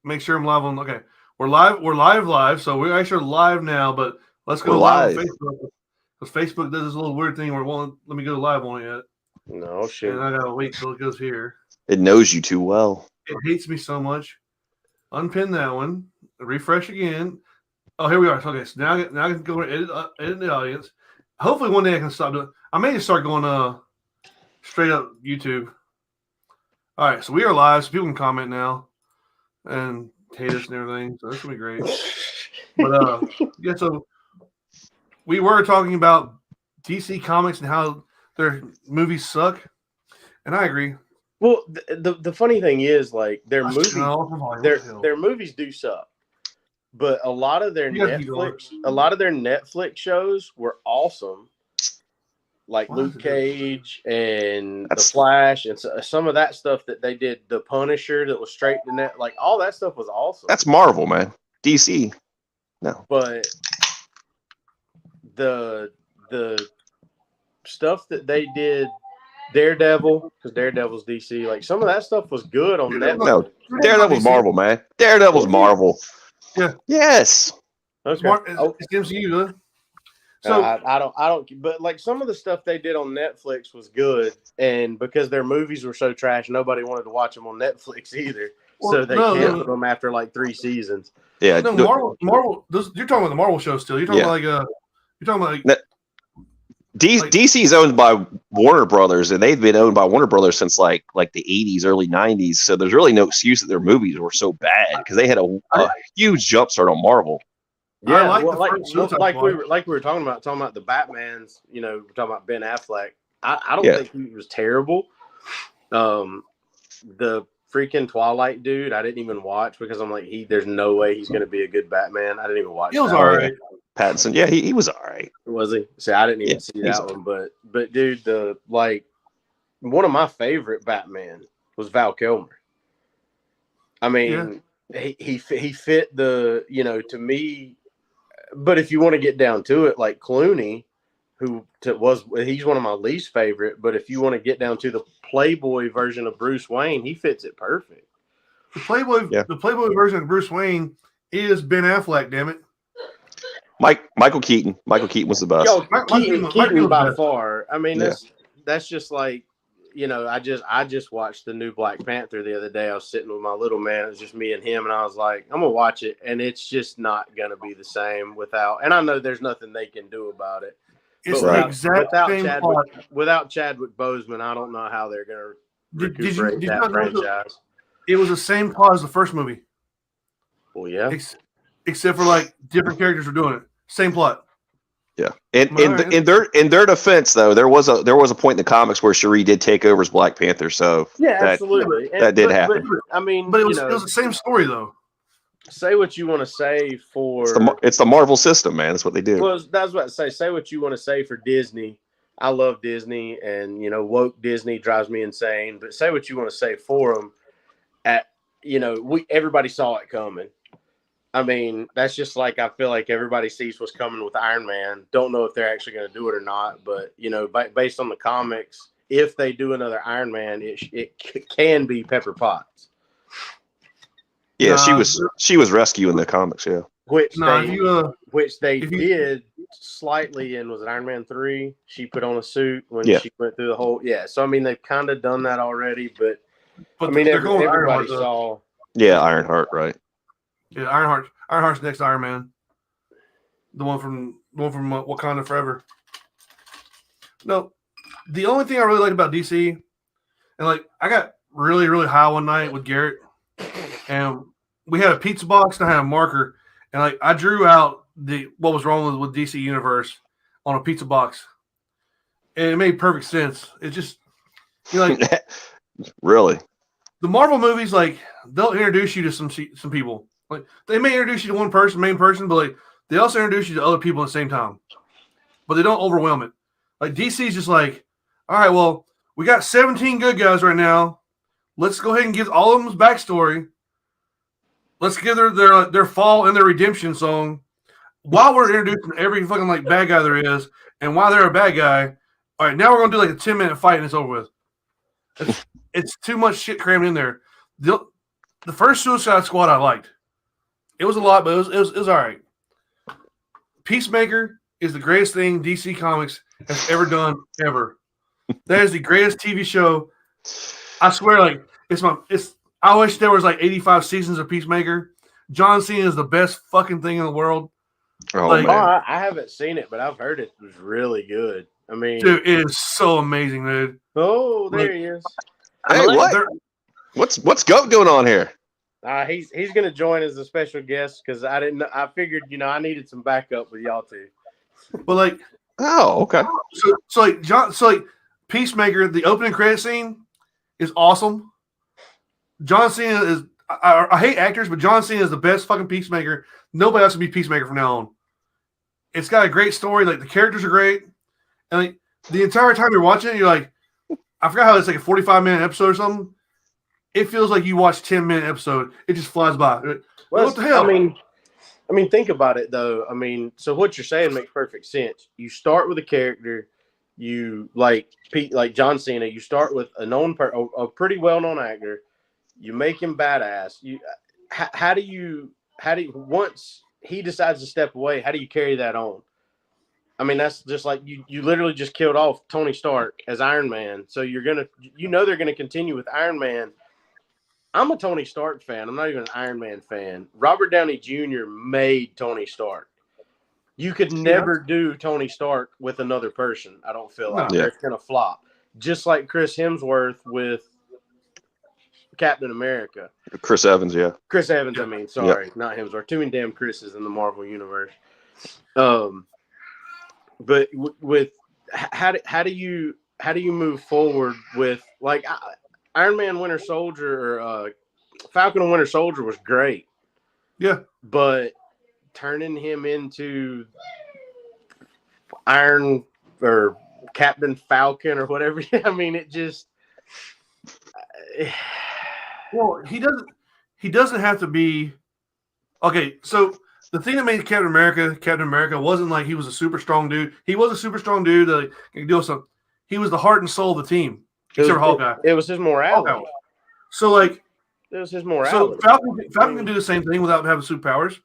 make sure I'm live on. Okay, we're live. We're live. So we're actually live now. But let's go We're live live. on Facebook because Facebook does this little weird thing where it won't let me go live on it yet, No shit. and I gotta wait till it goes here. It knows you too well. It hates me so much. Unpin that one. Refresh again. Oh, here we are. Okay, so now I can go and edit the audience. Hopefully one day I can stop doing. I may just start going straight up YouTube. All right, so we are live, so people can comment now and hate us and everything. So this will be great. But yeah, so we were talking about DC Comics and how their movies suck, and I agree. Well, the funny thing is, like their movies do suck, but a lot of their Netflix shows were awesome, like Luke Cage and The Flash, and some of that stuff that they did. The Punisher that was straight to net, like all that stuff was awesome. That's Marvel, man. DC, no. But the stuff that they did. Daredevil, because Daredevil's DC. Like some of that stuff was good on Netflix. No, Daredevil's Marvel, man. Daredevil's Marvel. Yeah. Yes. Okay. It's MCU, huh? So I don't. But like some of the stuff they did on Netflix was good, and because their movies were so trash, nobody wanted to watch them on Netflix either. So they canceled them after like 3 seasons. Yeah. No, Marvel. You're talking about the Marvel show still. You're talking about you're talking about like. DC is owned by Warner Brothers, and they've been owned by Warner Brothers since like the 80s, early 90s. So there's really no excuse that their movies were so bad because they had a huge jump start on Marvel. Yeah, like we were talking about the Batmans. You know, we're talking about Ben Affleck. I don't think he was terrible. The freaking Twilight dude, I didn't even watch because I'm like, there's no way he's going to be a good Batman. I didn't even watch. He was all right. Pattinson, yeah, he was all right. Was he? See, I didn't even see that one, but dude, one of my favorite Batman was Val Kilmer. I mean, he fit the, to me. But if you want to get down to it, like Clooney, he's one of my least favorite. But if you want to get down to the Playboy version of Bruce Wayne, he fits it perfect. The Playboy version of Bruce Wayne is Ben Affleck. Damn it. Michael Keaton. Michael Keaton was the best. Yo, Keaton by far. I mean, that's just like, I just watched the new Black Panther the other day. I was sitting with my little man. It was just me and him, and I was like, I'm gonna watch it, and it's just not gonna be the same without. And I know there's nothing they can do about it. It's the exact same plot. Without Chadwick Boseman, I don't know how they're gonna recuperate that franchise. It was the same plot as the first movie. Well, yeah. Except for like different characters were doing it. Same plot. Yeah. In their defense though, there was a point in the comics where Cherie did take over as Black Panther. So absolutely. That did happen. But it was the same story though. Say what you want to say for it's the Marvel system, man. That's what they do. Well, that's what I say. Say what you want to say for Disney. I love Disney, and woke Disney drives me insane. But say what you want to say for them. Everybody saw it coming. I mean, that's just like I feel like everybody sees what's coming with Iron Man. Don't know if they're actually going to do it or not, but based on the comics, if they do another Iron Man, it can be Pepper Potts. Yeah, she was rescuing the comics. Yeah, which they did slightly in was it Iron Man 3? She put on a suit when she went through the whole. Yeah, so I mean they've kind of done that already, but I mean everybody saw. Yeah, Ironheart, right? Yeah, Ironheart's next Iron Man. The one from Wakanda Forever. No, the only thing I really like about DC, and like I got really, really high one night with Garrett, and we had a pizza box and I had a marker, and like I drew out what was wrong with DC Universe on a pizza box, and it made perfect sense. It just really the Marvel movies, like they'll introduce you to some people. Like they may introduce you to one person, main person, but like they also introduce you to other people at the same time. But they don't overwhelm it. Like DC's just like, all right, well, we got 17 good guys right now. Let's go ahead and give all of them's backstory. Let's give their fall and their redemption song while we're introducing every fucking like bad guy there is, and while they're a bad guy. All right, now we're gonna do like a 10-minute fight and it's over with. It's too much shit crammed in there. the first Suicide Squad I liked. It was a lot, but it was all right. Peacemaker is the greatest thing DC Comics has ever done ever. That is the greatest TV show. I swear, like it's. I wish there was like 85 seasons of Peacemaker. John Cena is the best fucking thing in the world. Oh, Like, man. I haven't seen it, but I've heard it was really good. I mean, dude, it is so amazing, dude. oh, there Like, he is. Hey, what? What's Goat doing on here? He's going to join as a special guest because I figured I needed some backup with y'all too. But like, Oh, okay. So like Peacemaker, the opening credit scene is awesome. John Cena is. I hate actors, but John Cena is the best fucking Peacemaker. Nobody else can be Peacemaker from now on. It's got a great story. Like the characters are great, and like the entire time you're watching it, you're like, I forgot how it's like a 45-minute episode or something. It feels like you watch 10-minute episode. It just flies by. Well, What the hell? I mean, think about it though. I mean, so what you're saying makes perfect sense. You start with a character, you like John Cena. You start with a pretty well-known actor. You make him badass. How do you once he decides to step away? How do you carry that on? I mean, that's just like you literally just killed off Tony Stark as Iron Man. So they're gonna continue with Iron Man. I'm a Tony Stark fan. I'm not even an Iron Man fan. Robert Downey Jr. made Tony Stark. You could never do Tony Stark with another person. I don't feel like it's gonna flop. Just like Chris Hemsworth with Captain America. Chris Evans, yeah. Chris Evans, I mean, sorry, not Hemsworth. Too many damn Chris's in the Marvel universe. But with how do you move forward with like Iron Man Winter Soldier or Falcon and Winter Soldier was great. Yeah. But turning him into Iron or Captain Falcon or whatever, I mean, it just well, he doesn't have to be okay. So the thing that made Captain America wasn't like he was a super strong dude. He was a super strong dude that could do something. He was the heart and soul of the team. Except for Hawkeye. It was his morality. Hawkeye. So like it was his morality. So Falcon can do the same thing without having superpowers.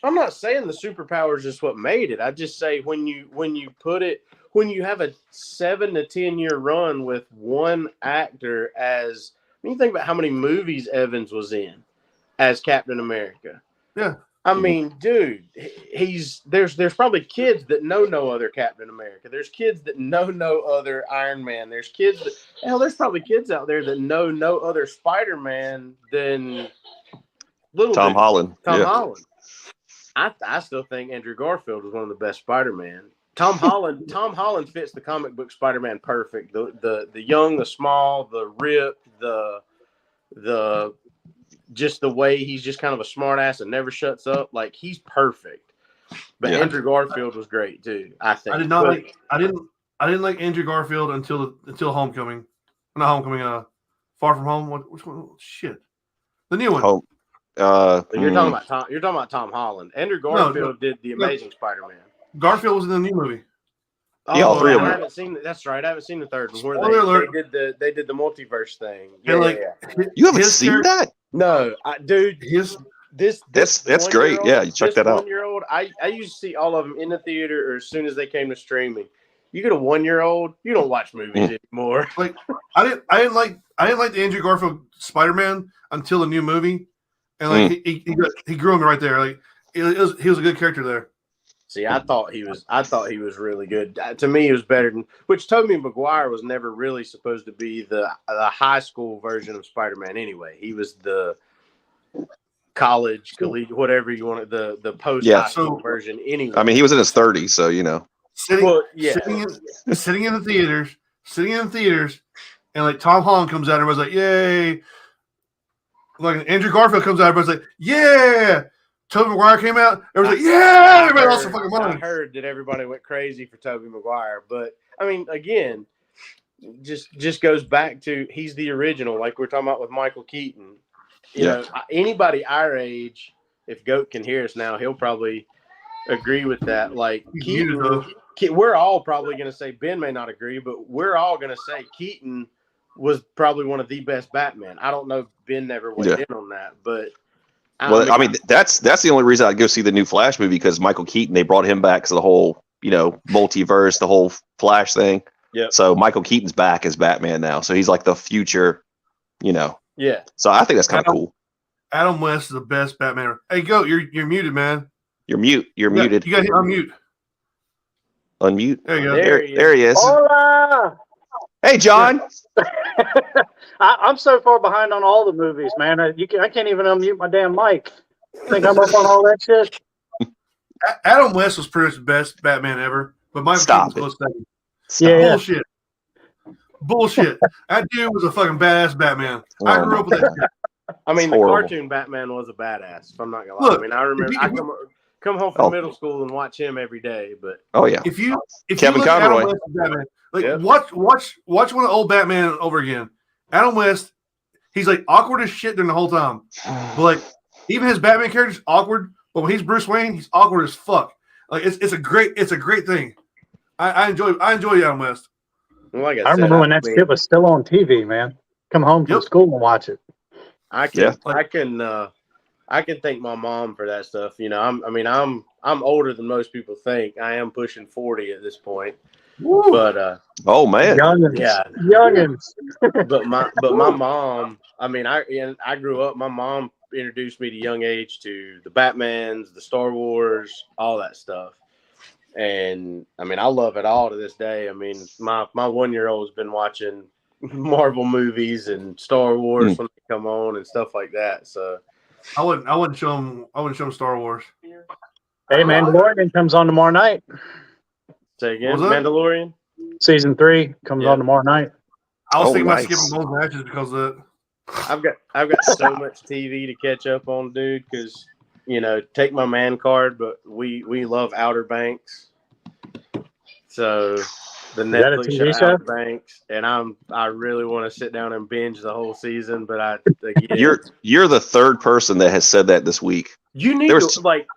I'm not saying the superpowers is what made it. I just say when you have a 7 to 10 year run with one actor as when you think about how many movies Evans was in as Captain America. Yeah. I mean, dude, there's probably kids that know no other Captain America. There's kids that know no other Iron Man. There's probably kids out there that know no other Spider-Man than Tom Holland. Tom Holland. I still think Andrew Garfield was one of the best Spider-Man. Tom Holland fits the comic book Spider-Man perfect. The young, the small, the ripped, the just the way he's just kind of a smart ass and never shuts up. Like he's perfect. But Andrew Garfield was great too, I think. I didn't like Andrew Garfield until Homecoming. Not Homecoming, Far From Home. Which one? Shit. The new one. You're talking about Tom Holland. Andrew Garfield did the Amazing Spider-Man. Garfield was in the new movie. All three of them. I haven't seen the third one where they did the multiverse thing. You haven't seen that? No, dude. That's great. Yeah, you check that out. 1-year-old, I used to see all of them in the theater or as soon as they came to streaming. You get a 1-year-old, you don't watch movies anymore. Like I didn't like the Andrew Garfield Spider-Man until the new movie, and like he grew on me right there. Like he was a good character there. See, I thought he was really good. To me, he was better than which Tobey Maguire was never really supposed to be the high school version of Spider-Man anyway. He was the collegiate, whatever you want, the post high school version anyway. I mean, he was in his 30s, so you know. Sitting in the theaters, and like Tom Holland comes out and was like, "Yay!" Like Andrew Garfield comes out, everybody's like, "Yeah!" Tobey Maguire came out. Everybody was like, "Yeah!" Everybody lost their fucking mind. I heard that everybody went crazy for Tobey Maguire, but I mean, again, just goes back to he's the original. Like we're talking about with Michael Keaton. You know, anybody our age, if Goat can hear us now, he'll probably agree with that. Like Keaton, we're all probably going to say Ben may not agree, but we're all going to say Keaton was probably one of the best Batman. I don't know if Ben never weighed in on that, but that's the only reason I'd go see the new Flash movie, because Michael Keaton, they brought him back to the whole, multiverse, the whole Flash thing. Yeah. So Michael Keaton's back as Batman now. So he's like the future, Yeah. So I think that's kind of cool. Adam West is the best Batman. Hey, Goat, you're muted, man. You're muted. You got to hit unmute. Unmute. There you go. There he is. Hola! Hey, John. I'm so far behind on all the movies, man. I can't even unmute my damn mic. Think I'm up on all that shit? Adam West was pretty much the best Batman ever, but Michael Keaton's close second. Yeah. Bullshit. That dude was a fucking badass Batman. I grew up with that shit. I mean, the cartoon Batman was a badass, if I'm not gonna lie. Look, I mean, I remember I come home from middle school and watch him every day. But if you Kevin look at Conroy, Adam West as Batman, watch one of the old Batman over again. Adam West, he's like awkward as shit during the whole time. But like even his Batman character's awkward, but when he's Bruce Wayne, he's awkward as fuck. Like it's a great thing. I enjoy Adam West. Well, like I remember when that shit was still on TV, man. Come home from school and watch it. I can thank my mom for that stuff. I'm older than most people think. I am pushing 40 at this point. Woo. But oh man, youngins. but my mom. I mean, I grew up. My mom introduced me to young age to the Batmans, the Star Wars, all that stuff. And I mean, I love it all to this day. I mean, my 1-year-old's been watching Marvel movies and Star Wars when they come on and stuff like that. So I wouldn't show him Star Wars. Hey, Mandalorian comes on tomorrow night. Say again, Mandalorian season 3 comes on tomorrow night. I was thinking about skipping both matches because of that. I've got so much TV to catch up on, dude. Because take my man card, but we love Outer Banks. So the Netflix show Outer Banks, and I really want to sit down and binge the whole season. But you're the third person that has said that this week. You need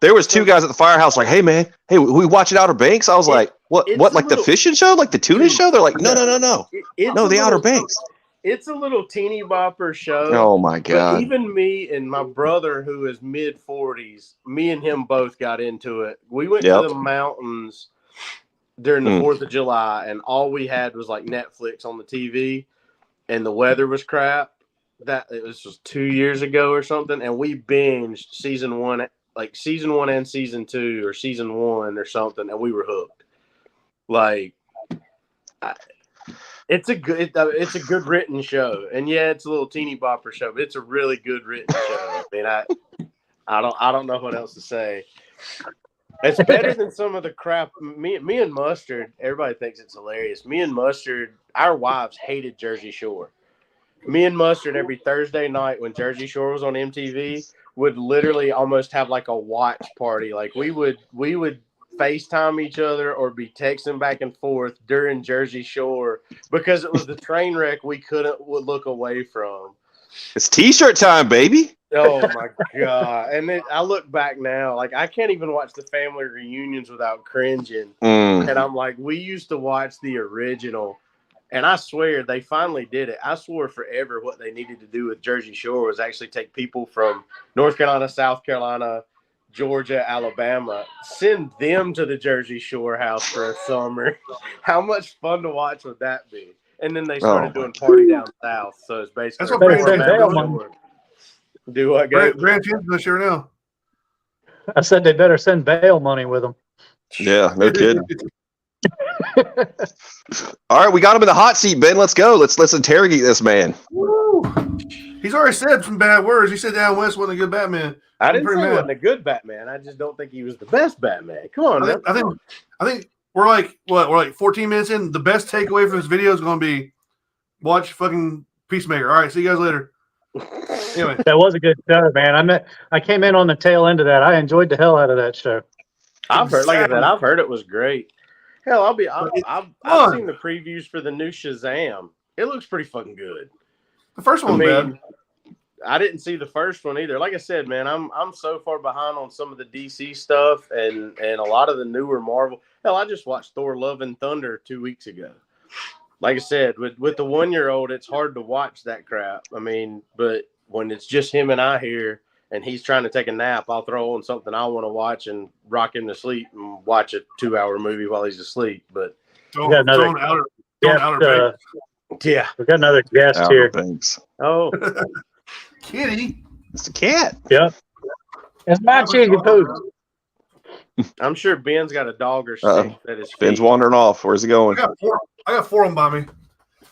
there was 2 guys at the firehouse like, hey man, we watching Outer Banks. I was like, what like the fishing show, like the tuna show? They're like, no, the Outer Banks. It's a little teeny bopper show. Oh my god! But even me and my brother, who is mid-40s, me and him both got into it. We went to the mountains during the 4th of July, and all we had was like Netflix on the TV, and the weather was crap. That it was just 2 years ago or something, and we binged season 1 and season 2, or season 1 or something, and we were hooked. Like, it's a good written show, and it's a little teeny bopper show, but it's a really good written show. I mean, I don't know what else to say. It's better than some of the crap. Me and Mustard, everybody thinks it's hilarious. Me and Mustard, our wives hated Jersey Shore. Me and Mustard every Thursday night when Jersey Shore was on MTV would literally almost have like a watch party. Like we would FaceTime each other or be texting back and forth during Jersey Shore because it was the train wreck we couldn't look away from. It's T-shirt time, baby. Oh my god! And I look back now, like I can't even watch the family reunions without cringing. And I'm like, we used to watch the original. And I swear they finally did it. I swore forever what they needed to do with Jersey Shore was actually take people from North Carolina, South Carolina, Georgia, Alabama, send them to the Jersey Shore house for a summer. How much fun to watch would that be? And then they started doing Party Down South. So it's basically that's what do what, guys? Grand Chancellor sure now. I said they better send bail money with them. Yeah, no kidding. All right, we got him in the hot seat, Ben. Let's go. Let's interrogate this man. Woo. He's already said some bad words. He said Adam West wasn't a good Batman. I didn't say he wasn't a good Batman. I just don't think he was the best Batman. Come on, man. I think we're like 14 minutes in. The best takeaway from this video is going to be watch fucking Peacemaker. All right, see you guys later. Anyway, that was a good show, man. I came in on the tail end of that. I enjoyed the hell out of that show. I've heard it was great. Hell, I've seen the previews for the new Shazam. It looks pretty fucking good. The first one, bad. I didn't see the first one either. Like I said, man, I'm so far behind on some of the DC stuff and a lot of the newer Marvel. Hell, I just watched Thor: Love and Thunder 2 weeks ago. like I said, with the 1-year-old, it's hard to watch that crap. I mean, but when it's just him and I here, and he's trying to take a nap, I'll throw on something I want to watch and rock him to sleep and watch a 2-hour movie while he's asleep. But Throwing outer yeah, yeah, we got another guest Outer here. Banks. oh, Kitty. It's a cat. Yep, it's my cheesy poo. I'm sure Ben's got a dog or six at his feet. Ben's wandering off. Where's he going? I got 4 of them by me.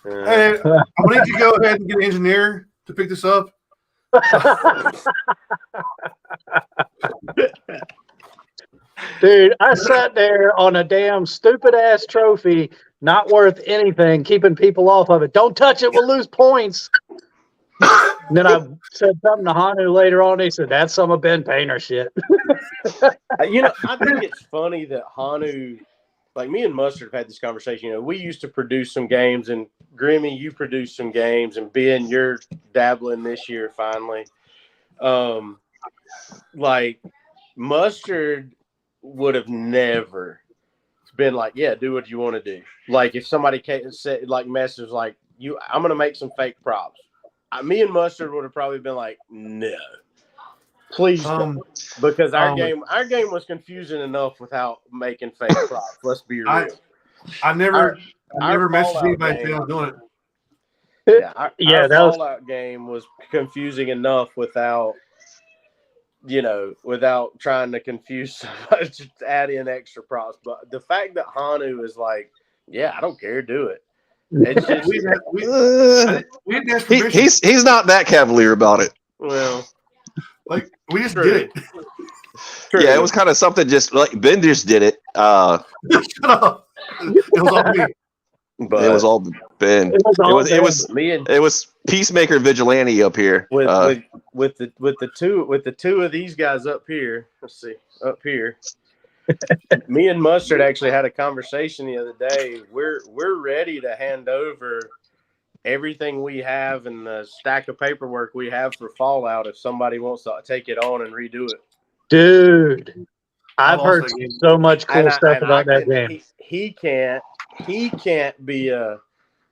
Hey, I need you to go ahead and get an engineer to pick this up. Dude, I sat there on a damn stupid ass trophy, not worth anything, keeping people off of it. Don't touch it, we'll lose points. And then I said something to Hanu later on. He said, "That's some of Ben Painter shit." I think it's funny that Hanu, like me and Mustard have had this conversation. We used to produce some games, and Grimmy, you produced some games, and Ben, you're dabbling this year finally. Like Mustard would have never been like, "Yeah, do what you want to do." Like if somebody said, like, message like, I'm going to make some fake props. Me and Mustard would have probably been like, "No, please don't," because our game was confusing enough without making fake props. Let's be real. I never messaged anybody saying I was doing it. Our that Fallout game was confusing enough without trying to confuse somebody, just add in extra props. But the fact that Hanu is like, "Yeah, I don't care, do it." It's just, he's not that cavalier about it. Well, like we just did it. True. Yeah, it was kind of something just like Ben just did it. Shut up. It was all me. But it was all Ben. It was Peacemaker Vigilante up here. With the two of these guys up here. Let's see, up here. Me and Mustard actually had a conversation the other day. We're ready to hand over everything we have and the stack of paperwork we have for Fallout if somebody wants to take it on and redo it. Dude, I've heard so much cool stuff about that game. He can't be a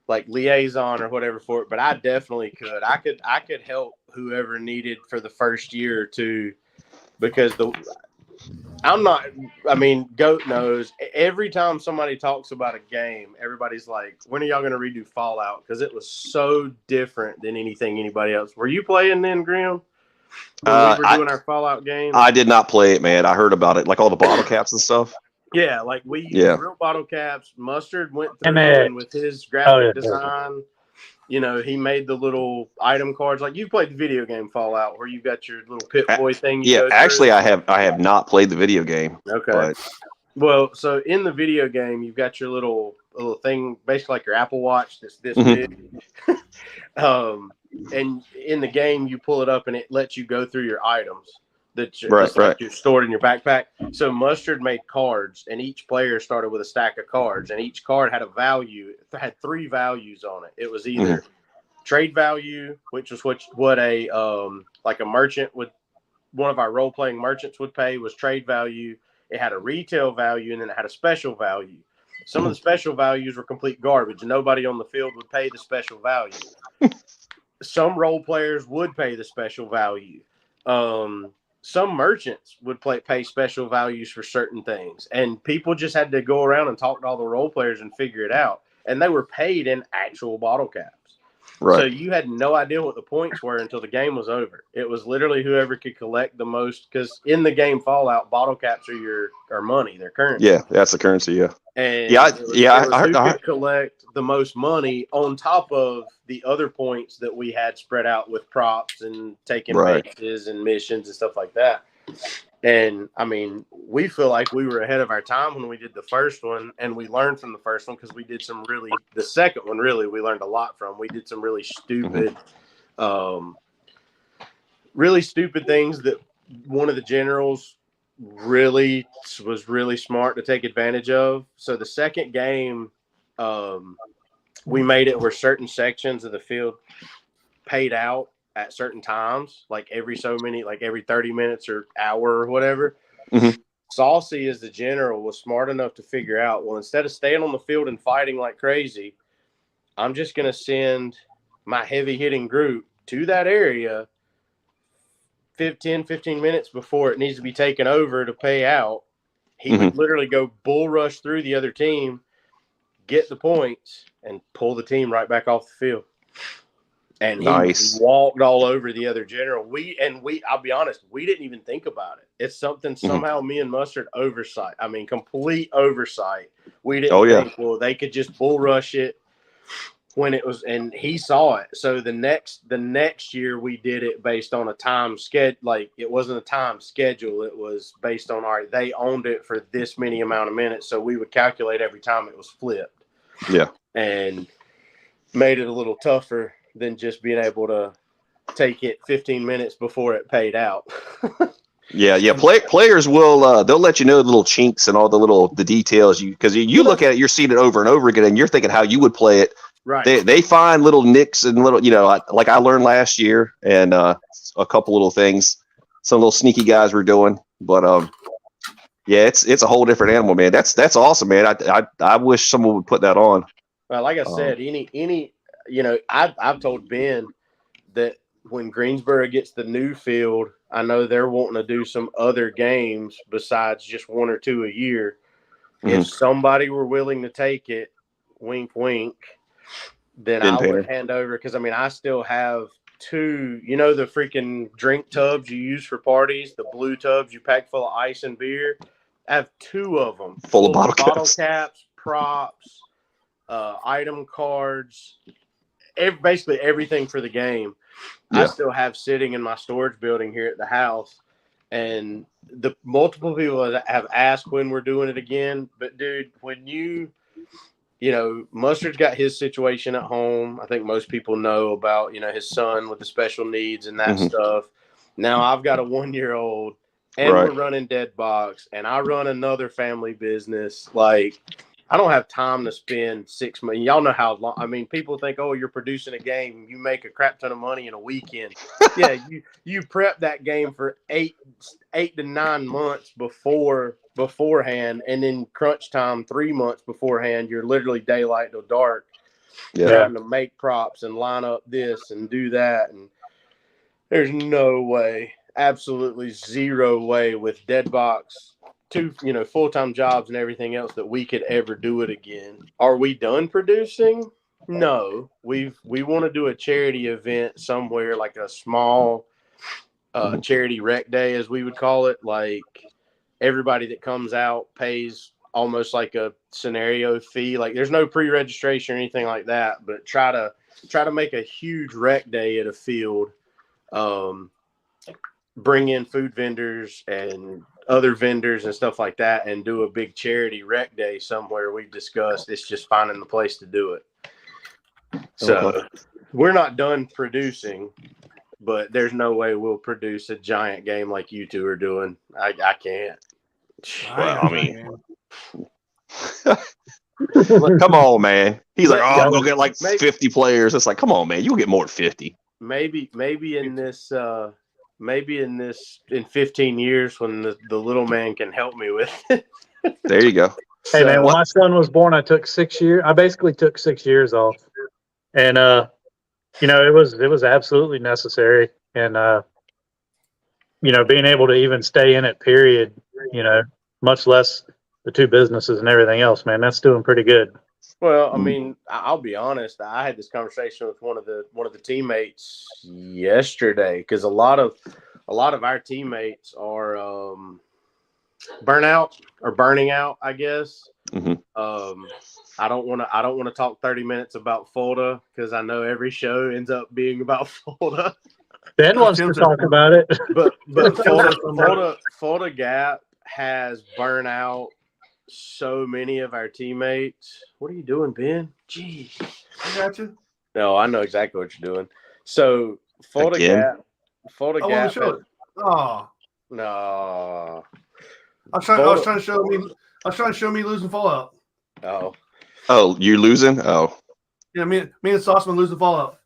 like liaison or whatever for it, but I definitely could. I could help whoever needed for the first year or two, because Goat knows every time somebody talks about a game, everybody's like, "When are y'all going to redo Fallout?" Because it was so different than anything anybody else. Were you playing then, Grim? When we were doing our Fallout game? I did not play it, man. I heard about it, like all the bottle caps and stuff. Yeah, like we used real bottle caps. Mustard went through and with his graphic design. He made the little item cards. Like you played the video game Fallout, where you got your little Pit Boy thing. Actually, I have not played the video game. Okay. But... Well, so in the video game, you've got your little thing, basically like your Apple Watch that's this big. And in the game, you pull it up and it lets you go through your items that you're stored in your backpack. So Mustard made cards, and each player started with a stack of cards, and each card had a value. It had 3 values on it. It was either trade value, which was what a like a merchant would, one of our role playing merchants would pay, was trade value. It had a retail value, and then it had a special value. Some of the special values were complete garbage, and nobody on the field would pay the special value. Some role players would pay the special value. Some merchants would pay special values for certain things, and people just had to go around and talk to all the role players and figure it out. And they were paid in actual bottle caps. Right. So you had no idea what the points were until the game was over. It was literally whoever could collect the most, because in the game Fallout, bottle caps are money, they're currency. Yeah, that's the currency. Yeah. And I could collect the most money on top of the other points that we had spread out with props and taking bases and missions and stuff like that. And I mean, we feel like we were ahead of our time when we did the first one, and we learned from the first one, because we did the second one really we learned a lot from. We did some really stupid things that one of the generals was really smart to take advantage of. So the second game, we made it where certain sections of the field paid out at certain times, like every 30 minutes or hour or whatever. Saucy, as the general, was smart enough to figure out, well, instead of staying on the field and fighting like crazy, I'm just going to send my heavy hitting group to that area 15 minutes before it needs to be taken over to pay out. He would literally go bull rush through the other team, get the points, and pull the team right back off the field. And he walked all over the other general. I'll be honest, we didn't even think about it. It's something somehow me and Mustard oversight. I mean, complete oversight. We didn't think, well, they could just bull rush it when it was, and he saw it. So the next year we did it based on a time schedule. Like, it wasn't a time schedule. It was based on, all right, they owned it for this many amount of minutes. So we would calculate every time it was flipped. Yeah. And made it a little tougher than just being able to take it 15 minutes before it paid out. Yeah. Players will they'll let you know the little chinks and all the details. Because you look at it, you're seeing it over and over again, and you're thinking how you would play it. Right. They find little nicks and little, like I learned last year, and a couple little things some little sneaky guys were doing. But yeah, it's a whole different animal, man. That's awesome, man. I wish someone would put that on. Well, like I said, I've told Ben that when Greensboro gets the new field, I know they're wanting to do some other games besides just one or two a year. If somebody were willing to take it, wink, wink, then I would hand over. Because, I mean, I still have two, the freaking drink tubs you use for parties, the blue tubs you pack full of ice and beer. I have two of them full of bottle caps, props, item cards, basically everything for the game. I still have sitting in my storage building here at the house, and the multiple people have asked when we're doing it again. But dude, when Mustard's got his situation at home. I think most people know about, his son with the special needs and that stuff. Now I've got a 1-year-old, and we're running Deadbox, and I run another family business. Like, I don't have time to spend 6 months. Y'all know how long. I mean, people think, oh, you're producing a game, you make a crap ton of money in a weekend. Yeah, you prep that game for 8 to 9 months beforehand, and then crunch time 3 months beforehand. You're literally daylight till dark, trying to make props and line up this and do that. And there's no way, absolutely zero way with Deadbox, 2 full-time jobs and everything else, that we could ever do it again. Are we done producing? No. We want to do a charity event somewhere, like a small charity rec day, as we would call it. Like, everybody that comes out pays almost like a scenario fee. Like, there's no pre-registration or anything like that, but try to make a huge rec day at a field. Bring in food vendors and other vendors and stuff like that, and do a big charity rec day somewhere. We've discussed, it's just finding the place to do it. So we're not done producing, but there's no way we'll produce a giant game like you two are doing. I can't. Well, I mean, come on, man. He's like, I'm gonna get like 50 players. It's like, come on, man, you'll get more than 50. Maybe in this in 15 years, when the little man can help me with it. There you go. Hey, man, when my son was born, I took 6 years. I basically took 6 years off, and it was absolutely necessary. And being able to even stay in it, period. Much less the 2 businesses and everything else, man, that's doing pretty good. Well, I mean, I'll be honest. I had this conversation with one of the teammates yesterday, because a lot of our teammates are burning out, I guess. I don't want to talk 30 minutes about Fulda, because I know every show ends up being about Fulda. Ben wants to talk about it, but Fulda Gap has burnt out so many of our teammates. What are you doing, Ben? Jeez, I got you. No, I know exactly what you're doing. So Fulda Gap. Oh no. I was trying to show me losing Fallout. Oh, you're losing? Oh. Yeah, me and Sauceman losing Fallout.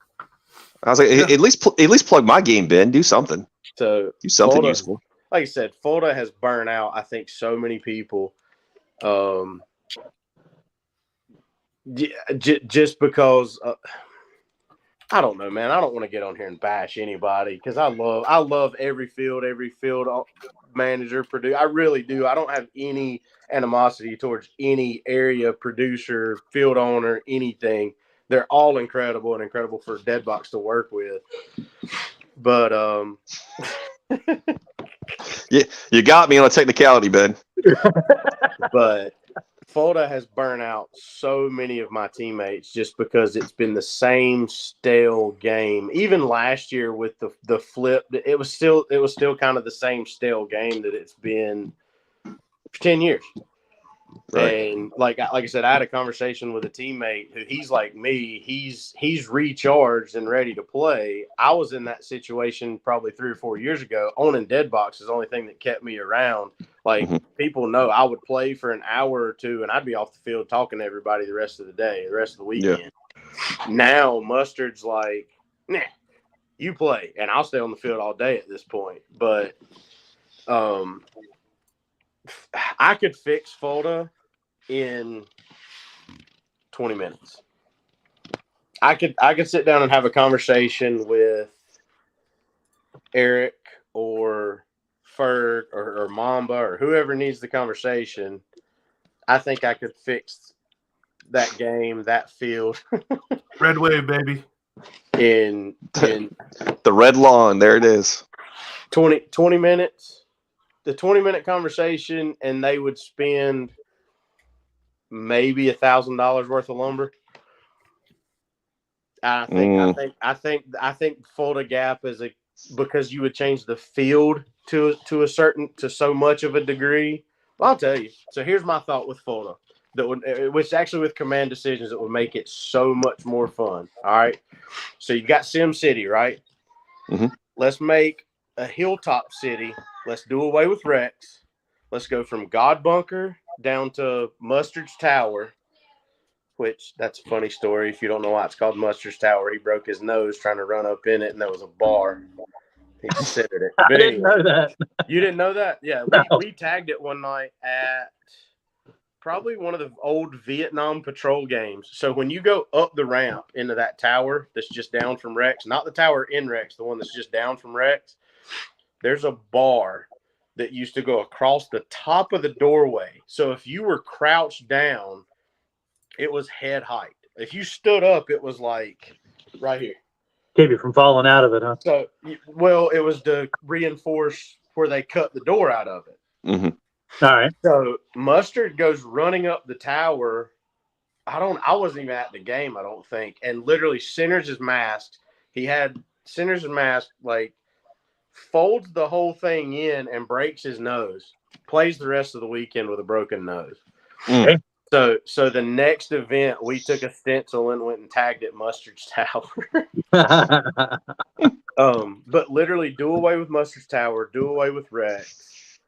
I was like, at least plug my game, Ben. Do something. So do something Fulda, useful. Like I said, Fulda has burned out, I think, so many people. just because I don't know, man. I don't want to get on here and bash anybody because I love every field manager, producer. I really do. I don't have any animosity towards any area producer, field owner, anything. They're all incredible and incredible for Deadbox to work with. But yeah, you got me on a technicality, Ben. But Fulda has burnt out so many of my teammates just because it's been the same stale game. Even last year with the flip, it was still kind of the same stale game that it's been for 10 years. Right. And like I said, I had a conversation with a teammate who he's like me. He's recharged and ready to play. I was in that situation probably 3 or 4 years ago. Owning Deadbox is the only thing that kept me around. Like people know I would play for an hour or two and I'd be off the field talking to everybody the rest of the day, the rest of the weekend. Yeah. Now Mustard's like, nah, you play, and I'll stay on the field all day at this point. But I could fix Fulda in 20 minutes. I could sit down and have a conversation with Eric or Ferg or Mamba or whoever needs the conversation. I think I could fix that game, that field. Red wave, baby. In the red lawn, there it is. 20 minutes. The 20-minute conversation, and they would spend maybe $1,000 worth of lumber. I think Fulda Gap is because you would change the field to so much of a degree. Well, I'll tell you. So here's my thought with Fulda, which actually with command decisions, it would make it so much more fun. All right. So you got Sim City, right? Mm-hmm. Let's make a hilltop city. Let's do away with Rex. Let's go from God Bunker down to Mustard's Tower, which that's a funny story. If you don't know why it's called Mustard's Tower, he broke his nose trying to run up in it, and there was a bar. He considered it. But I didn't know that. You didn't know that? Yeah. No. We tagged it one night at probably one of the old Vietnam patrol games. So when you go up the ramp into that tower that's just down from Rex, not the tower in Rex, the one that's just down from Rex, there's a bar that used to go across the top of the doorway. So if you were crouched down, it was head height. If you stood up, it was like right here. Keep you from falling out of it, huh? So, well, it was to reinforce where they cut the door out of it. Mm-hmm. All right. So Mustard goes running up the tower. I wasn't even at the game, I don't think. And literally centers his mask. He had centers his mask, like folds the whole thing in and breaks his nose. Plays the rest of the weekend with a broken nose. Okay. So the next event, we took a stencil and went and tagged it Mustard's Tower. But literally do away with Mustard's Tower, do away with Rex,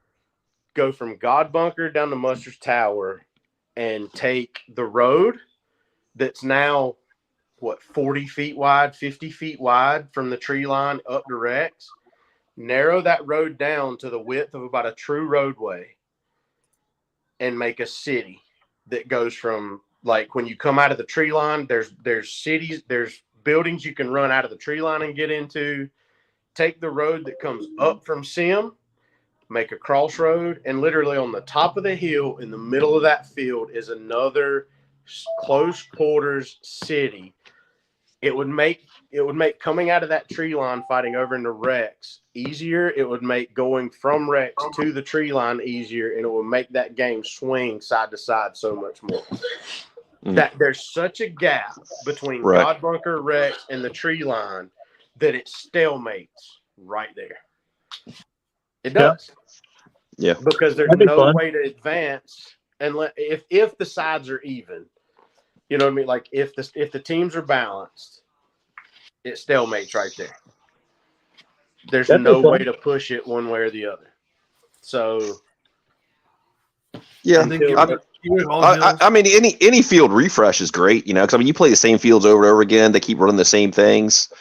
go from God Bunker down to Mustard's Tower, and take the road that's now, 40 feet wide, 50 feet wide from the tree line up to Rex, narrow that road down to the width of about a true roadway, and make a city that goes from, like, when you come out of the tree line, there's cities, there's buildings you can run out of the tree line and get into. Take the road that comes up from Sim, make a crossroad, and literally on the top of the hill in the middle of that field is another close quarters city. It would make coming out of that tree line fighting over into Rex easier. It would make going from Rex to the tree line easier, and it would make that game swing side to side so much more. That there's such a gap between God Bunker, Rex, and the tree line that it stalemates right there. It does. Yeah. Because there's no way to advance unless if the sides are even. You know what I mean? Like if the teams are balanced, it stalemates right there. There's no way to push it one way or the other. So yeah, I mean, any field refresh is great, because I mean, you play the same fields over and over again. They keep running the same things.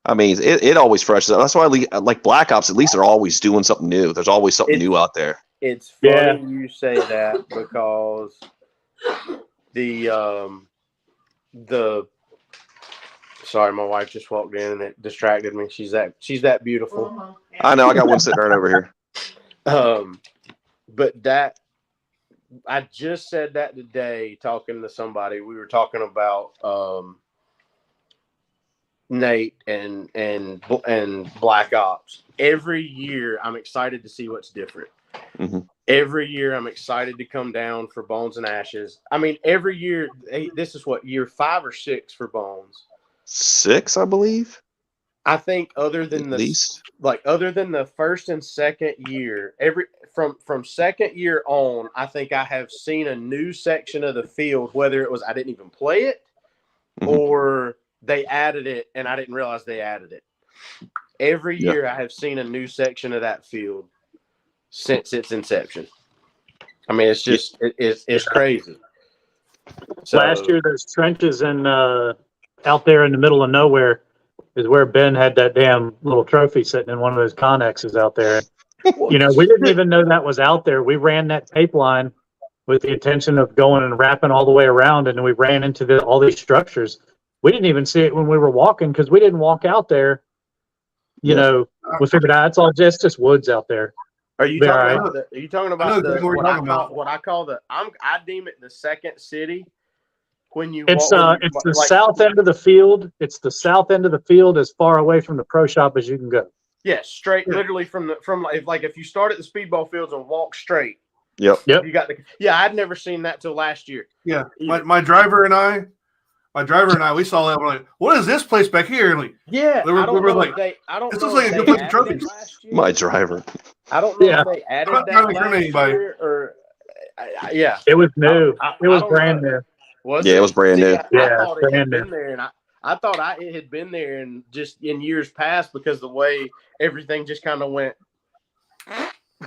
I mean, it always freshes up. That's why I like Black Ops. At least they're always doing something new. There's always something new out there. It's funny you say that because the Sorry, my wife just walked in and it distracted me. She's that beautiful. I know. I got one sitting right over here. But that I just said that today talking to somebody. We were talking about Nate and Black Ops. Every year I'm excited to see what's different. Mm-hmm. Every year I'm excited to come down for Bones and Ashes. I mean, every year, this is what, year 5 or 6 for Bones? 6, I believe. I think other than the first and second year, from second year on, I think I have seen a new section of the field, whether it was I didn't even play it or they added it and I didn't realize they added it. Every year I have seen a new section of that field since its inception. I mean, it's just it's crazy. So, last year, those trenches and out there in the middle of nowhere is where Ben had that damn little trophy sitting in one of those connexes out there. You know, we didn't even know that was out there. We ran that tape line with the intention of going and wrapping all the way around, and we ran into all these structures. We didn't even see it when we were walking because we didn't walk out there. You know, we figured out it's all just woods out there. Are you talking about what I call I deem it the second city when you it's the south end of the field. It's the south end of the field as far away from the pro shop as you can go. Yeah, straight literally from if you start at the speedball fields and walk straight. Yep. You got I'd never seen that till last year. Yeah. My driver and I, we saw that. We're like, what is this place back here? And like, yeah, we were like, this looks like a good place for trophies. My driver. I don't know if they added that last year or yeah. It was new. It was brand new. It was brand new. I thought it had been there, and I thought it had been there, and just in years past because the way everything just kind of went.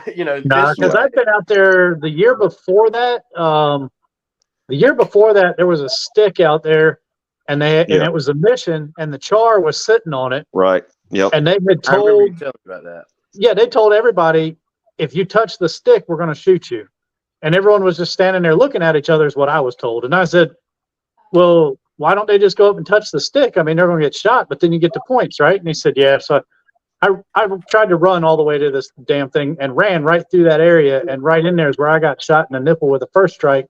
Because I've been out there the year before that. There was a stick out there, and it was a mission, and the char was sitting on it. Right. Yep. And they had told. I remember you telling me about that. Yeah, they told everybody, if you touch the stick, we're going to shoot you. And everyone was just standing there looking at each other is what I was told. And I said, well, why don't they just go up and touch the stick? I mean, they're going to get shot, but then you get the points, right? And he said, yeah. So I tried to run all the way to this damn thing and ran right through that area. And right in there is where I got shot in the nipple with a first strike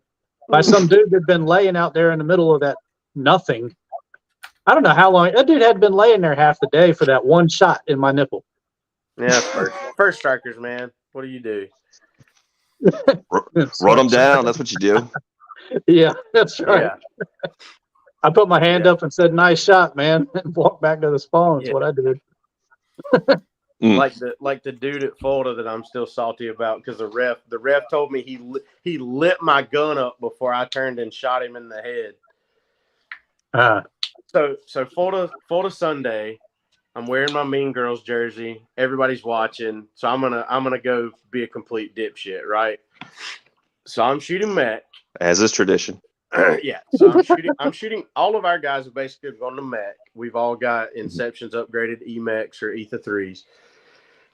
by some dude that had been laying out there in the middle of that nothing. I don't know how long. That dude had been laying there half the day for that one shot in my nipple. Yeah, first strikers, man. What do you do? Run them down. That's what you do. Yeah, that's right. Yeah. I put my hand up and said, "Nice shot, man," and walked back to the spawn. That's what I did. Like the dude at Florida that I'm still salty about because the ref told me he lit my gun up before I turned and shot him in the head. So Florida Sunday. I'm wearing my Mean Girls jersey. Everybody's watching, so I'm gonna go be a complete dipshit, right? So I'm shooting mech, as is tradition. Yeah. So I'm shooting. All of our guys have basically gone to mech. We've all got Inceptions upgraded EMEX or Ether 3s.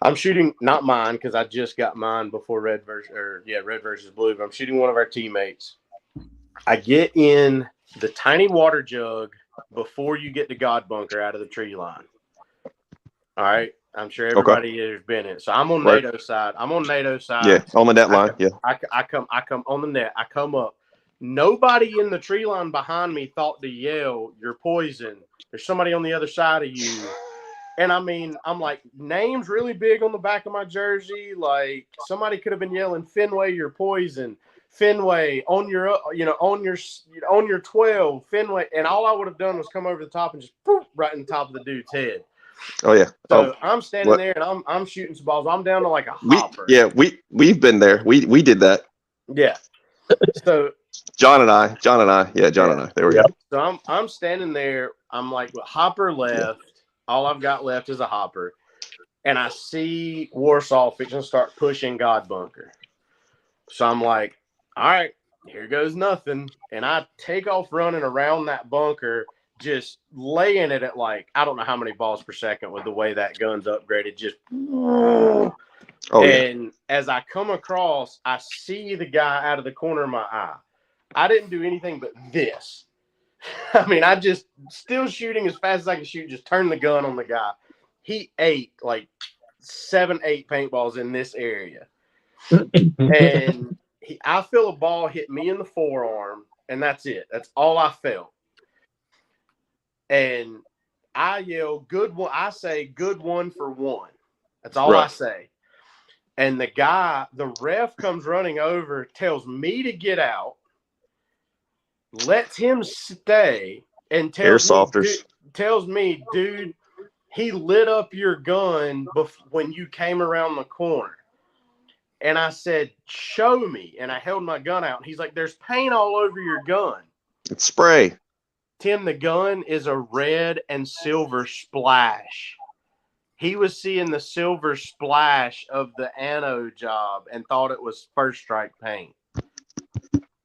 I'm shooting not mine because I just got mine before Red versus Blue. But I'm shooting one of our teammates. I get in the tiny water jug before you get to God Bunker out of the tree line. All right. I'm sure everybody has been in. So I'm on NATO's side. Yeah, on the net line. I come on the net. I come up. Nobody in the tree line behind me thought to yell, "You're poison. There's somebody on the other side of you." And I mean, I'm like, names really big on the back of my jersey. Like somebody could have been yelling, "Fenway, you're poison. Fenway on your 12, Fenway." And all I would have done was come over the top and just poof, right in the top of the dude's head. Oh yeah. So I'm standing there and I'm shooting some balls. I'm down to like a hopper. We've been there. We did that. Yeah. So John and I. Yeah, John and I. There we go. So I'm standing there. I'm like hopper left. All I've got left is a hopper. And I see Warsaw fixing to start pushing God Bunker. So I'm like, all right, here goes nothing. And I take off running around that bunker, just laying it at like, I don't know how many balls per second with the way that gun's upgraded. Just, as I come across, I see the guy out of the corner of my eye. I didn't do anything but this. I mean, I just still shooting as fast as I can shoot. Just turn the gun on the guy. He ate like 7, 8 paintballs in this area, and I feel a ball hit me in the forearm, and that's it. That's all I felt. And I yell, "Good one!" I say, "Good one for one." That's all I say. And the ref comes running over, tells me to get out, lets him stay, and tells me, dude, he lit up your gun when you came around the corner. And I said, show me. And I held my gun out. And he's like, there's paint all over your gun. It's spray. Tim, the gun is a red and silver splash. He was seeing the silver splash of the anode job and thought it was First Strike paint.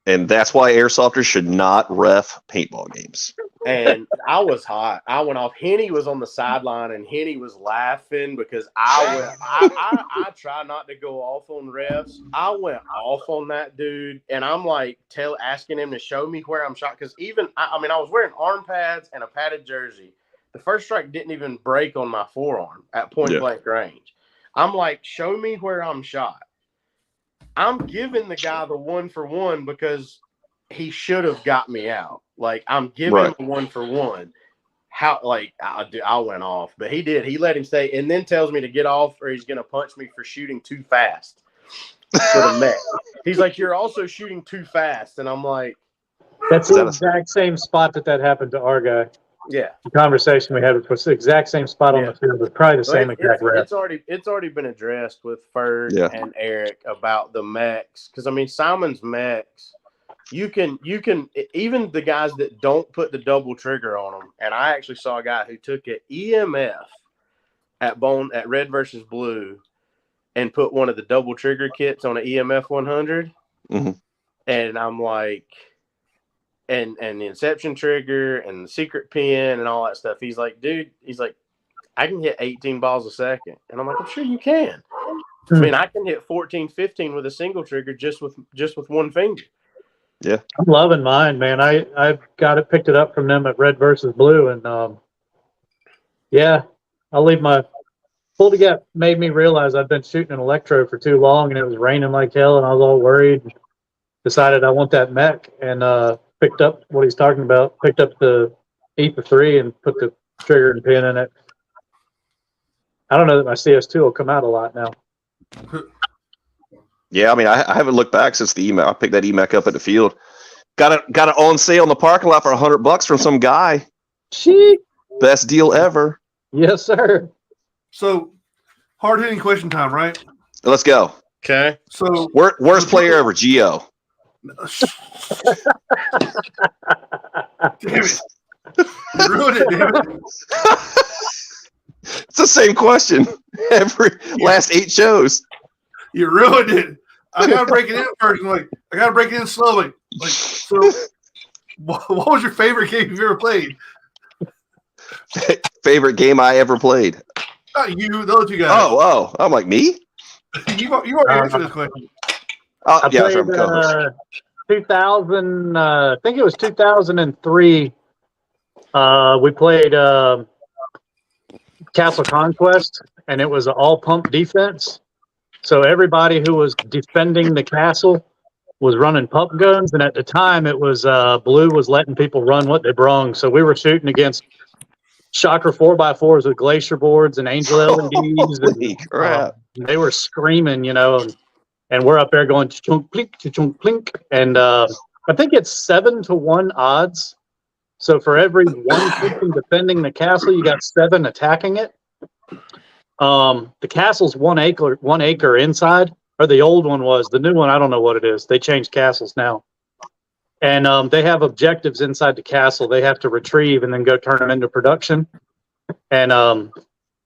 And that's why airsofters should not ref paintball games. And I was hot. I went off. Henny was on the sideline, and Henny was laughing because I try not to go off on refs. I went off on that dude, and I'm like asking him to show me where I'm shot. Because I was wearing arm pads and a padded jersey. The First Strike didn't even break on my forearm at point blank range. I'm like, show me where I'm shot. I'm giving the guy the 1 for 1 because he should have got me out. Like, I'm giving him a 1 for 1. I went off, but he did. He let him stay and then tells me to get off or he's going to punch me for shooting too fast for the mech. He's like, you're also shooting too fast. And I'm like, that's the exact same spot that happened to our guy. Yeah. The conversation we had was the exact same spot on the field, but probably the same exact rep. It's already been addressed with Ferg and Eric about the mechs. Because, I mean, Simon's mechs, you can even the guys that don't put the double trigger on them. And I actually saw a guy who took an EMF at Red versus Blue and put one of the double trigger kits on an EMF 100. Mm-hmm. And I'm like, and the inception trigger and the secret pin and all that stuff. He's like, dude, I can hit 18 balls a second. And I'm like, I'm sure you can. I mean, I can hit 14, 15 with a single trigger just with one finger. Yeah. I'm loving mine, man. I've picked it up from them at Red versus Blue. And I'll leave my pull to get made me realize I've been shooting an electro for too long and it was raining like hell and I was all worried. Decided I want that mech and picked up what he's talking about, picked up the E3 and put the trigger and pin in it. I don't know that my CS2 will come out a lot now. Yeah, I mean, I haven't looked back since the EMAC. I picked that EMAC up at the field. Got it on sale in the parking lot for $100 from some guy. Gee. Best deal ever. Yes, sir. So, hard-hitting question time, right? Let's go. Okay. So, worst player ever, Gio. Damn it. You ruined it, damn it. It's the same question every last 8 shows. You ruined it. I gotta break it in first. I gotta break it in slowly. So, what was your favorite game you've ever played? Favorite game I ever played? Not you, those two guys. Oh, I'm like, me? You already answered this question. I played 2000. I think it was 2003. We played Castle Conquest, and it was an all-pump defense. So everybody who was defending the castle was running pump guns, and at the time it was Blue was letting people run what they brung. So we were shooting against Shocker 4x4s with glacier boards and Angel LEDs. Holy crap. They were screaming, and we're up there going chunk plink, and I think it's 7-to-1 odds. So for every one person defending the castle, you got 7 attacking it. The castle's 1 acre inside, or the old one was. The new one, I don't know what it is. They changed castles now. And they have objectives inside the castle they have to retrieve and then go turn them into production. And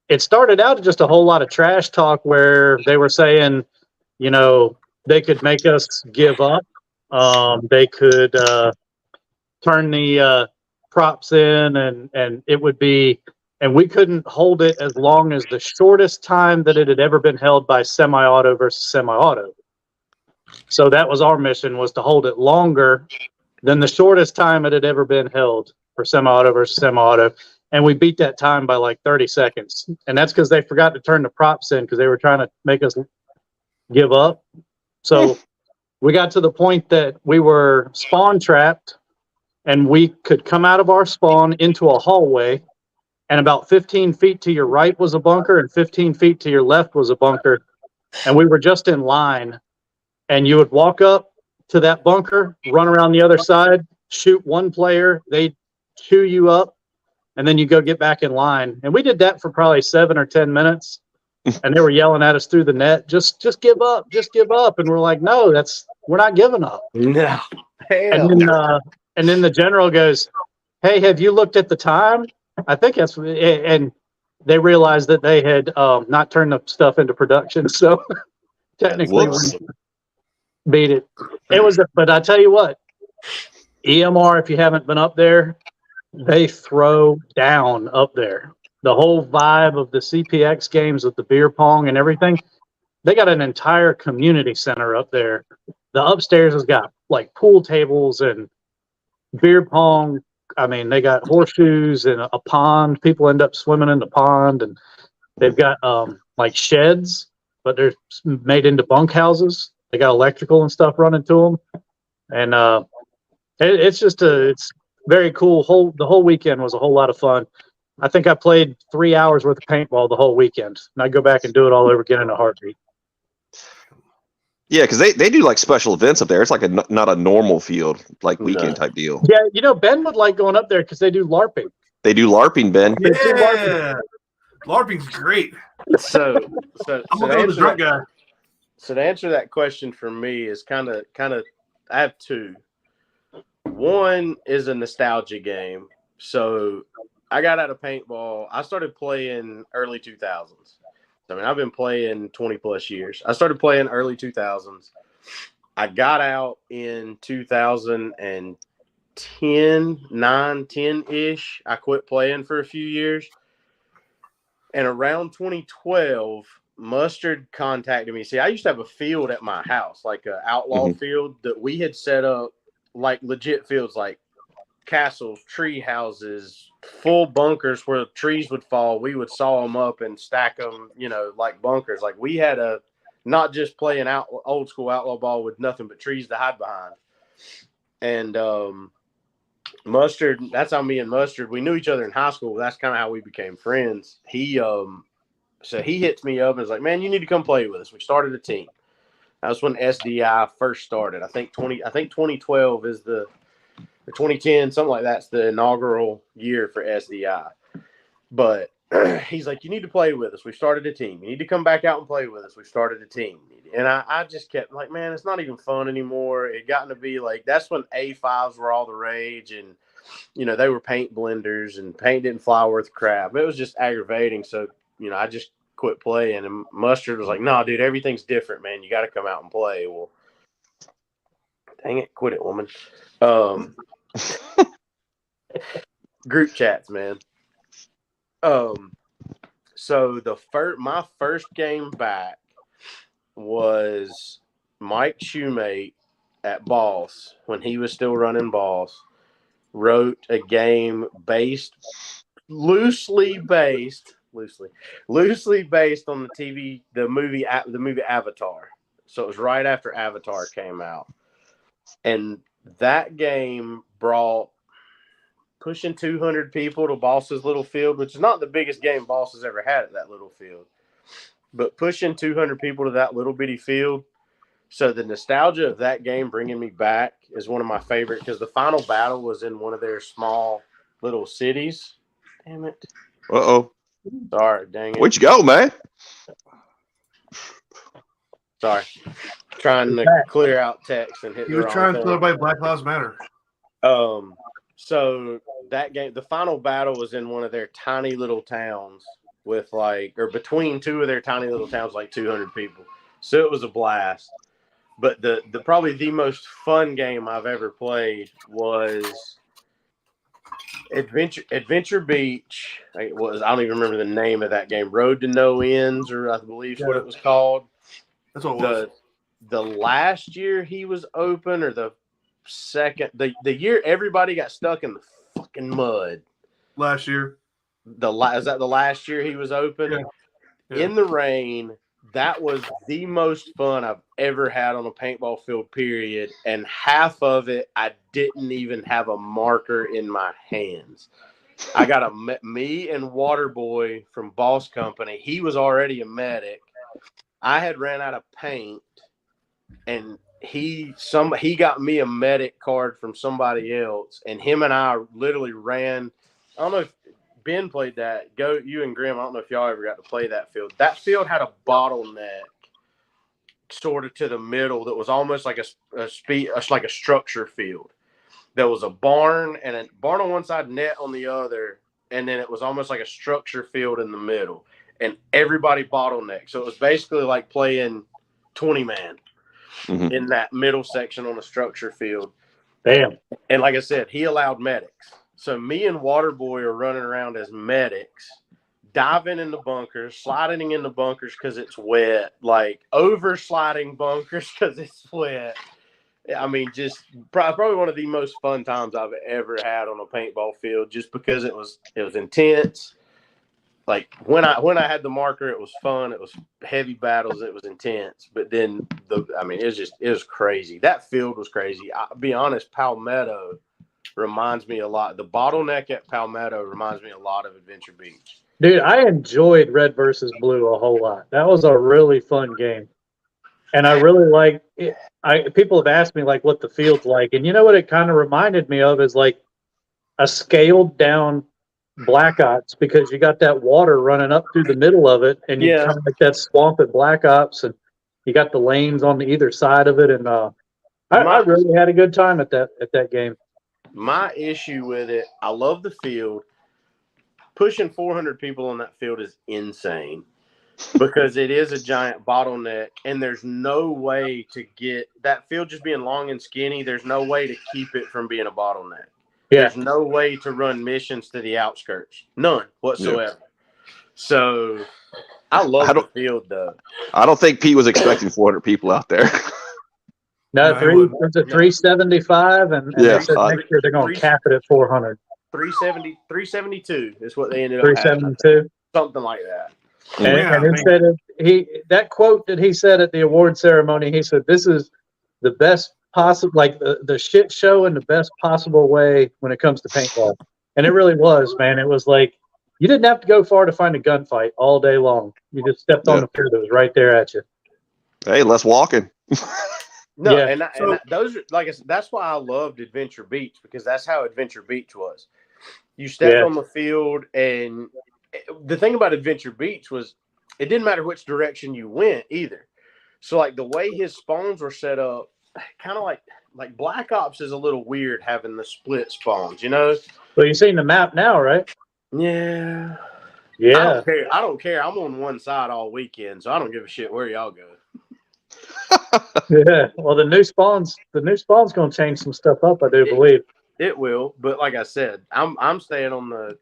it started out just a whole lot of trash talk where they were saying, they could make us give up. They could turn the props in and it would be, and we couldn't hold it as long as the shortest time that it had ever been held by semi-auto versus semi-auto. So that was our mission, was to hold it longer than the shortest time it had ever been held for semi-auto versus semi-auto. And we beat that time by like 30 seconds. And that's because they forgot to turn the props in because they were trying to make us give up. So we got to the point that we were spawn trapped and we could come out of our spawn into a hallway. And about 15 feet to your right was a bunker and 15 feet to your left was a bunker. And we were just in line. And you would walk up to that bunker, run around the other side, shoot one player, they'd chew you up, and then you go get back in line. And we did that for probably 7 or 10 minutes. And they were yelling at us through the net, just give up, just give up. And we're like, no, we're not giving up. No. And then the general goes, hey, have you looked at the time? I think that's, and they realized that they had not turned the stuff into production. So technically Whoops. we beat it. It was, but I tell you what, EMR, if you haven't been up there, they throw down up there. The whole vibe of the CPX games with the beer pong and everything, they got an entire community center up there. The upstairs has got like pool tables and beer pong. I mean, they got horseshoes and a pond. People end up swimming in the pond, and they've got like sheds, but they're made into bunkhouses. They got electrical and stuff running to them, and it's very cool. The whole weekend was a whole lot of fun. I think I played 3 hours worth of paintball the whole weekend, and I'd go back and do it all over again in a heartbeat. Yeah, because they do like special events up there. It's like not a normal field, like weekend type deal. Yeah, Ben would like going up there because they do LARPing. They do LARPing, Ben. Yeah, LARPing's great. So I'm gonna go with the drunk guy. So to answer that question for me is kind of I have two. One is a nostalgia game. So I got out of paintball. I started playing early 2000s. I mean, I've been playing 20 plus years. I started playing early 2000s. I got out in 2010, 10-ish. I quit playing for a few years. And around 2012, Mustard contacted me. See, I used to have a field at my house, like an outlaw field that we had set up, like legit fields, like castles, tree houses, full bunkers where trees would fall. We would saw them up and stack them, like bunkers. Like we had not just playing old school outlaw ball with nothing but trees to hide behind. And Mustard, that's how me and Mustard, we knew each other in high school. That's kind of how we became friends. So he hits me up and is like, man, you need to come play with us. We started a team. That was when SDI first started. I think 2012 is or 2010, something like that's the inaugural year for SDI. But he's like, you need to play with us. We started a team. You need to come back out and play with us. We started a team. And I just kept like, man, it's not even fun anymore. It got to be like, that's when A5s were all the rage. And, they were paint blenders and paint didn't fly worth crap. It was just aggravating. So, I just quit playing. And Mustard was like, no, dude, everything's different, man. You got to come out and play. Well, dang it. Quit it, woman. Group chats, man. So my first game back was Mike Shoemate at Boss when he was still running Boss. Wrote a game loosely based on the movie Avatar. So it was right after Avatar came out, and that game brought pushing 200 people to Boss's little field, which is not the biggest game Boss has ever had at that little field, but pushing 200 people to that little bitty field. So the nostalgia of that game bringing me back is one of my favorite, because the final battle was in one of their small little cities. Damn it. Uh-oh. Sorry, dang it. Where'd you go, man? Sorry. Trying to clear out text and hit He the was wrong trying to thing. tell everybody Black Lives Matter. So that game, the final battle was in one of their tiny little towns with between two of their tiny little towns, like 200 people. So it was a blast. But the probably the most fun game I've ever played was Adventure Beach. I don't even remember the name of that game. Road to No Ends, or I believe is what it was called. That's what it was. The last year he was open, or the year everybody got stuck in the fucking mud. Last year. Is that the last year he was open? Yeah. In the rain. That was the most fun I've ever had on a paintball field, period. And half of it, I didn't even have a marker in my hands. I got me and Waterboy from Boss Company. He was already a medic. I had ran out of paint, and he got me a medic card from somebody else, and him and I literally ran. I don't know if Ben played that. You and Grim. I don't know if y'all ever got to play that field. That field had a bottleneck sort of to the middle that was almost like like a structure field. There was a barn and a barn on one side, net on the other, and then it was almost like a structure field in the middle, and everybody bottlenecked. So it was basically like playing 20-man in that middle section on a structure field. Damn. And like I said, he allowed medics. So me and Waterboy are running around as medics, diving in the bunkers, sliding in the bunkers because it's wet, like over sliding bunkers because it's wet. I mean, just probably one of the most fun times I've ever had on a paintball field, just because it was intense. Like when I had the marker, it was fun. It was heavy battles. It was intense. But then it was crazy. That field was crazy. I'll be honest, Palmetto reminds me a lot. The bottleneck at Palmetto reminds me a lot of Adventure Beach. Dude, I enjoyed Red versus Blue a whole lot. That was a really fun game. And I really like it. People have asked me like what the field's like, and you know what it kind of reminded me of is like a scaled down Black Ops, because you got that water running up through the middle of it, and you kind of like that swamp at Black Ops, and you got the lanes on either side of it, and I really had a good time at that game. My issue with it, I love the field. Pushing 400 people on that field is insane. Because it is a giant bottleneck, and there's no way to get that field just being long and skinny. There's no way to keep it from being a bottleneck. Yeah. There's no way to run missions to the outskirts. None whatsoever. Yeah. So I love the field, though. I don't think Pete was expecting 400 people out there. No, it's a 375, and they said next year they're going to cap it at 400. 372 is what they ended up 372? Something like that. And instead of that quote that he said at the award ceremony, he said, "This is the best possible, like the shit show in the best possible way when it comes to paintball." And it really was, man. It was like you didn't have to go far to find a gunfight all day long. You just stepped on the field that was right there at you. Hey, less walking. No, and those are, like I said, that's why I loved Adventure Beach, because that's how Adventure Beach was. You stepped on the field, and the thing about Adventure Beach was it didn't matter which direction you went either. So like the way his spawns were set up, kind of like Black Ops is a little weird having the split spawns, you know? Well, you've seen the map now, right? Yeah. Yeah. I don't care. I'm on one side all weekend, so I don't give a shit where y'all go. Yeah. Well, the new spawn's going to change some stuff up, I do believe. It will, but like I said, I'm staying on the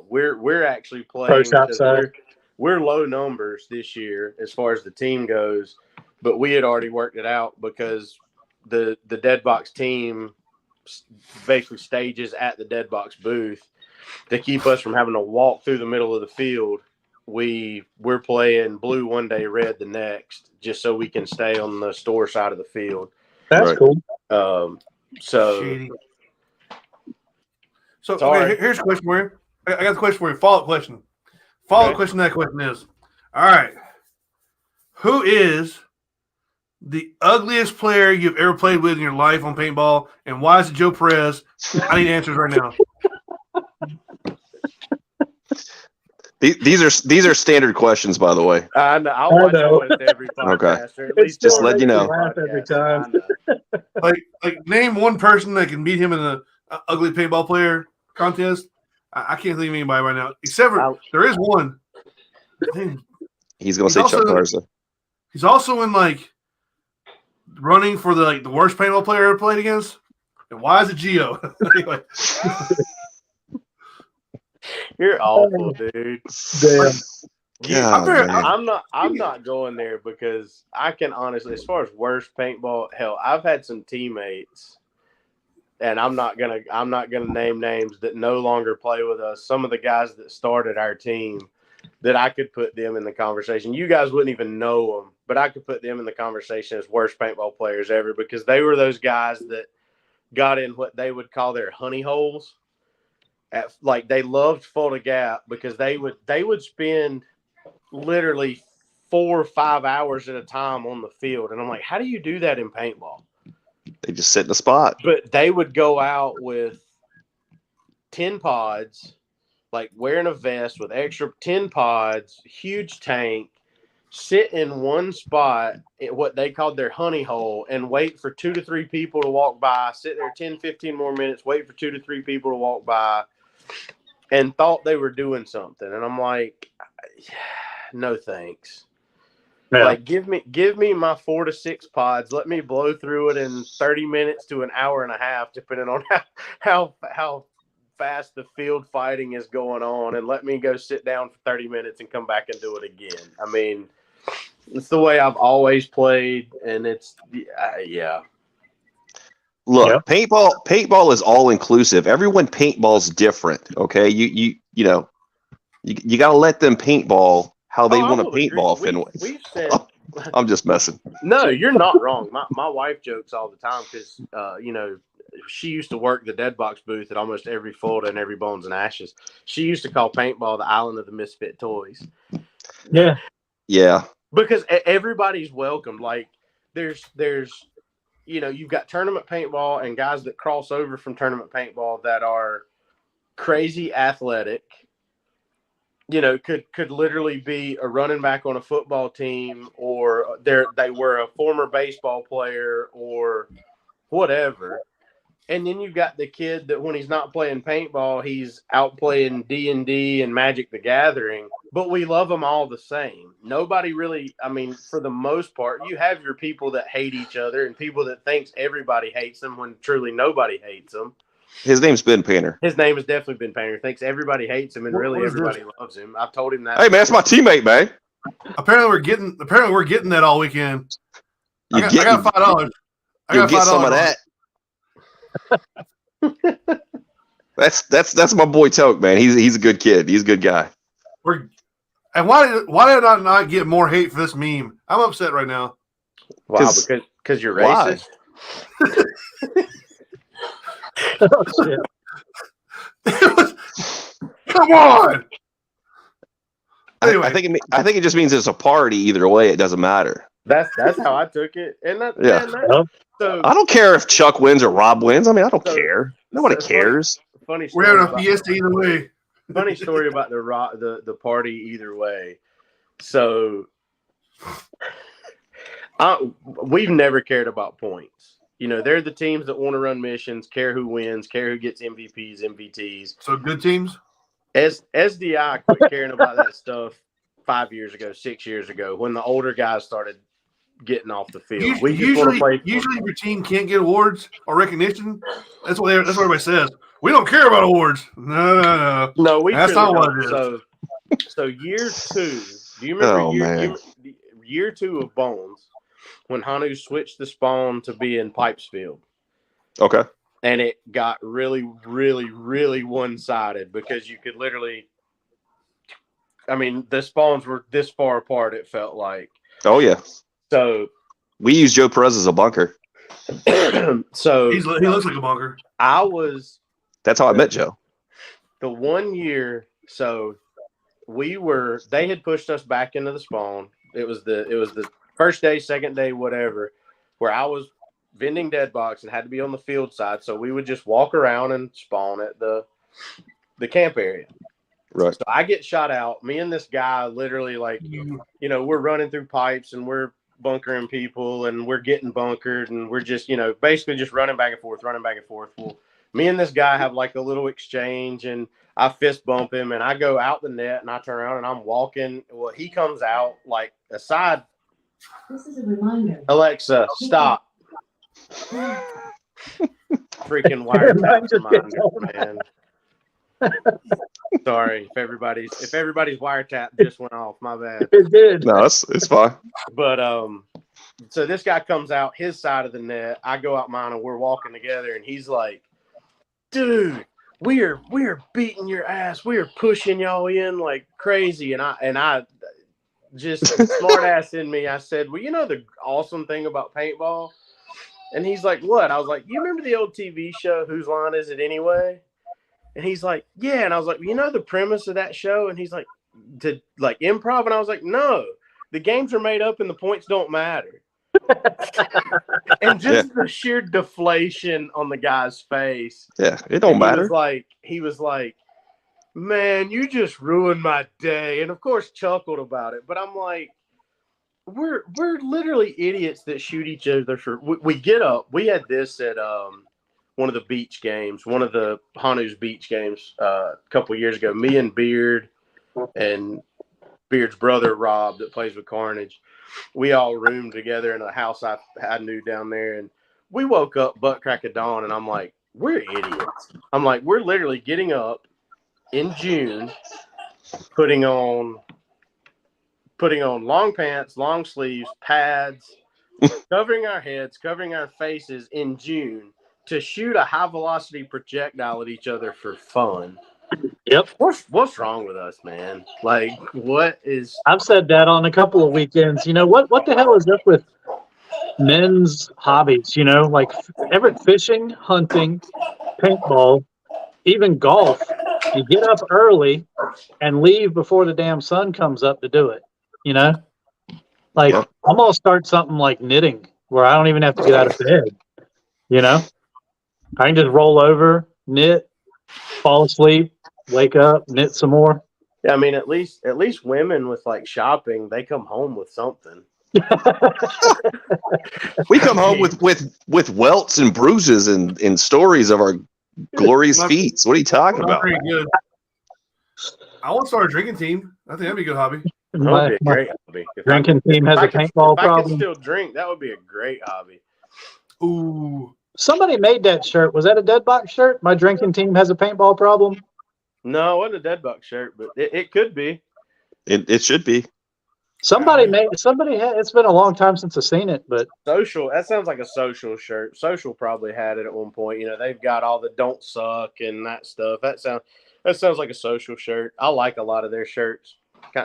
we're actually playing. We're low numbers this year as far as the team goes, but we had already worked it out because the Deadbox team basically stages at the Deadbox booth to keep us from having to walk through the middle of the field. We're playing blue one day, red the next, just so we can stay on the store side of the field. That's cool. So okay, here's a question for you. I got a question for you. Follow-up question. Question to that question is, all right, who is the ugliest player you've ever played with in your life on paintball, and why is it Joe Perez? I need answers right now. These are standard questions, by the way. I know. I'll watch almost every podcast. Okay. It's just let you know. Every time. like name one person that can beat him in an ugly paintball player contest. I can't think of anybody right now, except for there is one. He's going to say Chuck Garza. He's also in like running for the worst paintball player I ever played against. And why is it Gio? Anyway. You're awful, dude. Damn. I'm not going there because I can honestly, as far as worst paintball, hell, I've had some teammates and I'm not gonna name names that no longer play with us. Some of the guys that started our team, that I could put them in the conversation. You guys wouldn't even know them, but I could put them in the conversation as worst paintball players ever, because they were those guys that got in what they would call their honey holes. Like, they loved Fulda Gap because they would spend literally 4 or 5 hours at a time on the field. And I'm like, how do you do that in paintball? They just sit in the spot. But they would go out with 10 pods, like wearing a vest with extra 10 pods, huge tank, sit in one spot at what they called their honey hole, and wait for 2 to 3 people to walk by, sit there 10, 15 more minutes, wait for 2 to 3 people to walk by, and thought they were doing something. And I'm like, no thanks. Yeah. Like, give me my 4 to 6 pods. Let me blow through it in 30 minutes to an hour and a half, depending on how fast the field fighting is going on, and let me go sit down for 30 minutes and come back and do it again. I mean, it's the way I've always played, and it's yeah. Look, paintball is all inclusive. Everyone paintball's different. Okay, you know, you got to let them paintball how they want to paintball. Fenway. We've said. I'm just messing. No, you're not wrong. My wife jokes all the time because you know, she used to work the Deadbox booth at almost every Fulda and every Bones and Ashes. She used to call paintball the island of the misfit toys. Yeah. Yeah. Because everybody's welcome. Like, there's you know, you've got tournament paintball and guys that cross over from tournament paintball that are crazy athletic. You know, could literally be a running back on a football team, or they were a former baseball player or whatever. And then you've got the kid that when he's not playing paintball, he's out playing D&D and Magic the Gathering. But we love them all the same. Nobody really, I mean, for the most part, you have your people that hate each other and people that thinks everybody hates them when truly nobody hates them. His name's Ben Painter. His name has definitely been Painter. Thinks everybody hates him, and really everybody loves him. I've told him that. Hey man, that's my teammate, man. Apparently we're getting that all weekend. I got $5. You'll get some of that. That's my boy Toke, man. He's a good kid. He's a good guy. And why did I not get more hate for this meme? I'm upset right now. Wow, because you're racist. Oh, shit. Come on. Anyway, I think it just means it's a party. Either way, it doesn't matter. That's how I took it, and so I don't care if Chuck wins or Rob wins. I mean, I don't care. Nobody cares. Funny we're having a fiesta either way. Funny story about the party either way. So, we've never cared about points. You know, they're the teams that want to run missions, care who wins, care who gets MVPs, MVTs. So good teams. SDI quit caring about that stuff 5 years ago, 6 years ago, when the older guys started getting off the field. Usually your team can't get awards or recognition. That's what everybody says. We don't care about awards. No. That's not what it is. So year 2, do you remember year 2 of Bones, when Hanu switched the spawn to be in Pipesfield? Okay. And it got really, really, really one-sided because you could literally, I mean, the spawns were this far apart, it felt like. Oh, yeah. So we use Joe Perez as a bunker. So he looks like a bunker. That's how I met Joe. The 1 year, so they had pushed us back into the spawn. It was the first day, second day, whatever, where I was vending Deadbox and had to be on the field side. So we would just walk around and spawn at the camp area. Right. So I get shot out. Me and this guy literally, like, you know, we're running through pipes and we're bunkering people and we're getting bunkered and we're just, you know, basically just running back and forth. Well, me and this guy have like a little exchange and I fist bump him and I go out the net and I turn around and I'm walking. Well, he comes out like a side. This is a reminder. Alexa, stop. Freaking wiretap reminder, man. Sorry if everybody's wiretap just went off. My bad. It did. No, it's fine. But so this guy comes out his side of the net. I go out mine, and we're walking together. And he's like, dude, we are beating your ass. We are pushing y'all in like crazy. And I just smart ass in me, I said, well, you know the awesome thing about paintball? And he's like, what? I was like, you remember the old TV show, Whose Line Is It Anyway? And he's like, yeah. And I was like, you know the premise of that show? And he's like, to like improv? And I was like, no, the games are made up and the points don't matter. And just the sheer deflation on the guy's face. Yeah, it don't matter. He was like, man, you just ruined my day. And of course chuckled about it. But I'm like, we're literally idiots that shoot each other for we get up. We had this at one of the beach games, one of the Hanu's beach games a couple of years ago. Me and Beard and Beard's brother Rob that plays with Carnage, we all roomed together in a house I knew down there, and we woke up butt crack of dawn, and I'm like, we're idiots. I'm like, we're literally getting up in June, putting on long pants, long sleeves, pads, covering our heads, covering our faces in June to shoot a high velocity projectile at each other for fun. Yep. What's wrong with us, man? Like, what is? I've said that on a couple of weekends. You know, what the hell is up with men's hobbies? You know, like fishing, hunting, paintball, even golf. You get up early and leave before the damn sun comes up to do it. You know, like I'm gonna start something like knitting where I don't even have to get out of bed. You know, I can just roll over, knit, fall asleep, wake up, knit some more. Yeah, I mean, at least women with like shopping, they come home with something. We come home with welts and bruises and stories of our glorious feats. What are you talking about? Pretty good. I want to start a drinking team. I think that'd be a good hobby. That would be a great hobby. Drinking team has a paintball problem. If I could still drink, that would be a great hobby. Ooh. Somebody made that shirt. Was that a Deadbox shirt? My drinking team has a paintball problem. No, it wasn't a Deadbox shirt, but it could be. It should be. Somebody made. It's been a long time since I've seen it, but Social. That sounds like a social shirt. Social probably had it at one point. You know, they've got all the "don't suck" and that stuff. That sounds like a social shirt. I like a lot of their shirts.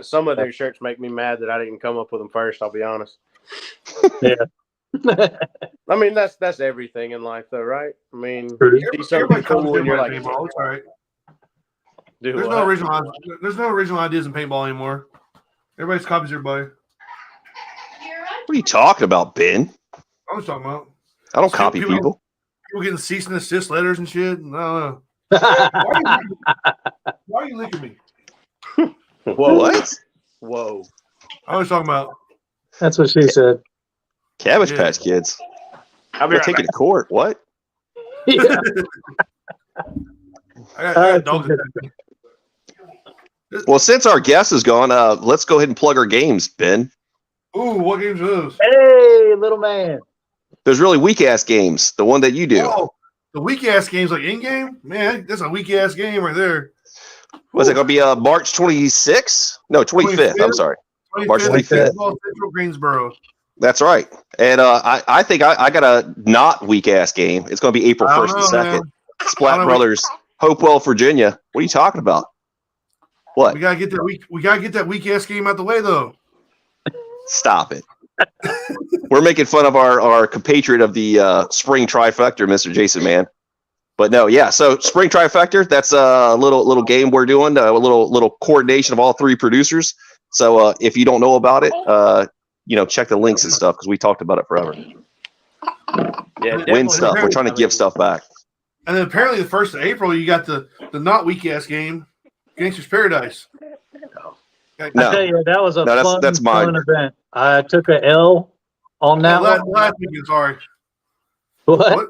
Some of their shirts make me mad that I didn't come up with them first. I'll be honest. Yeah. I mean, that's everything in life, though, right? I mean, True. you see something cool and you're like, paintball. It's all right. There's no original ideas in paintball anymore. Everybody's copies everybody. What are you talking about, Ben? I was talking about. I don't copy people. People getting cease and desist letters and shit. I don't know. Why are you licking me? Whoa. What? Whoa. I was talking about. That's what she said. Cabbage Patch Kids. I'll be They're right taking back. to court. What? Yeah. I got dogs. Well, since our guest is gone, let's go ahead and plug our games, Ben. Ooh, what games are those? Hey, little man. There's really weak ass games. The one that you do. Oh, the weak ass games like in game? Man, that's a weak ass game right there. Was it going to be March 26th? No, 25th. I'm sorry. March 25th. Central Greensboro. That's right. And I think I got a not weak ass game. It's going to be April 1st and 2nd. Splat Brothers, Hopewell, Virginia. What are you talking about? What? We gotta get that weak ass game out the way though. Stop it. We're making fun of our compatriot of the spring trifecta, Mr. Jason Mann. But no, yeah. So spring trifecta, that's a little game we're doing, a little coordination of all three producers. So if you don't know about it, check the links and stuff because we talked about it forever. Yeah, win stuff. We're trying to give stuff back. And then apparently the 1st of April, you got the not weak ass game, Gangster's Paradise. I tell you, that was a fun mine. event. I took a L on that one. Last weekend, sorry. What?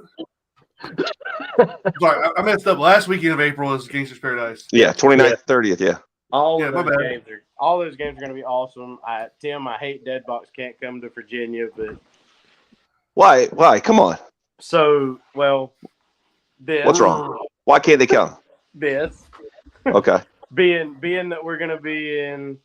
Sorry, I messed up. Last weekend of April is Gangster's Paradise. Yeah, 29th, 30th, yeah. All those games are going to be awesome. Tim, I hate Deadbox can't come to Virginia, but why? Come on. So, well, this. What's wrong? Why can't they come? This. Okay. Being that we're going to be in,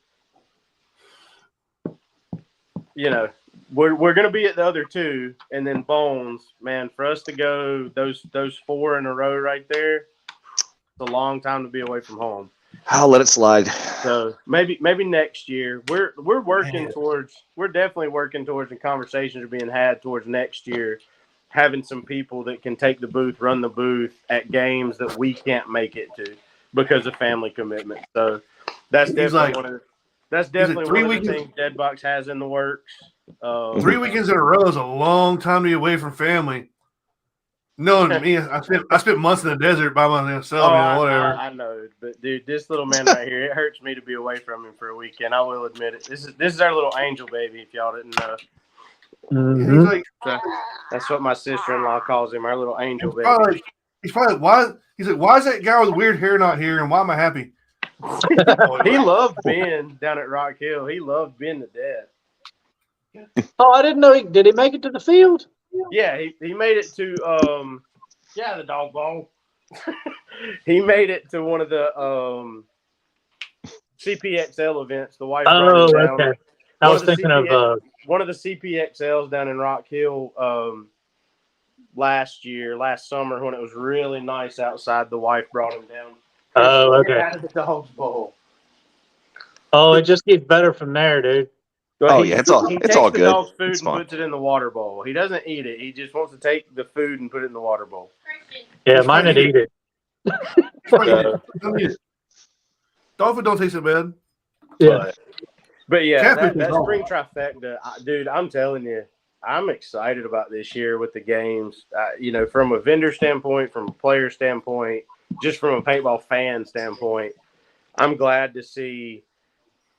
we're gonna be at the other two, and then Bones, man. For us to go those 4 in a row right there, it's a long time to be away from home. I'll let it slide. So maybe next year. We're working towards. We're definitely working towards, and conversations are being had towards next year, having some people that can take the booth, run the booth at games that we can't make it to because of family commitment. So that's definitely one of the things Deadbox has in the works. 3 weekends in a row is a long time to be away from family. Knowing me, I spent months in the desert by myself. Whatever. I know, but dude, this little man right here, it hurts me to be away from him for a weekend. I will admit it. This is our little angel baby. If y'all didn't know, Mm-hmm. That's what my sister-in-law calls him, our little angel baby. He's probably why. He's like, why is that guy with weird hair not here, and why am I happy? He loved Ben down at Rock Hill. He loved Ben to death. Oh, I didn't know. Did he make it to the field? Yeah, he made it to the dog ball. He made it to one of the CPXL events. The wife. Oh, okay. I was thinking of one of the CPXLs down in Rock Hill last summer when it was really nice outside. The wife brought him down. Oh, okay. Out of the dog's bowl. Oh, it just gets better from there, dude. Oh yeah, it's all He good. takes the dog's food It's and fine. puts it in the water bowl. He doesn't eat it. He just wants to take the food and put it in the water bowl. Yeah, mine would eat it. Dog food don't taste so bad. Yeah. But yeah, that Catfish is spring trifecta, dude, I'm telling you, I'm excited about this year with the games. From a vendor standpoint, from a player standpoint, just from a paintball fan standpoint, I'm glad to see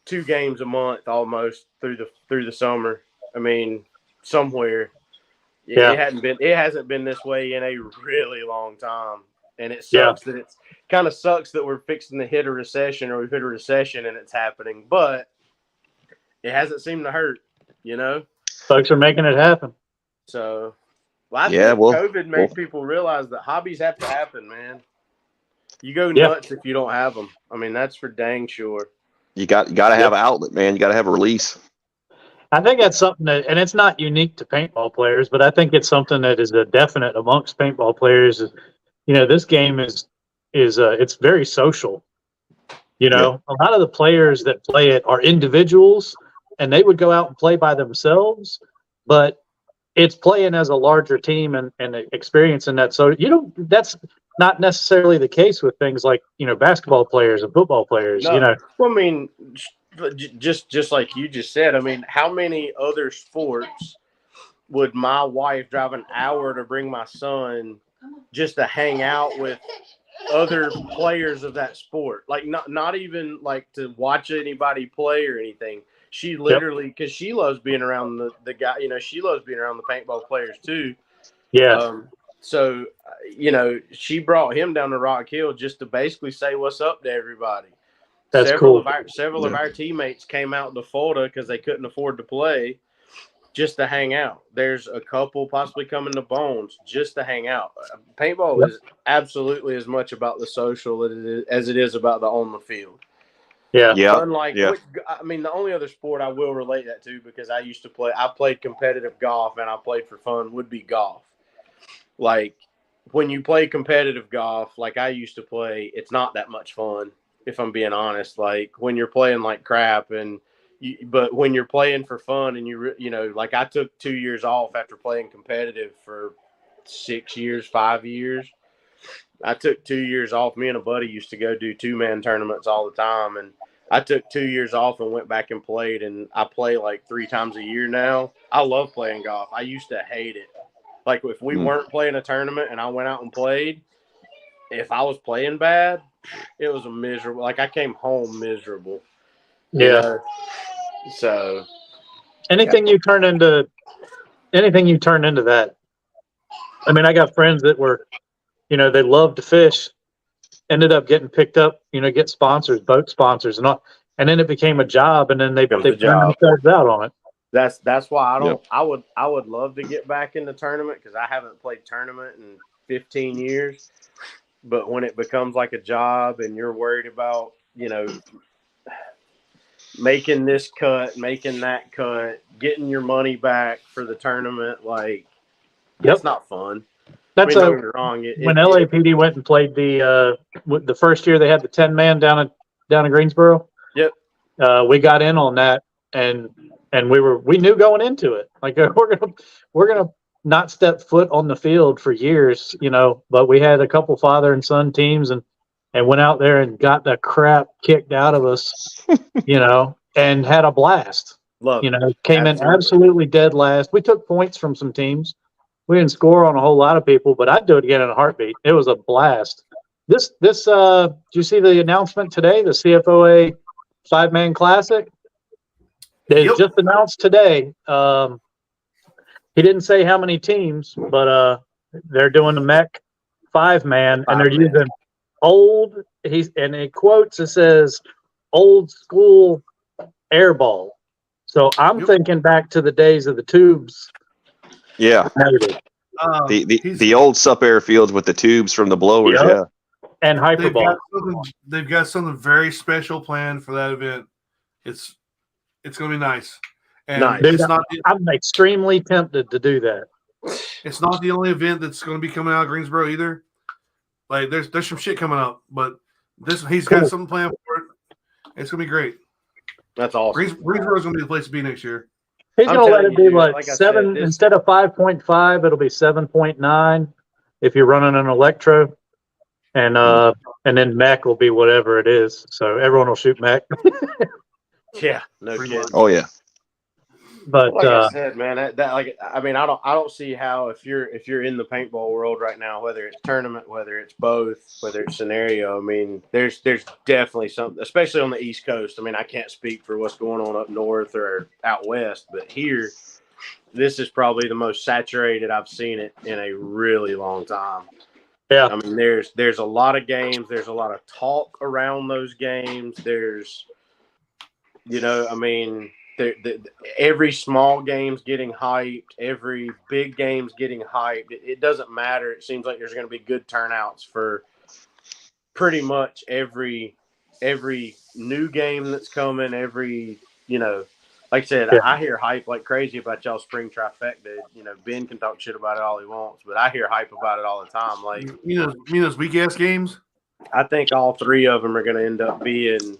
2 games a month almost through the summer. I mean, somewhere. Yeah. It hasn't been this way in a really long time. And it sucks that it's kind of sucks that we're fixing to hit a recession, or we've hit a recession and it's happening, but it hasn't seemed to hurt, Folks are making it happen. So I think COVID made people realize that hobbies have to happen, man. You go nuts if you don't have them. I mean, that's for dang sure. You got to have an outlet, man. You got to have a release. I think that's something that, and it's not unique to paintball players, but I think it's something that is a definite amongst paintball players. This game is it's very social. A lot of the players that play it are individuals, and they would go out and play by themselves, but it's playing as a larger team and experiencing that. So that's not necessarily the case with things like basketball players and football players. No. Well, I mean, just like you just said, I mean, how many other sports would my wife drive an hour to bring my son just to hang out with other players of that sport? Like not even like to watch anybody play or anything. She literally, because she loves being around the guy, she loves being around the paintball players too. Yeah. So, she brought him down to Rock Hill just to basically say what's up to everybody. That's cool. Several of our teammates came out to Florida because they couldn't afford to play, just to hang out. There's a couple possibly coming to Bones just to hang out. Paintball is absolutely as much about the social as it is about the on the field. Yeah. I mean, the only other sport I will relate that to, because I played competitive golf and I played for fun, would be golf. Like, when you play competitive golf, like I used to play, it's not that much fun, if I'm being honest. Like, when you're playing like crap, but when you're playing for fun and like I took 2 years off after playing competitive for 5 years. I took 2 years off. Me and a buddy used to go do 2-man tournaments all the time. And I took 2 years off and went back and played. And I play like 3 times a year now. I love playing golf. I used to hate it. Like, if we weren't playing a tournament and I went out and played, if I was playing bad, it was a miserable. Like, I came home miserable. Yeah. So anything you turn into that. I mean, I got friends that were, they love to fish, ended up getting picked up, get sponsors, boat sponsors and all, and then it became a job, and then they turned themselves out on it. That's why I would love to get back in the tournament, because I haven't played tournament in 15 years. But when it becomes like a job and you're worried about, making this cut, making that cut, getting your money back for the tournament. Like, it's not fun. That's don't get me wrong. When LAPD went and played the first year they had the 10-man down in Greensboro. Yep. We got in on that, and we knew going into it, like we're gonna not step foot on the field for years, but we had a couple father and son teams and went out there and got the crap kicked out of us, and had a blast. Came in absolutely dead last. We took points from some teams. We didn't score on a whole lot of people, but I'd do it again in a heartbeat. It was a blast. Did you see the announcement today? The CFOA 5-man classic? They just announced today. He didn't say how many teams, but they're doing the MEC 5-man, and they're using and it quotes, it says old school air ball. So I'm thinking back to the days of the tubes. Yeah. The old sup airfields with the tubes from the blowers, yeah. And hyperball. They've got something very special planned for that event. It's going to be nice. And Dude, I'm extremely tempted to do that. It's not the only event that's going to be coming out of Greensboro either. Like there's some shit coming up, but he's got something planned for it. It's going to be great. That's awesome. Greensboro is going to be the place to be next year. He's going to let it be like 7 instead of 5.5. It'll be 7.9 if you're running an electro, and then MEC will be whatever it is. So everyone will shoot MEC. Yeah, no kidding. Oh yeah. But like I said, man, I don't see how if you're in the paintball world right now, whether it's tournament, whether it's both, whether it's scenario. I mean, there's definitely something, especially on the East Coast. I mean, I can't speak for what's going on up north or out west, but here, this is probably the most saturated I've seen it in a really long time. Yeah, I mean, there's a lot of games. There's a lot of talk around those games. There's, I mean. Every small game's getting hyped. Every big game's getting hyped. It doesn't matter. It seems like there's going to be good turnouts for pretty much every new game that's coming. Every, like I said, I hear hype like crazy about y'all spring trifecta. Ben can talk shit about it all he wants, but I hear hype about it all the time. Like, those weak ass games. I think all three of them are going to end up being.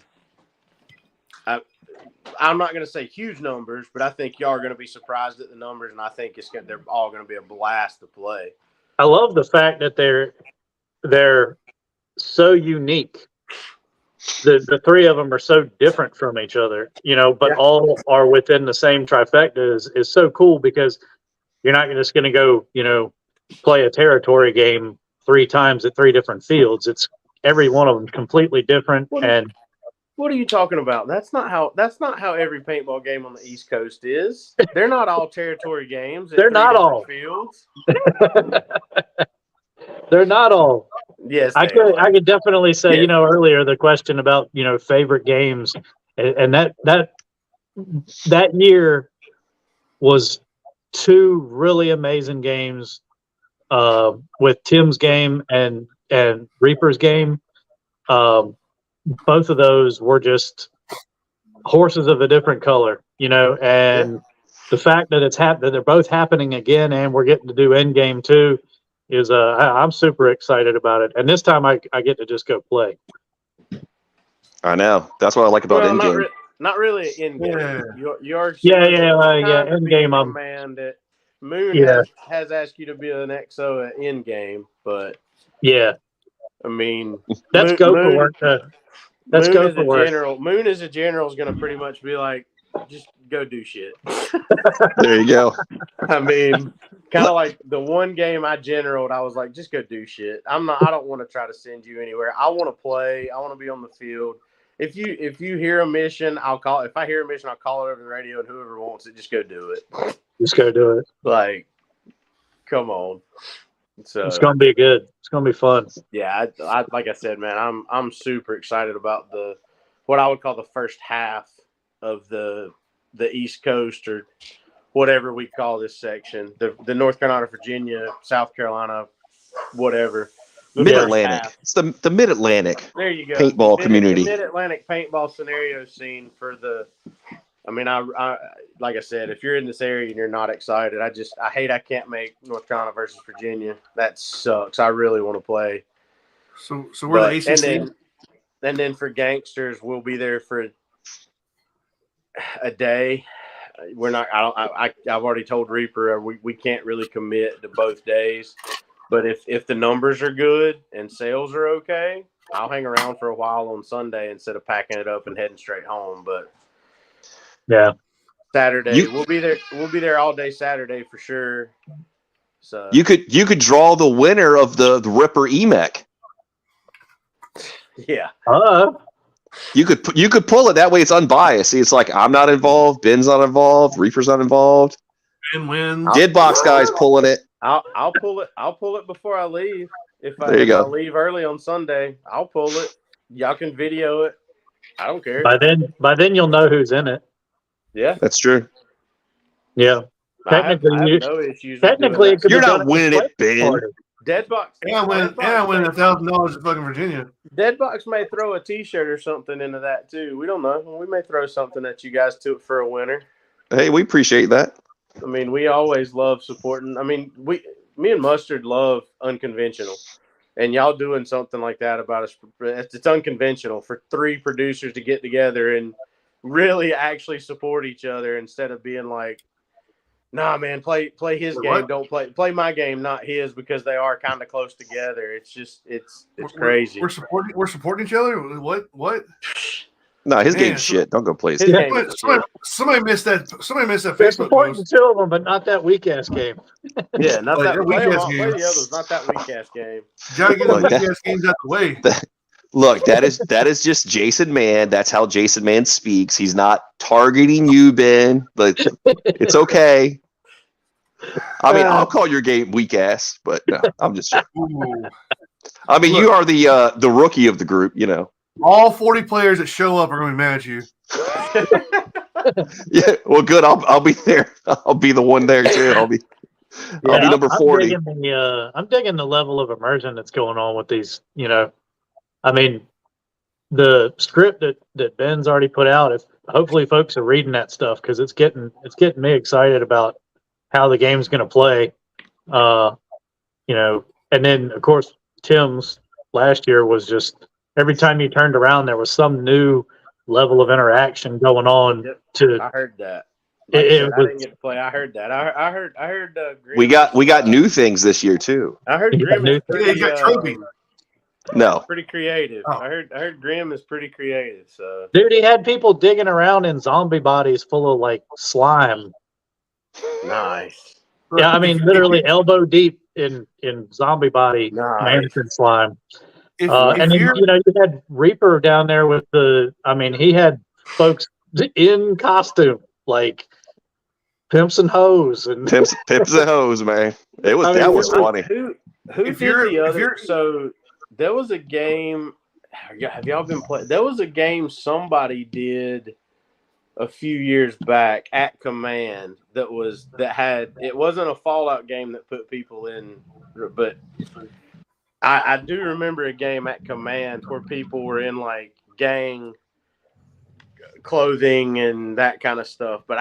I'm not going to say huge numbers, but I think y'all are going to be surprised at the numbers, and I think they're all going to be a blast to play. I love the fact that they're so unique. The three of them are so different from each other, but all are within the same trifecta is so cool because you're not just going to go, play a territory game 3 times at 3 different fields. It's every one of them completely different. What are you talking about? That's not how every paintball game on the East Coast is. They're not all territory games. They're not all fields. They're not all. Yes, I could definitely say, earlier the question about, favorite games, and that year was 2 really amazing games with Tim's game and Reaper's game. Both of those were just horses of a different color, and the fact that that they're both happening again and we're getting to do end game too is I'm super excited about it. And this time I get to just go play. I know. That's what I like about end game. Not really in game. Yeah. End game. Moon has asked you to be an XO at end game, but yeah, I mean that's go for work. Let's go for work. Moon as a general is going to pretty much be like, just go do shit. There you go. I mean, kind of like the one game I generaled, I was like, just go do shit. I don't want to try to send you anywhere. I want to play. I want to be on the field. If you hear a mission, I'll call. If I hear a mission, I'll call it over the radio, and whoever wants it, just go do it. Just go do it. Like, come on. So it's gonna be good. It's gonna be fun. Yeah, I like I said, man, I'm super excited about what I would call the first half of the East Coast or whatever we call this section, the North Carolina, Virginia, South Carolina, whatever. Mid-Atlantic. It's the Mid-Atlantic. There you go. Paintball community. The Mid-Atlantic paintball scenario scene for the. I mean, I like I said, if you're in this area and you're not excited, I hate I can't make North Carolina versus Virginia. That sucks. I really want to play. So we're the ACC. And then for gangsters, we'll be there for a day. We're not. I've already told Reaper we can't really commit to both days. But if the numbers are good and sales are okay, I'll hang around for a while on Sunday instead of packing it up and heading straight home. But yeah, Saturday we'll be there. We'll be there all day Saturday for sure. So you could draw the winner of the Ripper EMEC. Yeah. You could pull it that way. It's unbiased. See, it's like I'm not involved, Ben's not involved, Reaper's not involved. And win. Deadbox guy's pulling it. I'll pull it. I'll pull it before I leave. If I leave early on Sunday, I'll pull it. Y'all can video it. I don't care. By then you'll know who's in it. Yeah, that's true. Yeah, technically, I have no issues. Technically, it could you're be not winning it, Ben. Deadbox. I win $1,000 in fucking Virginia. Deadbox may throw a T-shirt or something into that too. We don't know. We may throw something at you guys too for a winner. Hey, we appreciate that. I mean, we always love supporting. I mean, me and Mustard love unconventional, and y'all doing something like that about us. It's unconventional for 3 producers to get together and really actually support each other instead of being like, nah, man, play his game. Don't play my game, not his, because they are kind of close together. It's just it's crazy. We're supporting each other. What? No, his game's shit. Don't go play his game. Somebody missed that. Somebody missed that They're Facebook supporting post. 2 of them, but not that weak ass game. Yeah, not that weak ass play game. the others, not that weak ass game. Gotta get the weak ass games out the way. Look, that is just Jason Mann. That's how Jason Mann speaks. He's not targeting you, Ben, but it's okay. I mean, I'll call your game weak ass, but no, I'm just joking. I mean, you are the rookie of the group, you know. All 40 players that show up are going to be mad at you. Yeah, well, good. I'll be there. I'll be the one there too. I'll be number 40. I'm digging the level of immersion that's going on with these. You know, I mean, the script that Ben's already put out. If hopefully folks are reading that stuff because it's getting me excited about how the game's going to play. You know, and then of course Tim's last year was just. Every time you turned around, there was some new level of interaction going on. Yep. I heard that. I didn't get to play. I heard that. I heard. Grim we got new things this year too. I heard Grim is pretty, no, pretty creative. Oh. I heard Grim is pretty creative. So, dude, he had people digging around in zombie bodies full of like slime. Nice. Yeah, I mean, literally elbow deep in zombie body mannequin slime. And then, you know, you had Reaper down there with he had folks in costume, like pimps and hoes. And pimps and hoes, man. That was funny. Who did the other? So there was a game. Have y'all been playing? There was a game somebody did a few years back at Command it wasn't a Fallout game that put people in, but I do remember a game at Command where people were in like gang clothing and that kind of stuff. But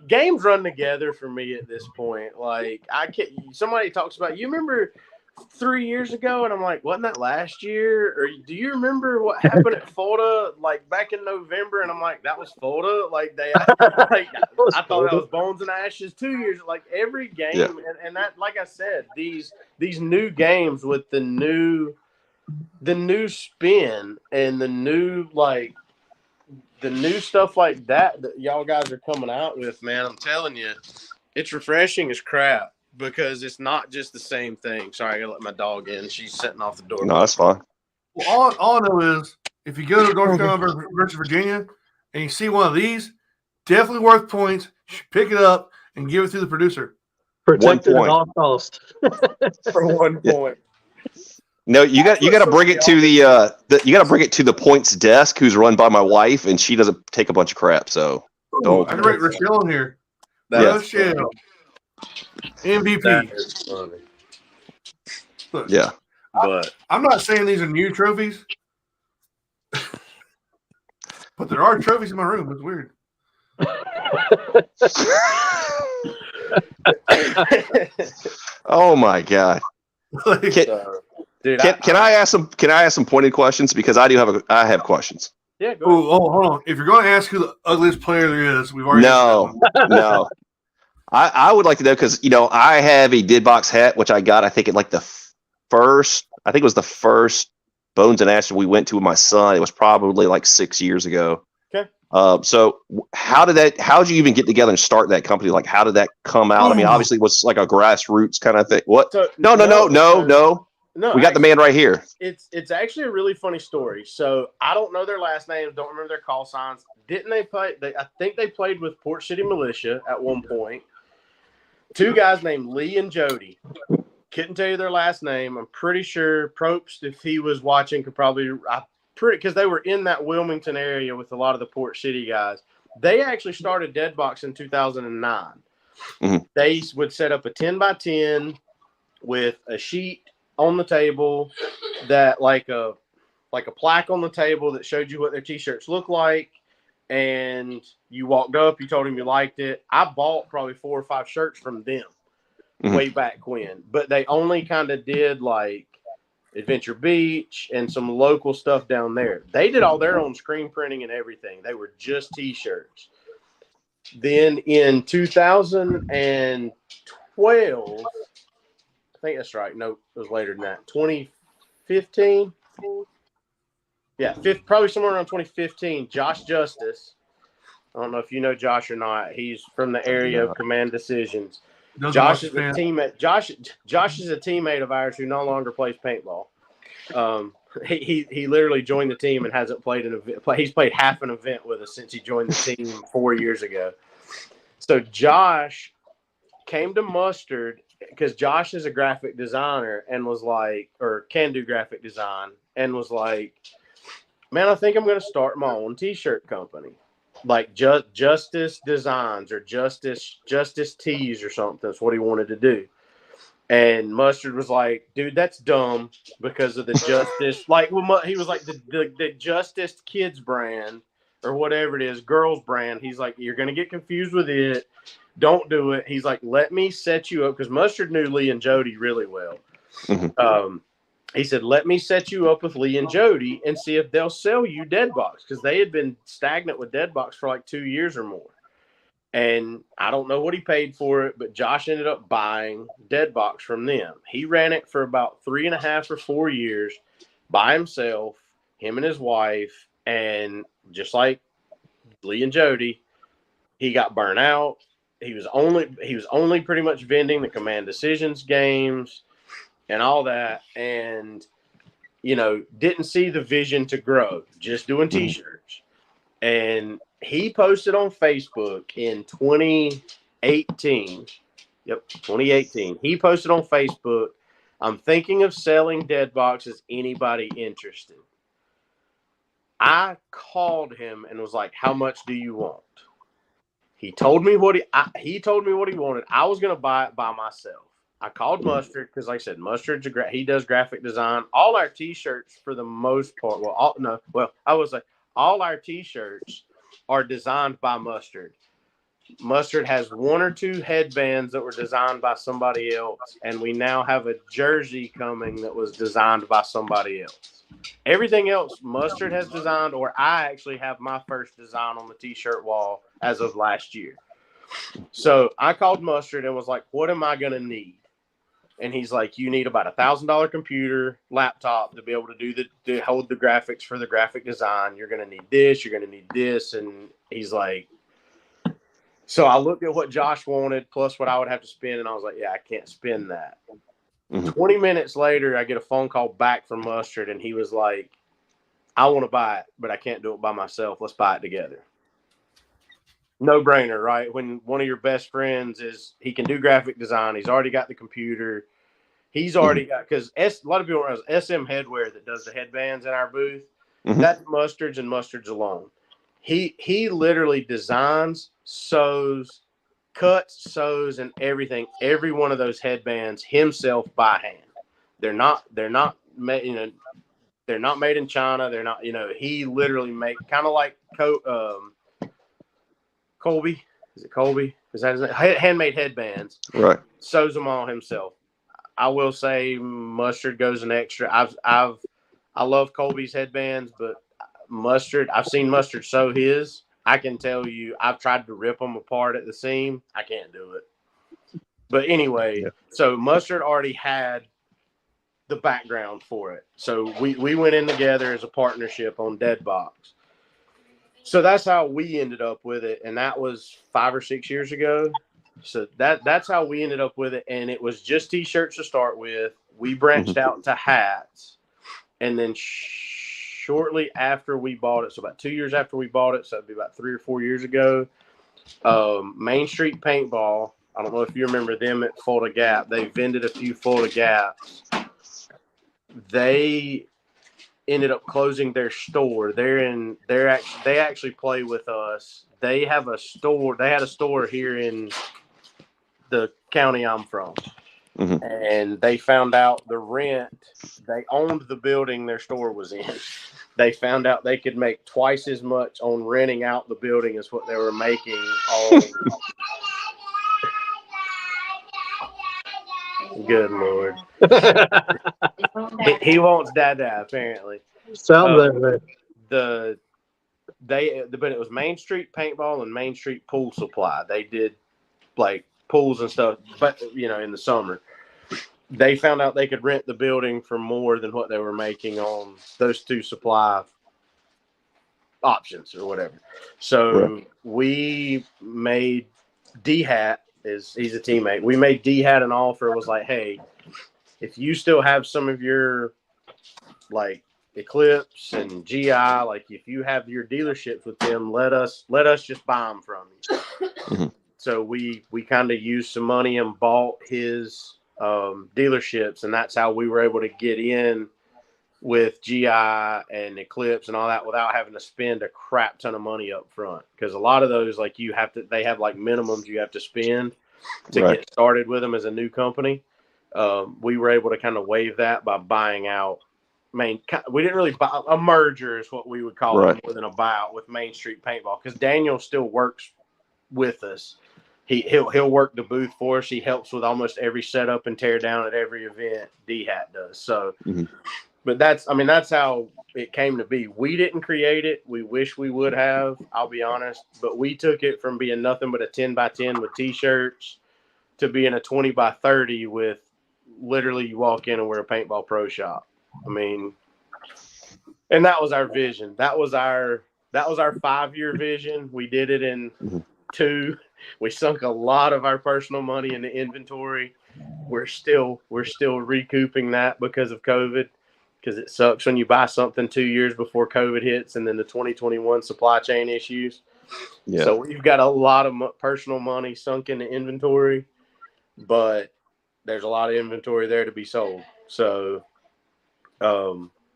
games run together for me at this point. Like somebody talks about, you remember 3 years ago, and I'm like, wasn't that last year? Or do you remember what happened at Florida like back in November? And I'm like, that was Florida. Like I thought that was Bones and Ashes 2 years. Like every game, and that, like I said, these new games with the new spin and the new stuff like that y'all guys are coming out with, man. I'm telling you, it's refreshing as crap. Because it's not just the same thing. Sorry, I gotta let my dog in. She's sitting off the door. No, that's fine. Well, all I know is if you go to North Carolina versus Virginia and you see one of these, definitely worth points. Pick it up and give it to the producer. Protected at all costs. For 1 point. No, you got to bring it to you got to bring it to the points desk, who's run by my wife, and she doesn't take a bunch of crap. So don't. I can write Rochelle in here. Rochelle. MVP. That is funny. Look, yeah. But I'm not saying these are new trophies, but there are trophies in my room. It's weird. Oh my god! Like, dude, Can I ask some? Can I ask some pointed questions because I have questions. Yeah, go ahead. oh, hold on. If you're going to ask who the ugliest player there is, we've already answered that one. No. I would like to know because I have a Deadbox hat which I got I think at like the first I think it was the first Bones and Ashes we went to with my son. It was probably like 6 years ago. Okay. So how did you even get together and start that company? Like how did that come out? I mean, obviously it was like a grassroots kind of thing. What? So, No. We got the man right here. It's actually a really funny story. So I don't know their last names, don't remember their call signs. Didn't they play? I think they played with Port City Militia at one point. Two guys named Lee and Jody. Couldn't tell you their last name. I'm pretty sure Probst, if he was watching, could probably because they were in that Wilmington area with a lot of the Port City guys. They actually started Deadbox in 2009. Mm-hmm. They would set up a 10x10 with a sheet on the table that like a plaque on the table that showed you what their t-shirts look like. And you walked up, you told him you liked it. I bought probably 4 or 5 shirts from them way back when, but they only kind of did like Adventure Beach and some local stuff down there. They did all their own screen printing and everything. They were just t-shirts. Then in 2012, I think that's right. No, it was later than that. 2015. Yeah, probably somewhere around 2015. Josh Justice. I don't know if you know Josh or not. He's from the area of Command Decisions. Josh is a teammate. Josh is a teammate of ours who no longer plays paintball. He literally joined the team and hasn't played an event. He's played half an event with us since he joined the team 4 years ago. So Josh came to Mustard because Josh is a graphic designer and was like, or can do graphic design, and was like, man, I think I'm going to start my own t-shirt company, like Justice Designs or Justice Tees or something. That's what he wanted to do. And Mustard was like, dude, that's dumb because of the Justice. Like, he was like the Justice Kids brand or whatever it is, girls brand. He's like, you're going to get confused with it. Don't do it. He's like, let me set you up, because Mustard knew Lee and Jody really well. Mm-hmm. He said, let me set you up with Lee and Jody and see if they'll sell you Deadbox, because they had been stagnant with Deadbox for like 2 years or more. And I don't know what he paid for it, but Josh ended up buying Deadbox from them. He ran it for about 3.5 or 4 years by himself, him and his wife. And just like Lee and Jody, he got burnt out. He was only pretty much vending the Command Decisions games and all that, and didn't see the vision to grow, just doing t-shirts. And he posted on Facebook in 2018. Yep, 2018. He posted on Facebook, I'm thinking of selling Deadbox. Is anybody interested? I called him and was like, how much do you want? He told me what he wanted. I was going to buy it by myself. I called Mustard because, like I said, Mustard's he does graphic design. All our t-shirts, for the most part, all our t-shirts are designed by Mustard. Mustard has 1 or 2 headbands that were designed by somebody else, and we now have a jersey coming that was designed by somebody else. Everything else Mustard has designed, or I actually have my first design on the t-shirt wall as of last year. So I called Mustard and was like, what am I going to need? And he's like, you need about $1,000 computer, laptop to be able to hold the graphics for the graphic design. You're going to need this. You're going to need this. And he's like, so I looked at what Josh wanted plus what I would have to spend. And I was like, yeah, I can't spend that. 20 minutes later, I get a phone call back from Mustard, and he was like, I want to buy it, but I can't do it by myself. Let's buy it together. No brainer, right? When one of your best friends he can do graphic design. He's already got the computer. He's already got, because a lot of people know SM Headwear that does the headbands in our booth. That's Mustard's and Mustard's alone. He literally designs, sews, cuts, sews, and everything, every one of those headbands himself by hand. They're not made, they're not made in China. They're not, he literally make kind of like Colby. Is it Colby? Is that his name? Handmade headbands. Right. Sews them all himself. I will say Mustard goes an extra. I love Colby's headbands, but Mustard, I've seen Mustard sew his. I can tell you, I've tried to rip them apart at the seam. I can't do it. But anyway, So Mustard already had the background for it. So we went in together as a partnership on Deadbox. So that's how we ended up with it. And that was 5 or 6 years ago. So that's how we ended up with it. And it was just T-shirts to start with. We branched out to hats. And then shortly after we bought it, so about 2 years after we bought it, so it'd be about 3 or 4 years ago, Main Street Paintball, I don't know if you remember them at Fulda Gap. They vended a few Fulda Gaps. They ended up closing their store. They actually play with us. They have a store. They had a store here in the county I'm from. Mm-hmm. And they found out the rent. They owned the building their store was in. They found out they could make twice as much on renting out the building as what they were making on. Good Lord. he wants dada, apparently. Sounds that way. But it was Main Street Paintball and Main Street Pool Supply. They did like pools and stuff, but in the summer. They found out they could rent the building for more than what they were making on those two supply options or whatever. So we made D-Hat, he's a teammate. We made D-Hat an offer. It was like, hey, if you still have some of your like Eclipse and GI, like if you have your dealerships with them, let us just buy them from you. Mm-hmm. So we kind of used some money and bought his dealerships, and that's how we were able to get in with GI and Eclipse and all that without having to spend a crap ton of money up front. Because a lot of those, like they have like minimums you have to spend to get started with them as a new company. We were able to kind of waive that by buying out we didn't really buy a merger is what we would call it more than a buyout with Main Street Paintball, because Daniel still works with us. He'll work the booth for us. He helps with almost every setup and tear down at every event. D-Hat does. So, but that's how it came to be. We didn't create it. We wish we would have, I'll be honest, but we took it from being nothing but a 10x10 with T-shirts to being a 20x30 with literally you walk in and we're a paintball pro shop. And that was our vision. That was our 5-year vision. We did it in 2. We sunk a lot of our personal money into inventory. We're still recouping that because of COVID, because it sucks when you buy something 2 years before COVID hits and then the 2021 supply chain issues. Yeah. So we've got a lot of personal money sunk into inventory, but there's a lot of inventory there to be sold. So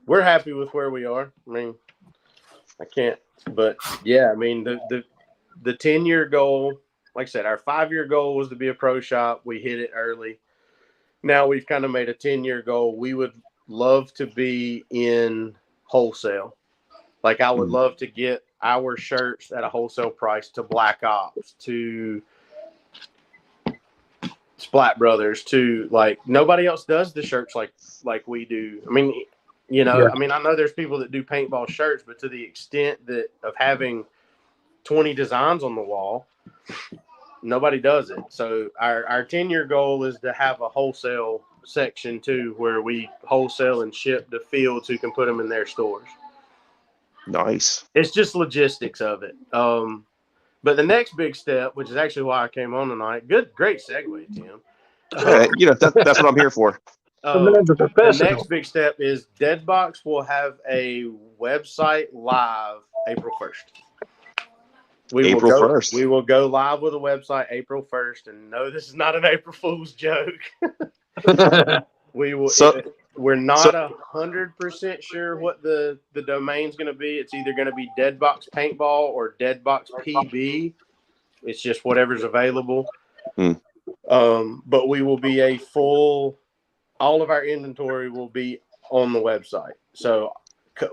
we're happy with where we are. I can't, but yeah, the 10-year goal, like I said, our 5-year goal was to be a pro shop. We hit it early. Now we've kind of made a 10-year goal. We would love to be in wholesale. Like I would love to get our shirts at a wholesale price to Black Ops, to Splat Brothers, to like nobody else does the shirts like we do. I know there's people that do paintball shirts, but to the extent that of having 20 designs on the wall, nobody does it. So our 10-year goal is to have a wholesale section too, where we wholesale and ship to fields who can put them in their stores. Nice. It's just logistics of it. But the next big step, which is actually why I came on tonight, great segue, Tim. That's what I'm here for. The next big step is Deadbox will have a website live April 1st. April 1st. We will go live with a website April 1st. And no, this is not an April Fool's joke. We will. We're not 100% sure what the domain's going to be. It's either going to be Deadbox Paintball or Deadbox PB. It's just whatever's available. But we will be a full all of our inventory will be on the website. So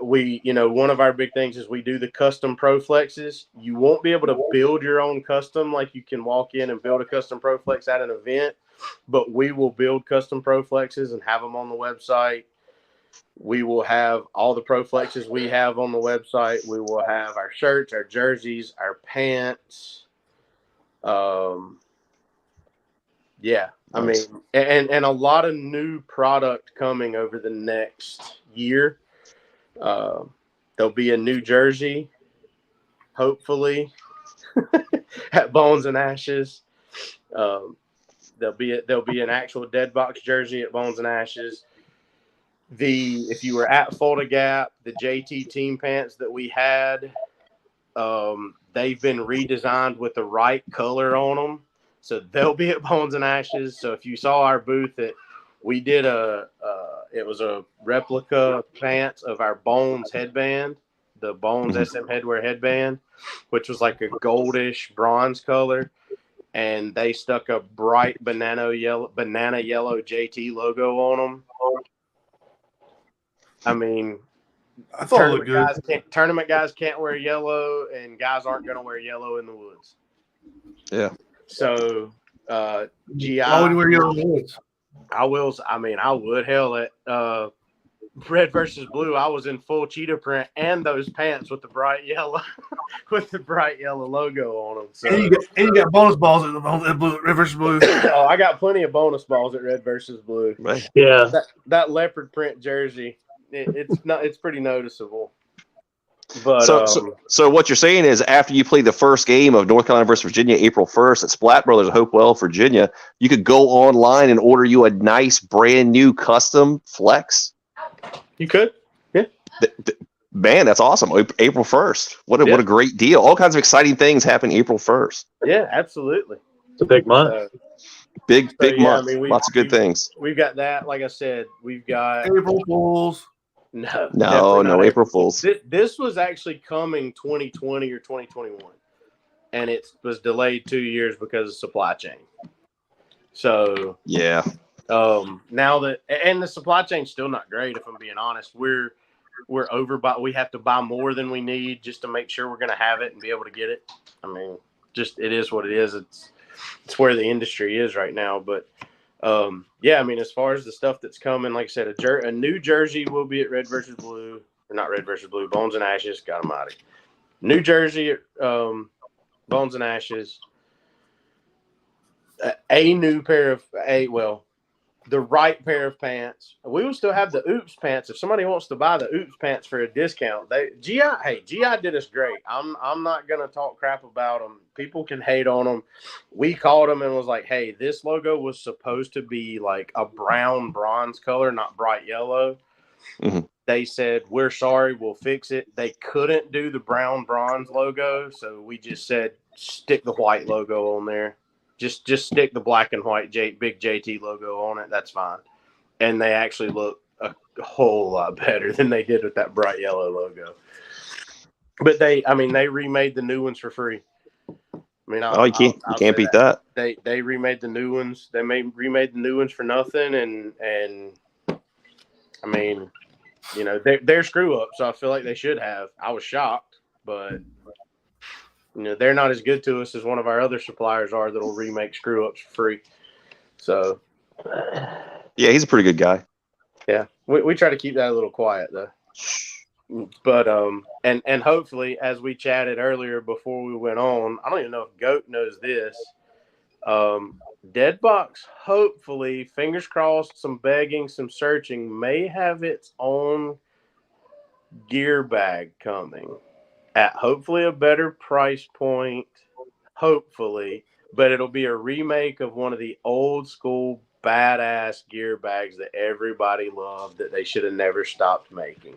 we, one of our big things is we do the custom ProFlexes. You won't be able to build your own custom like you can walk in and build a custom ProFlex at an event, but we will build custom ProFlexes and have them on the website. We will have all the ProFlexes we have on the website. We will have our shirts, our jerseys, our pants. Yeah, I mean, and a lot of new product coming over the next year. There'll be a new jersey, hopefully, at Bones and Ashes. There'll be an actual Deadbox jersey at Bones and Ashes. If you were at Fulda Gap, the JT team pants that we had, they've been redesigned with the right color on them. So they'll be at Bones and Ashes. So if you saw our booth, we did it was a replica pants of our Bones headband, the Bones SM Headwear headband, which was like a goldish bronze color. And they stuck a bright banana yellow JT logo on them. I mean, I thought it looked good. Tournament guys can't wear yellow, and guys aren't going to wear yellow in the woods. Yeah. So, GI. Why would you wear yellow in the woods? I would. Hell, at Red versus Blue, I was in full cheetah print and those pants with the bright yellow, logo on them. So. And you got bonus balls at Red versus Blue. Oh, I got plenty of bonus balls at Red versus Blue. Right. Yeah. That leopard print jersey, it's pretty noticeable. But so what you're saying is after you play the first game of North Carolina versus Virginia, April 1st at Splat Brothers at Hopewell, Virginia, you could go online and order you a nice brand new custom flex. You could, yeah. Man, that's awesome. April 1st. What a great deal. All kinds of exciting things happen April 1st. Yeah, absolutely. It's a big month. Big month. I mean, lots of good things. We've got that. Like I said, we've got April Fools. No, April Fools. This was actually coming 2020 or 2021, and it was delayed 2 years because of supply chain. So yeah, now that the supply chain's still not great, if I'm being honest. We're overbought. We have to buy more than we need just to make sure we're going to have it and be able to get it. I mean, just it is what it is. It's where the industry is right now, but. I mean, as far as the stuff that's coming, like I said, a new jersey will be at Red versus Blue, or not Red versus Blue, Bones and Ashes. God almighty, new jersey at Bones and Ashes. A new pair of the right pair of pants. We will still have the Oops pants. If somebody wants to buy the Oops pants for a discount, GI did us great. I'm not gonna talk crap about them. People can hate on them. We called them and was like, hey, this logo was supposed to be like a brown bronze color, not bright yellow. Mm-hmm. They said, we're sorry, we'll fix it. They couldn't do the brown bronze logo, so we just said stick the white logo on there. Just stick the black and white big JT logo on it. That's fine. And they actually look a whole lot better than they did with that bright yellow logo. But they remade the new ones for free. I mean, you can't beat that. They remade the new ones. They remade the new ones for nothing. And I mean, they're screw up. So I feel like they should have. I was shocked, but. They're not as good to us as one of our other suppliers are that'll remake screw ups for free. So, yeah, he's a pretty good guy. Yeah, we try to keep that a little quiet though. But and hopefully, as we chatted earlier before we went on, I don't even know if Goat knows this. Deadbox, hopefully, fingers crossed, some begging, some searching, may have its own gear bag coming. At hopefully a better price point, hopefully, but it'll be a remake of one of the old school badass gear bags that everybody loved that they should have never stopped making.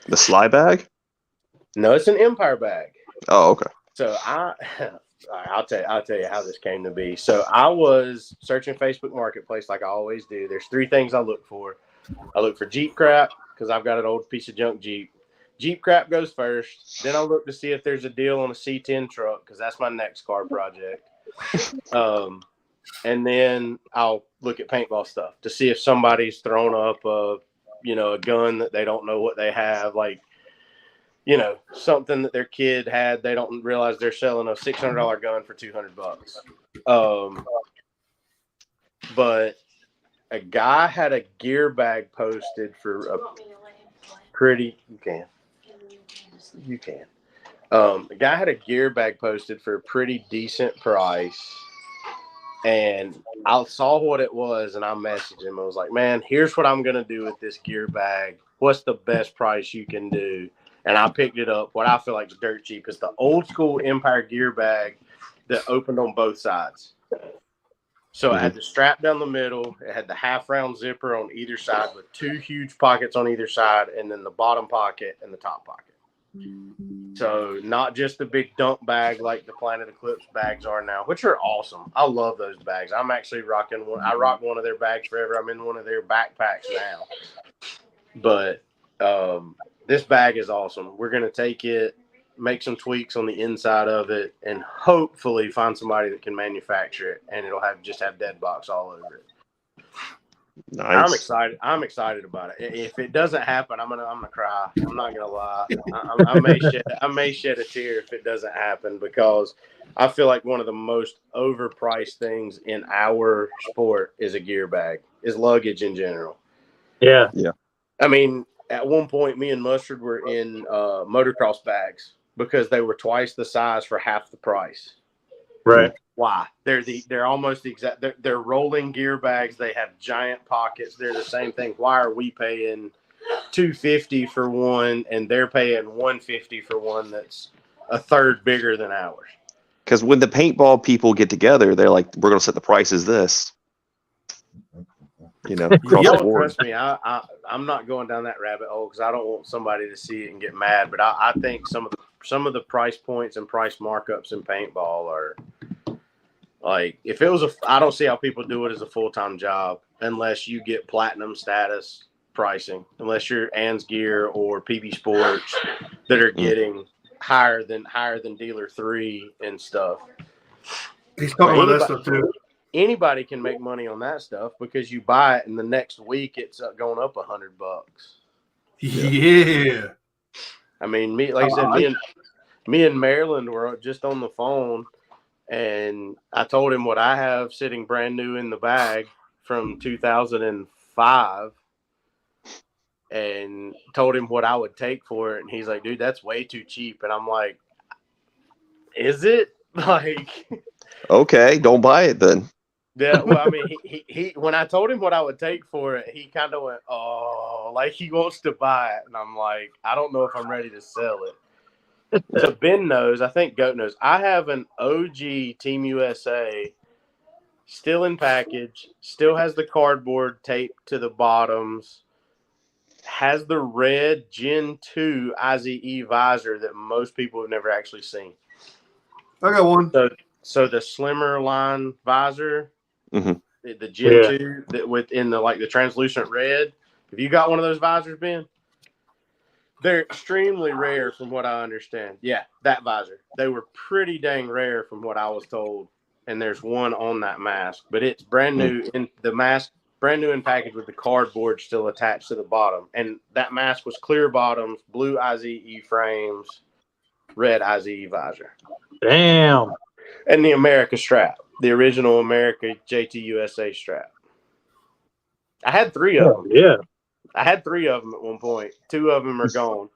The Sly bag? No, it's an Empire bag. Oh, okay. So I'll tell you how this came to be. So I was searching Facebook Marketplace like I always do. There's 3 things I look for. I look for Jeep crap because I've got an old piece of junk Jeep. Jeep crap goes first. Then I'll look to see if there's a deal on a C10 truck because that's my next car project. and then I'll look at paintball stuff to see if somebody's thrown up a gun that they don't know what they have, like, something that their kid had. They don't realize they're selling a $600 gun for $200. But a guy had a gear bag posted for a pretty. You can. The guy had a gear bag posted for a pretty decent price, and I saw what it was, and I messaged him. I was like, "Man, here's what I'm gonna do with this gear bag. What's the best price you can do?" And I picked it up. What I feel like is dirt cheap. It's the old school Empire gear bag that opened on both sides. So it had the strap down the middle. It had the half round zipper on either side with 2 huge pockets on either side, and then the bottom pocket and the top pocket. So not just a big dump bag like the Planet Eclipse bags are now, which are awesome. I love those bags. I'm actually rocking one. I rock one of their bags forever. I'm in one of their backpacks now. But this bag is awesome. We're going to take it, make some tweaks on the inside of it, and hopefully find somebody that can manufacture it, and it'll have Deadbox all over it. Nice. I'm excited about it. If it doesn't happen, I'm gonna cry. I'm not gonna lie. I may shed a tear if it doesn't happen, because I feel like one of the most overpriced things in our sport is a gear bag, is luggage in general. Yeah. I mean, at one point, me and Mustard were in motocross bags because they were twice the size for half the price. Right. Why? They're almost the exact. They're rolling gear bags. They have giant pockets. They're the same thing. Why are we paying $250 for one, and they're paying $150 for one that's a third bigger than ours? Because when the paintball people get together, they're like, "We're going to set the price as this." Across the board. Trust me, I'm not going down that rabbit hole because I don't want somebody to see it and get mad. But I think some of the price points and price markups in paintball are. Like, if it was I don't see how people do it as a full-time job unless you get platinum status pricing, unless you're Ann's Gear or PB Sports that are getting higher than dealer 3 and stuff. He's talking about that stuff too. Anybody can make money on that stuff because you buy it and the next week it's going up $100. Yeah. I mean, me and Maryland were just on the phone. And I told him what I have sitting brand new in the bag from 2005, and told him what I would take for it. And he's like, "Dude, that's way too cheap." And I'm like, "Is it?" Like, okay, don't buy it then. Yeah, well, I mean, he when I told him what I would take for it, he kind of went, "Oh," like he wants to buy it. And I'm like, I don't know if I'm ready to sell it. So Ben knows, I think Goat knows. I have an OG Team USA still in package, still has the cardboard taped to the bottoms, has the red Gen 2 IZE visor that most people have never actually seen. I got one. So the slimmer line visor, the Gen 2 that within the translucent red. Have you got one of those visors, Ben? They're extremely rare from what I understand. Yeah, that visor. They were pretty dang rare from what I was told. And there's one on that mask. But it's brand new in the mask, brand new in package with the cardboard still attached to the bottom. And that mask was clear bottoms, blue IZE frames, red IZE visor. Damn. And the America strap. The original America JT USA strap. I had 3 of them. Yeah. I had 3 of them at one point. 2 of them are gone.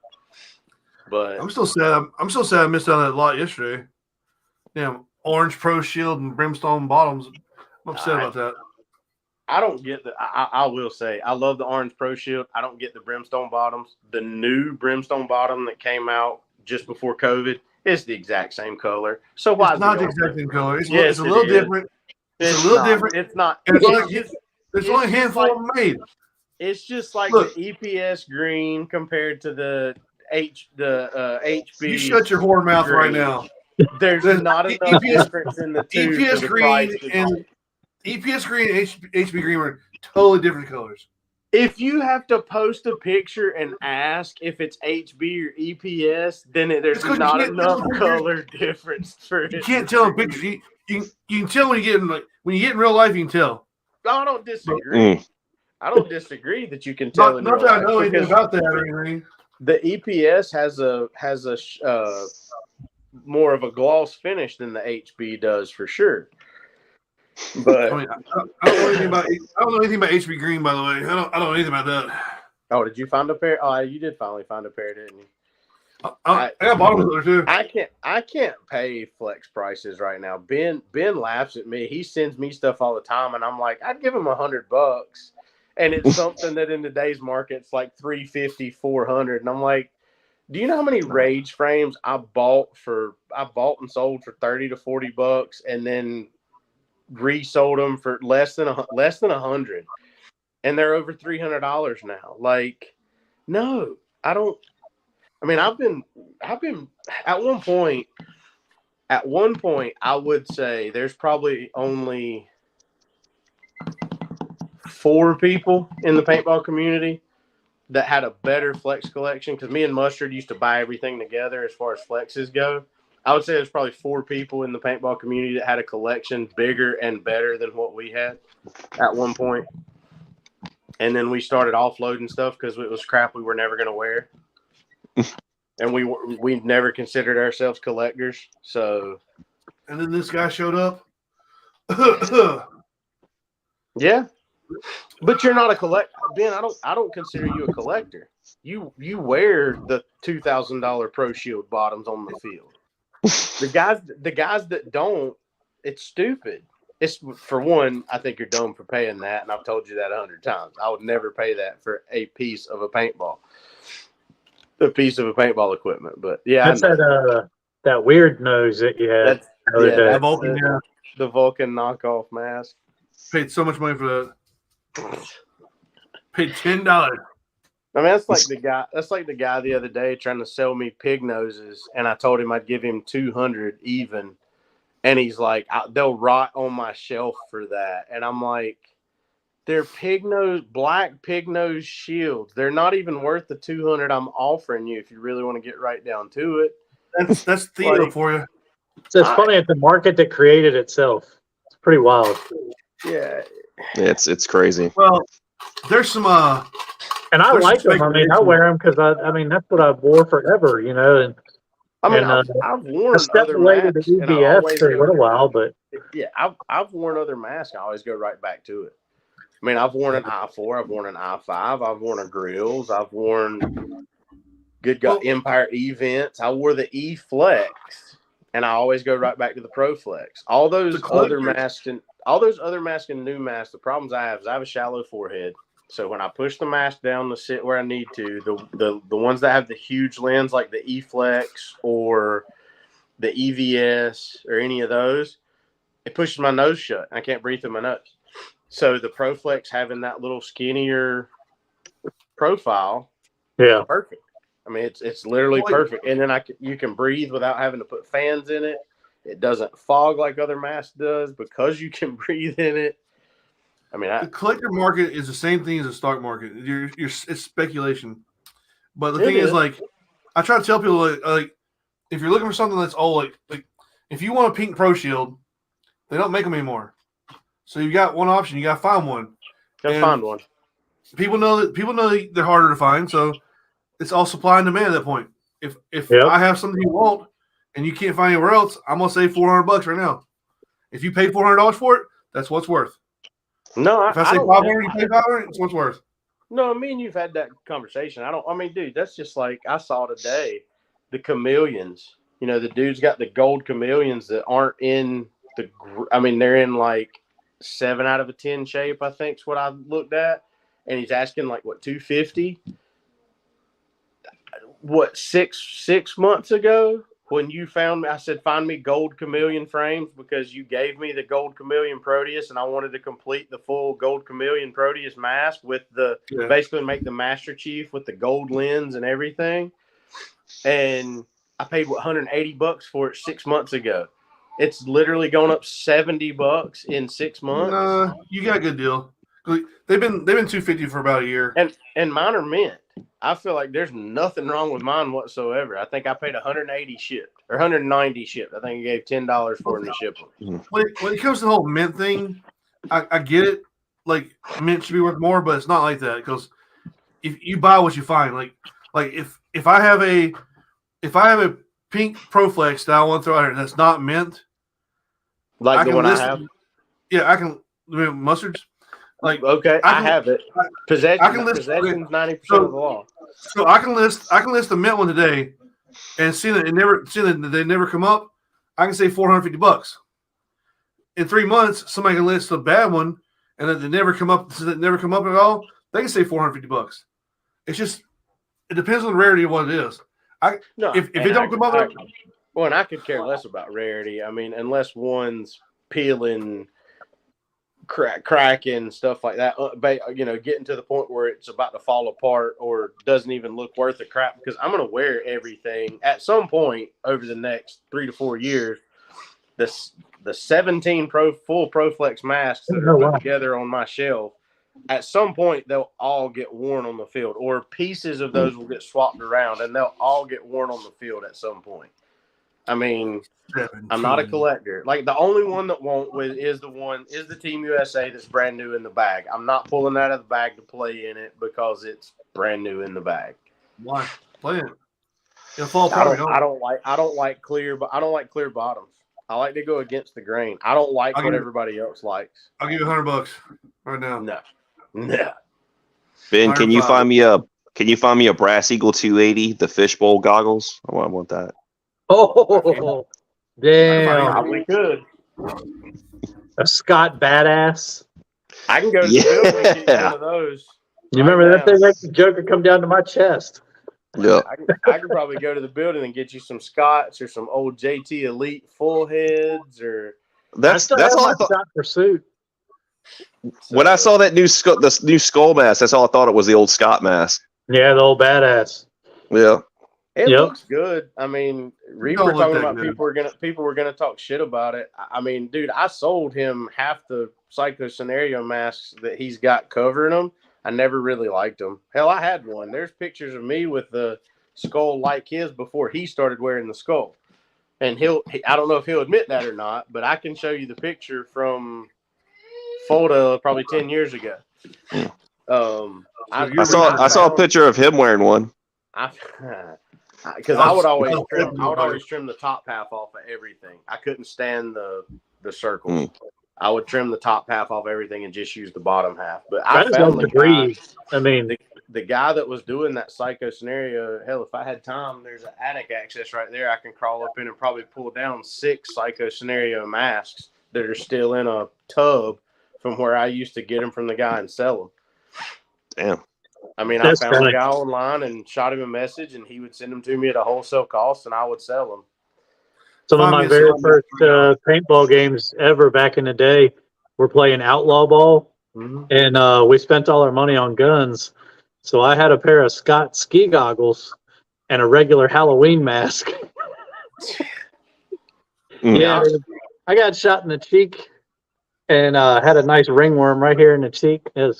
But I'm still sad. I missed out on that lot yesterday. Damn, orange Pro Shield and brimstone bottoms. I'm upset about that. I don't get I will say, I love the orange Pro Shield. I don't get the brimstone bottoms. The new brimstone bottom that came out just before COVID is the exact same color. So why? It's not the exact same color. It's a it little is. different. It's a little different. It's not. There's only a handful of them made. It's just like the EPS green compared to the HB. You shut your whore mouth green. Right now. There's not enough difference in the two. EPS green and HB green are totally different colors. If you have to post a picture and ask if it's HB or EPS, then there's not enough color difference for it. You can't tell in pictures. you can tell when you get in real life. You can tell. No, I don't disagree. I don't disagree that you can tell. Not that I know anything about that or anything. The EPS has a more of a gloss finish than the HB does for sure. But I don't know anything about HB Green, by the way. I don't know anything about that. Oh, did you find a pair? Oh, you did finally find a pair, didn't you? I got bottoms there too. I can't pay flex prices right now. Ben laughs at me. He sends me stuff all the time, and I'm like, I'd give him $100, and it's something that in today's market it's like $350, $400, and I'm like, do you know how many Rage frames I bought and sold for $30 to $40, and then resold them for less than $100, and they're over $300 now. Like, no, I don't. I mean, I've been at one point, I would say there's probably only 4 people in the paintball community that had a better flex collection, because me and Mustard used to buy everything together as far as flexes go. I would say there's probably 4 people in the paintball community that had a collection bigger and better than what we had at one point. And then we started offloading stuff because it was crap we were never going to wear. And we never considered ourselves collectors. So, and then this guy showed up. Yeah, but you're not a collector, Ben. I don't consider you a collector. You wear the $2,000 Pro Shield bottoms on the field. The guys that don't, it's stupid. It's, for one, I think you're dumb for paying that, and I've told you that 100 times. I would never pay that for a piece of paintball equipment. But yeah, that's that weird nose that you had. The Vulcan knockoff mask. Paid so much money for that. Paid $10. I mean, that's like the guy the other day trying to sell me pig noses, and I told him I'd give him 200 even, and he's like, they'll rot on my shelf for that, and I'm like, they're black pig nose shields. They're not even worth the 200 I'm offering you if you really want to get right down to it. That's Theo for you. It's funny, it's the market that created itself. It's pretty wild. Yeah, it's crazy. Well, there's some and I like them. I mean, I wear them because I mean that's what I wore forever, you know. And I mean, I've worn other masks to EBS for a little while, but yeah, I've worn other masks. I always go right back to it. I mean, I've worn an I-4, I've worn an I-5, I've worn a Grills, I've worn Empire events. I wore the E-Flex, and I always go right back to the Pro Flex. All those other masks and new masks, the problems I have is I have a shallow forehead. So when I push the mask down to sit where I need to, the ones that have the huge lens like the E-Flex or the EVS or any of those, it pushes my nose shut. I can't breathe through my nose. So the ProFlex having that little skinnier profile, perfect. I mean, it's literally perfect. And then you can breathe without having to put fans in it. It doesn't fog like other masks does because you can breathe in it. I mean, the collector market is the same thing as the stock market. It's speculation. But the thing is, like, I try to tell people, like, if you're looking for something that's all like, if you want a pink Pro Shield, they don't make them anymore. So you got one option. You got to find one. Find one. People know that they're harder to find. So it's all supply and demand at that point. If I have something you want and you can't find anywhere else, I'm gonna say $400 right now. If you pay $400 for it, that's what's worth. No, if I say $500, you pay $500. It's what's worth. No, me and you've had that conversation. I mean, dude, that's just like I saw today the chameleons. You know, the dude's got the gold chameleons that aren't in the. I mean, they're in like 7 out of a 10 shape, I think is what I looked at. And he's asking like what, 250? What, six months ago when you found me, I said, find me gold chameleon frames because you gave me the gold chameleon Proteus and I wanted to complete the full gold chameleon Proteus mask with basically make the Master Chief with the gold lens and everything. And I paid $180 for it 6 months ago. It's literally gone up $70 in 6 months. Nah, you got a good deal They've been 250 for about a year. And mine are mint. I feel like there's nothing wrong with mine whatsoever. I think I paid 180 shipped or 190 shipped. I think I gave $10 for them to ship them. When it comes to the whole mint thing, I get it. Like mint should be worth more, but it's not like that because if you buy what you find, like if I have a pink Proflex that I want to throw out here that's not mint, like the one I have. Yeah, I can mustards. Like okay, I have it. Possession's 90% of the law. So I can list the mint one today, and seeing that they never come up, I can say $450. In 3 months, somebody can list a bad one, and then they never come up. So they never come up at all. They can say $450. It's just it depends on the rarity of what it is. If it don't come up, and I could care less about rarity. I mean, unless one's peeling, cracking, stuff like that. Getting to the point where it's about to fall apart or doesn't even look worth the crap. Because I'm going to wear everything at some point over the next 3 to 4 years. The 17 full ProFlex masks that are put together on my shelf, at some point they'll all get worn on the field, or pieces of those will get swapped around, and they'll all get worn on the field at some point. I mean, 17. I'm not a collector. Like the only one that won't is the Team USA that's brand new in the bag. I'm not pulling that out of the bag to play in it because it's brand new in the bag. Why play it? It'll fall apart. I don't like clear bottoms. I like to go against the grain. I don't like what everybody else likes. I'll give you $100 right now. No. Ben, can you find me a Brass Eagle 280, the fishbowl goggles? I want that. Oh, damn! We could. A Scott badass. I can go to the building and get one of those. You remember that thing like the Joker come down to my chest? Yeah. I could probably go to the building and get you some Scotts or some old JT Elite full heads or. That's all I thought. Scott Pursuit. When I saw that new skull mask, that's all I thought it was, the old Scott mask. Yeah, the old badass. Yeah. It looks good. I mean, Reaper talking about people were gonna talk shit about it. I mean, dude, I sold him half the Psycho Scenario masks that he's got covering them. I never really liked them. Hell, I had one. There's pictures of me with the skull like his before he started wearing the skull. And I don't know if he'll admit that or not, but I can show you the picture from Folda probably 10 years ago. I saw a picture of him wearing one. Because I would always trim the top half off of everything. I couldn't stand the circles. I would trim the top half off everything and just use the bottom half. But I found the guy that was doing that Psycho Scenario. Hell, if I had time, there's an attic access right there. I can crawl up in and probably pull down 6 Psycho Scenario masks that are still in a tub from where I used to get them from the guy and sell them. Damn. I mean, I found the guy online and shot him a message, and he would send them to me at a wholesale cost, and I would sell them. Some of my very first paintball games ever back in the day were playing Outlaw Ball, and we spent all our money on guns. So I had a pair of Scott ski goggles and a regular Halloween mask. Yeah, I got shot in the cheek and had a nice ringworm right here in the cheek. Damn.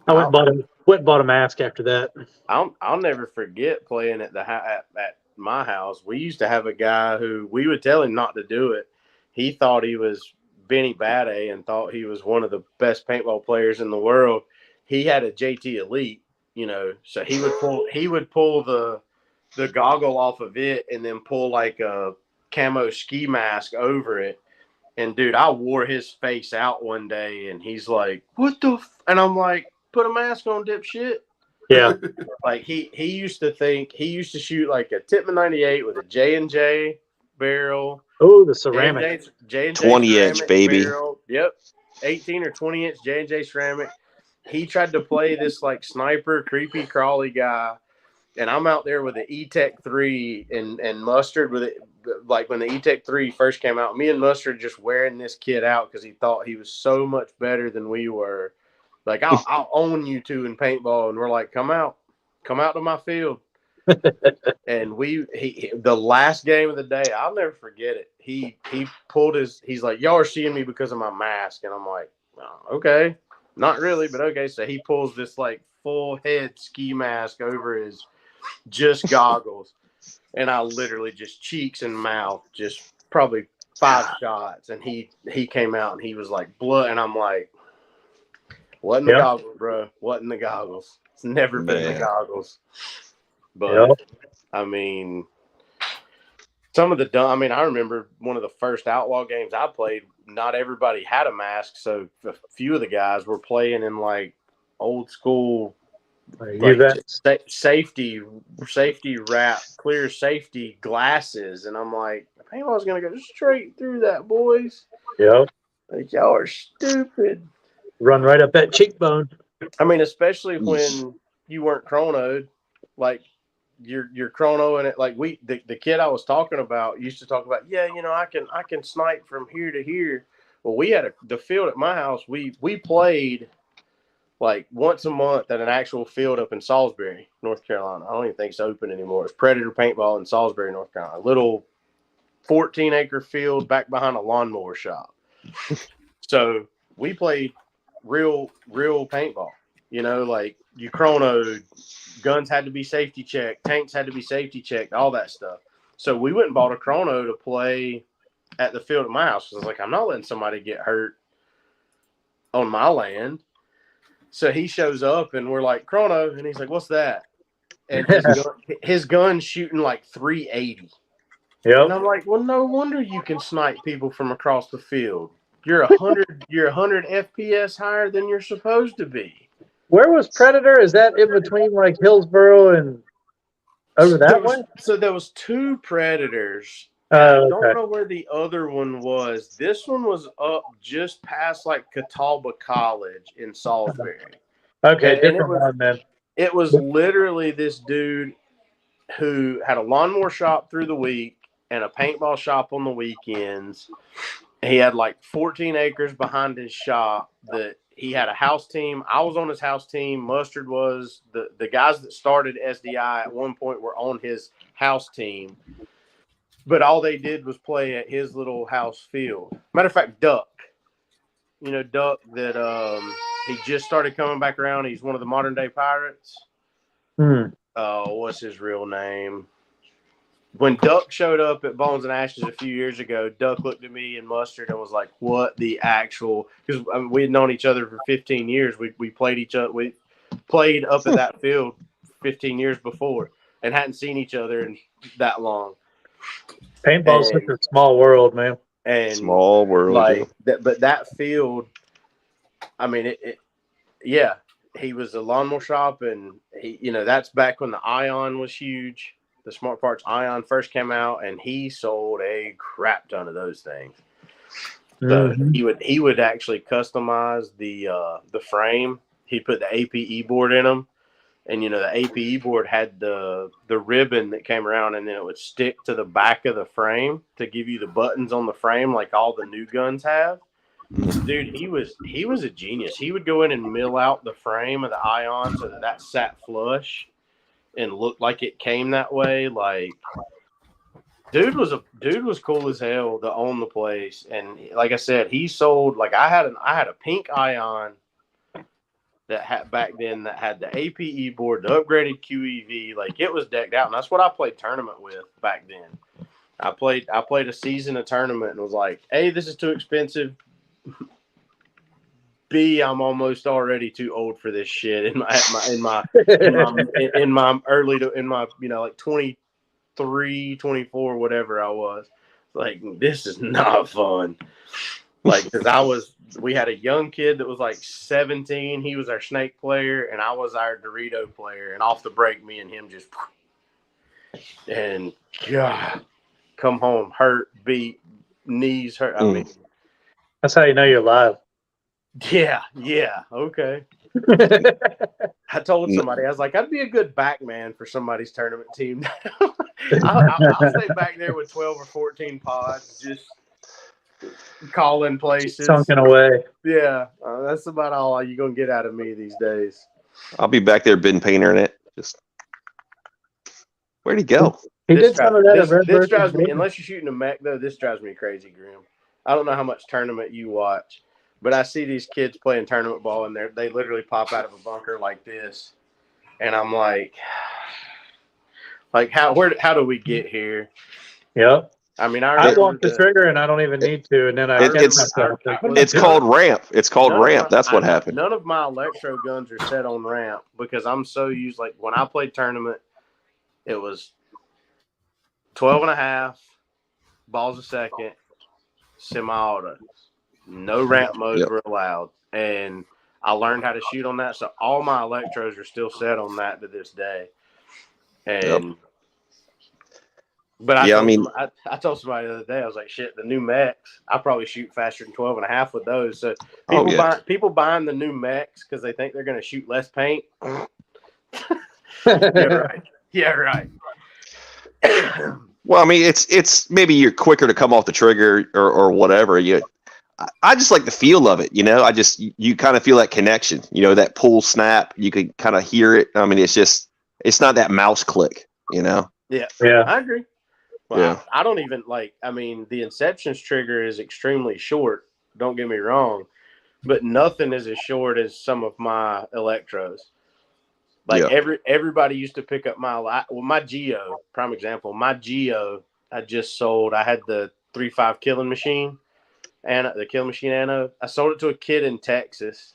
I went and bought a mask after that. I'll never forget playing at at my house. We used to have a guy who we would tell him not to do it. He thought he was Benny Bad-A and thought he was one of the best paintball players in the world. He had a JT Elite, so he would pull the goggle off of it and then pull like a camo ski mask over it. And dude, I wore his face out one day, and he's like, "What the?" And I'm like, "Put a mask on, dipshit." Yeah. Like he used to shoot like a Tippmann 98 with a J&J barrel. Oh, the ceramic. J&J 20-inch, baby. Barrel. Yep. 18 or 20-inch J&J ceramic. He tried to play this like sniper, creepy, crawly guy. And I'm out there with the E-Tech 3 and Mustard with it. Like when the E-Tech 3 first came out, me and Mustard just wearing this kid out because he thought he was so much better than we were. Like, I'll own you two in paintball. And we're like, come out to my field. And the last game of the day, I'll never forget it. He pulled he's like, y'all are seeing me because of my mask. And I'm like, Oh, okay, not really, but okay. So he pulls this like full head ski mask over his just goggles, and I literally just cheeks and mouth, just probably 5 shots, and he came out and he was like blood, and I'm like, what in the goggles, bro? What in the goggles? It's never been the goggles, but I mean. Some of the dumb. I mean, I remember one of the first Outlaw games I played. Not everybody had a mask, so a few of the guys were playing in like old school, like safety wrap, clear safety glasses, and I'm like, paintball's gonna go straight through that, boys. Yep. Like y'all are stupid. Run right up that cheekbone. I mean, especially when you weren't chronoed, like. Your chrono and it like the kid I was talking about used to talk about I can snipe from here to here. Well, we had the field at my house. We played like once a month at an actual field up in Salisbury, North Carolina. I don't even think it's open anymore. It's Predator Paintball in Salisbury, North Carolina. A little 14-acre field back behind a lawnmower shop. So we played real paintball. Like you chronoed. Guns had to be safety checked. Tanks had to be safety checked. All that stuff. So we went and bought a chrono to play at the field at my house. I was like, I'm not letting somebody get hurt on my land. So he shows up and we're like, chrono. And he's like, what's that? And his gun's shooting like 380. Yep. And I'm like, well, no wonder you can snipe people from across the field. You're 100 FPS higher than you're supposed to be. Where was Predator? Is that in between like Hillsboro and over that way? So there was 2 Predators. I don't know where the other one was. This one was up just past like Catawba College in Salisbury. Okay, different one then. It was literally this dude who had a lawnmower shop through the week and a paintball shop on the weekends. He had like 14 acres behind his shop that he had a house team. I was on his house team. Mustard was. The guys that started SDI at one point were on his house team. But all they did was play at his little house field. Matter of fact, Duck. Duck that he just started coming back around. He's one of the modern day pirates. What's his real name? When Duck showed up at Bones and Ashes a few years ago, Duck looked at me and Mustard and was like, what the actual – because we had known each other for 15 years. We played each other – we played up at that field 15 years before and hadn't seen each other in that long. Paintball's such a small world, man. And small world. Like but that field, I mean, he was a lawnmower shop and he, that's back when the Ion was huge. The Smart Parts Ion first came out, and he sold a crap ton of those things. So he would actually customize the frame. He'd put the APE board in them, and the APE board had the ribbon that came around, and then it would stick to the back of the frame to give you the buttons on the frame, like all the new guns have. Dude, he was a genius. He would go in and mill out the frame of the Ion so that sat flush and looked like it came that way. Like, dude was cool as hell to own the place. And like I said, he sold, like I had a pink Ion that had back then that had the APE board, the upgraded QEV, like it was decked out. And that's what I played tournament with back then. I played a season of tournament and was like, A, this is too expensive. B, I'm almost already too old for this shit in my early to like 23, 24, whatever I was. Like, this is not fun. Like, because we had a young kid that was like 17. He was our snake player, and I was our Dorito player. And off the break, me and him just, and God, come home hurt, beat, knees hurt. I mean, that's how you know you're live. Yeah, okay. I told somebody, I was like, I'd be a good back man for somebody's tournament team. I'll stay back there with 12 or 14 pods, just calling places. Sunken away. Yeah, that's about all you're going to get out of me these days. I'll be back there, Ben Painter it. Just where'd he go? He did some of that. This drives me, unless you're shooting a mech, though, this drives me crazy, Grim. I don't know how much tournament you watch. But I see these kids playing tournament ball, and they literally pop out of a bunker like this, and I'm like how do we get here? Yep. I mean, I want the trigger, and I don't even need to, and then I catch myself. It's called ramp. It's called ramp. That's what happened. None of my electro guns are set on ramp because I'm so used. Like when I played tournament, it was 12.5 balls a second, semi-auto. No ramp modes were allowed, and I learned how to shoot on that. So all my electros are still set on that to this day. And but I told somebody the other day, I was like, shit, the new mechs, I probably shoot faster than 12.5 with those. So people buying the new mechs because they think they're going to shoot less paint. Yeah, right. Well, I mean, it's maybe you're quicker to come off the trigger or whatever. I just like the feel of it, you kind of feel that connection, that pull snap. You can kind of hear it. I mean, it's not that mouse click, Yeah, I agree. Well, yeah. I don't even the Inception's trigger is extremely short. Don't get me wrong, but nothing is as short as some of my electros. Everybody used to pick up my Geo, prime example. My Geo, I just sold. I had the 3.5 killing machine, and the killing machine anode. I sold it to a kid in Texas,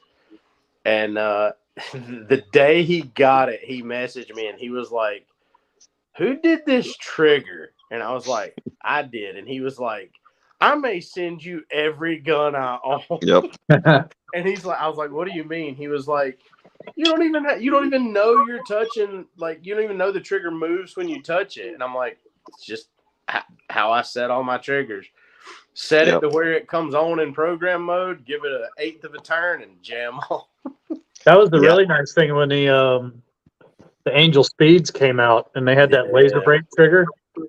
and the day he got it, he messaged me and he was like, "Who did this trigger?" And I was like, "I did." And he was like, "I may send you every gun I own." Yep. And he's like, I was like, "What do you mean?" He was like, you don't even know you're touching, you don't even know the trigger moves when you touch it." And I'm like, it's just how I set all my triggers. Set it to where it comes on in program mode, give it 1/8 of a turn, and jam on. That was the really nice thing when the Angel Speeds came out and they had that laser brake trigger.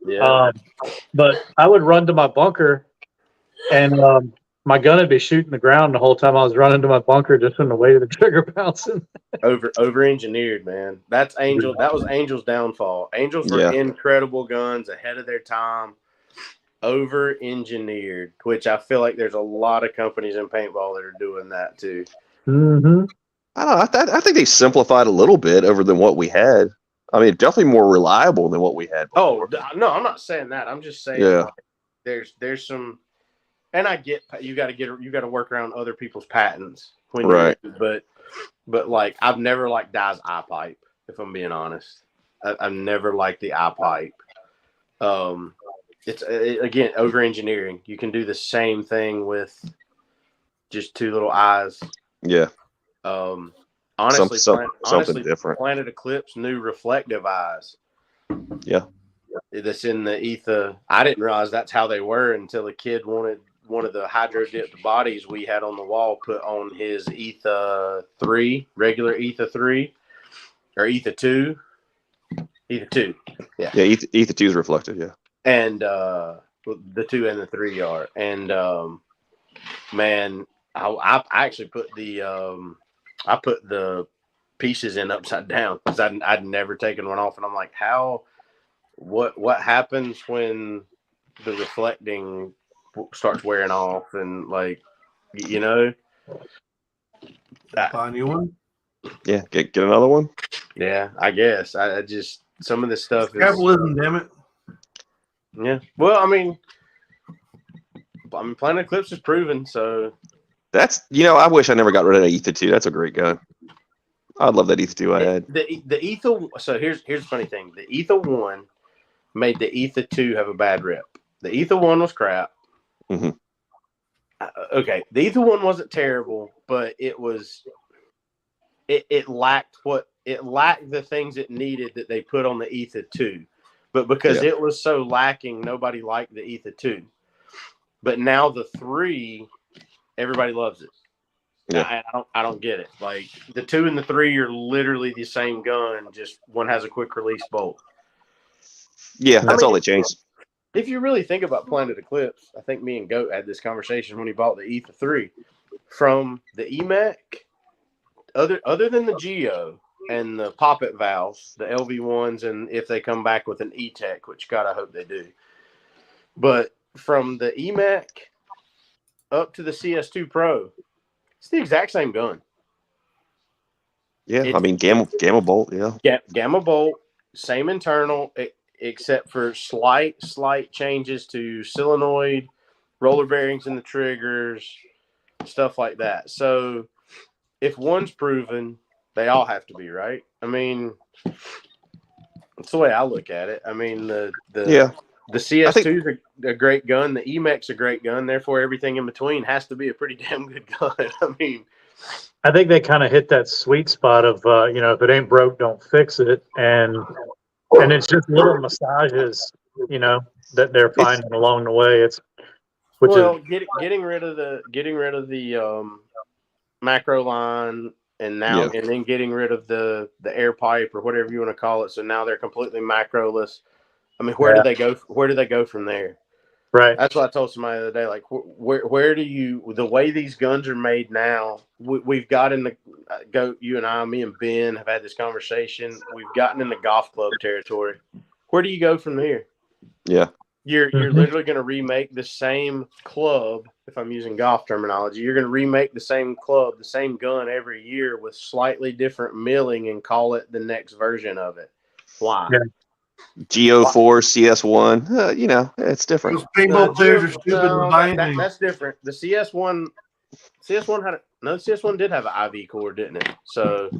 Yeah. But I would run to my bunker and my gun would be shooting the ground the whole time I was running to my bunker just in the weight of the trigger bouncing. Over engineered, man. That was Angel's downfall. Angels were incredible guns, ahead of their time. Over engineered, which I feel like there's a lot of companies in paintball that are doing that too. Mm-hmm. I don't know. I think they simplified a little bit over than what we had. I mean, definitely more reliable than what we had before. Oh no, I'm not saying that. I'm just saying there's some, and I get you got to work around other people's patents when but I've never liked Dye's eye pipe. If I'm being honest, I've never liked the eye pipe. It's again over engineering. You can do the same thing with just two little eyes. Yeah. Honestly, something different. Planet Eclipse new reflective eyes. Yeah. That's in the Ether. I didn't realize that's how they were until a kid wanted one of the hydro dipped bodies we had on the wall put on his Ether 3, regular Ether 3 or Ether 2. Ether 2. Yeah. Yeah, Ether 2 is reflective, yeah. And the 2 and the 3 are. And man, I actually put the pieces in upside down because I'd never taken one off, and I'm like, what happens when the reflecting starts wearing off, and buy a new one. Yeah, get another one. Yeah, I guess I just some of this stuff is capitalism, damn it. Yeah, well, I mean, Planet Eclipse is proven, so that's I wish I never got rid of Ether 2. That's a great gun. I love that Ether 2 I had. The Ether. So here's the funny thing: the Ether 1 made the Ether 2 have a bad rep. The Ether 1 was crap. Mm-hmm. Okay, the Ether 1 wasn't terrible, but it lacked the things it needed that they put on the Ether 2. But because it was so lacking, nobody liked the Ether 2. But now the 3, everybody loves it. Yeah. I don't get it. Like the 2 and the 3 are literally the same gun, just one has a quick release bolt. Yeah, that's all they changed. If you really think about Planet Eclipse, I think me and Goat had this conversation when he bought the Ether 3. From the EMAC, other than the Geo and the poppet valves, the LV1s, and if they come back with an E-Tech, which God, I hope they do. But from the EMAC up to the CS2 Pro, It's the exact same gun. Yeah, I mean gamma bolt. Yeah, Gamma bolt, same internal, except for slight changes to solenoid, roller bearings in the triggers, stuff like that. So if one's proven, they all have to be, right? I mean, that's the way I look at it. I mean, the CS2 is a great gun. The EMEC's a great gun. Therefore, everything in between has to be a pretty damn good gun. I mean, I think they kind of hit that sweet spot of, if it ain't broke, don't fix it. And it's just little massages, that they're finding along the way. Getting rid of the macro line and then getting rid of the air pipe or whatever you want to call it. So now they're completely macroless. I mean, where do they go? Where do they go from there? Right. That's what I told somebody the other day. Like, where do you, the way these guns are made now, we've got in the, you and I, me and Ben have had this conversation. We've gotten in the golf club territory. Where do you go from here? Yeah. You're literally going to remake the same club, if I'm using golf terminology. You're going to remake the same club, the same gun every year with slightly different milling and call it the next version of it. Why? Yeah. GO4, CS1, it's different. Those paintball players are stupid. That's different. The CS1 the CS1 did have an IV core, didn't it? So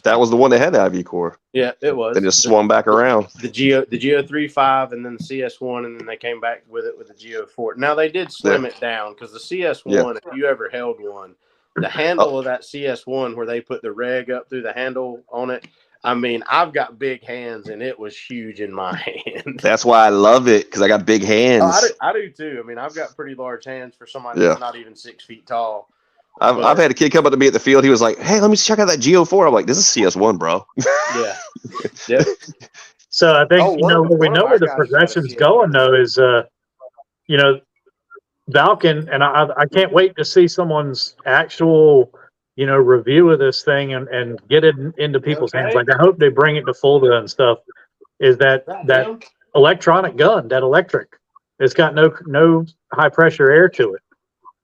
that was the one that had the IV core. Yeah, it was. Then just swung back around. The GO35 and then the CS1, and then they came back with it with the GO4. Now they did slim it down because the CS1, if you ever held one, the handle of that CS1 where they put the reg up through the handle on it. I mean, I've got big hands, and it was huge in my hand. That's why I love it, because I got big hands. I do too. I mean, I've got pretty large hands for somebody that's not even 6 feet tall. I've had a kid come up to me at the field. He was like, "Hey, let me check out that GO4." I'm like, "This is CS1, bro." Yeah. Yep. So I think where the progression's going though is Valken, and I can't wait to see someone's actual review of this thing and get it into people's hands. Like, I hope they bring it to Fulda and stuff. Is that electronic gun, that electric? It's got no high pressure air to it.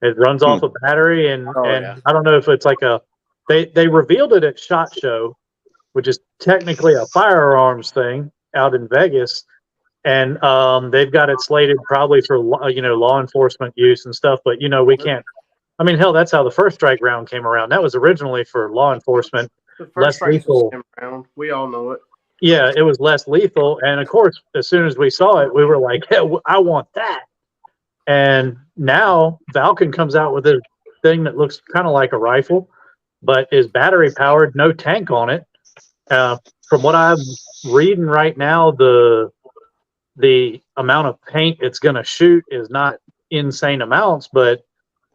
It runs off a battery, and I don't know if it's like they revealed it at SHOT Show, which is technically a firearms thing out in Vegas, and they've got it slated probably for law enforcement use and stuff. But we can't. I mean, hell, that's how the first strike round came around. That was originally for law enforcement, less lethal. We all know it. Yeah, it was less lethal, and of course, as soon as we saw it, we were like, hey, I want that. And now Valken comes out with a thing that looks kind of like a rifle, but is battery powered, no tank on it. From what I'm reading right now, the amount of paint it's going to shoot is not insane amounts, but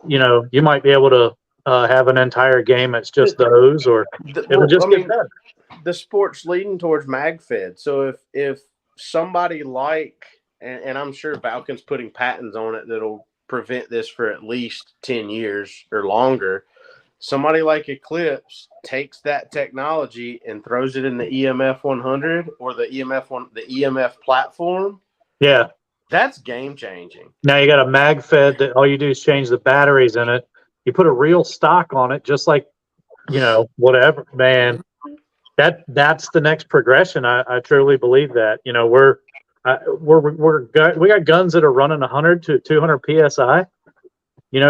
you might be able to have an entire game that's just those, or it'll just get better. The sport's leading towards mag fed. So if somebody like, and I'm sure Valken's putting patents on it that'll prevent this for at least 10 years or longer. Somebody like Eclipse takes that technology and throws it in the EMF 100 or the EMF platform. Yeah. That's game changing. Now you got a mag fed that all you do is change the batteries in it. You put a real stock on it, just like, whatever, man. That's the next progression. I truly believe that. We got guns that are running 100 to 200 psi.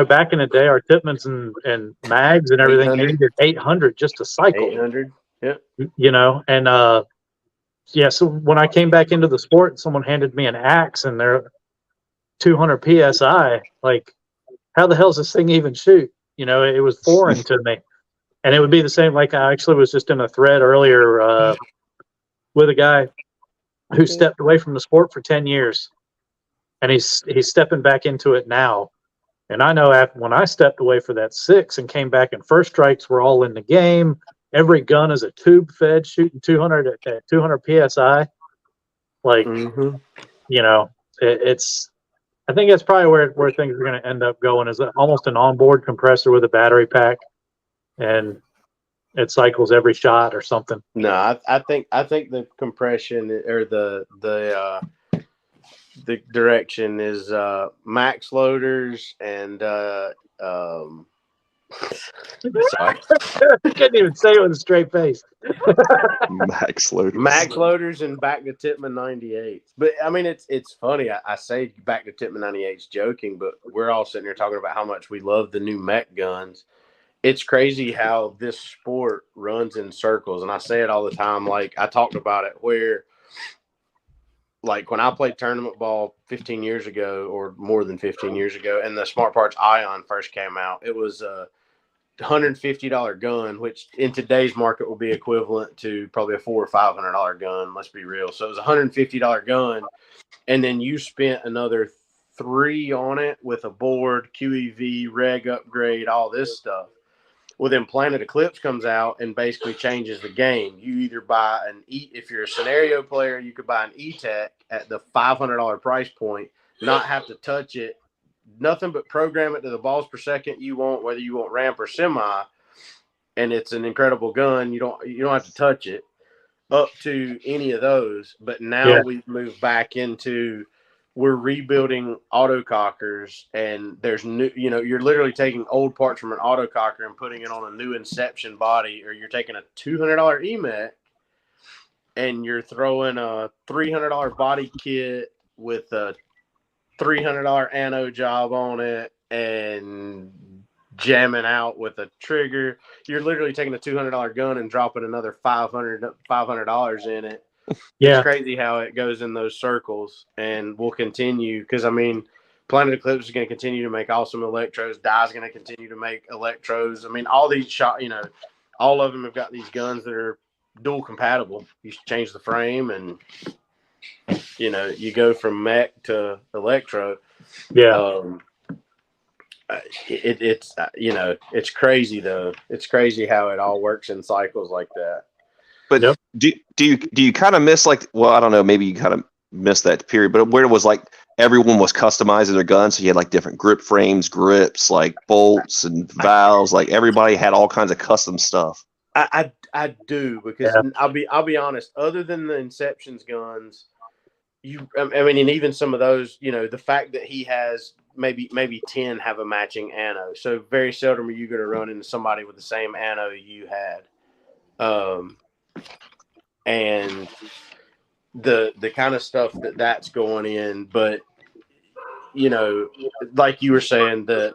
Back in the day, our Tippmans and mags and everything needed 800 just to cycle. 800, yeah. So when I came back into the sport, someone handed me an axe and they're 200 psi. Like, how the hell does this thing even shoot? It was foreign to me. And it would be the same. Like, I actually was just in a thread earlier with a guy who stepped away from the sport for 10 years, and he's stepping back into it now. And I know when I stepped away for that 6 and came back, and first strikes were all in the game. Every gun is a tube fed shooting 200 at 200 psi. Like, it's. I think that's probably where things are going to end up going, is almost an onboard compressor with a battery pack, and it cycles every shot or something. No, I think the compression or the direction is max loaders and Sorry. Couldn't even say it with a straight face. Max loaders. Max loaders and back to Tippmann 98s. But I mean, it's funny. I say back to Tippmann 98s joking, but we're all sitting here talking about how much we love the new mech guns. It's crazy how this sport runs in circles. And I say it all the time. Like I talked about it where, like when I played tournament ball 15 years ago or more than 15 years ago, and the Smart Parts Ion first came out, it was a $150 gun, which in today's market will be equivalent to probably a $400 or $500 gun. Let's be real. So it was a $150 gun, and then you spent another $300 on it with a board, QEV, reg upgrade, all this stuff. Well, then Planet Eclipse comes out and basically changes the game. You either buy if you're a scenario player, you could buy an E-Tech at the $500 price point, not have to touch it, nothing but program it to the balls per second you want, whether you want ramp or semi, and it's an incredible gun. You don't have to touch it up to any of those. But now we've moved back into we're rebuilding autocockers, and there's new, you're literally taking old parts from an autococker and putting it on a new Inception body, or you're taking a $200 EMEC and you're throwing a $300 body kit with a $300 anno job on it and jamming out with a trigger. You're literally taking a $200 gun and dropping another $500 in it. Yeah. It's crazy how it goes in those circles, and we'll continue because, I mean, Planet Eclipse is going to continue to make awesome electros. Dye's going to continue to make electros. I mean, all these all of them have got these guns that are dual compatible. You change the frame and, you go from mech to electro. Yeah. It's crazy though. It's crazy how it all works in cycles like that. But do you kind of miss I don't know, maybe you kind of missed that period, but where it was like everyone was customizing their guns, so you had like different grip frames, grips, like bolts and valves, like everybody had all kinds of custom stuff. I do, because I'll be honest, other than the Inception's guns, and even some of those, the fact that he has maybe 10 have a matching anno, so very seldom are you going to run into somebody with the same anno you had. And the kind of stuff that's going in, but like you were saying, that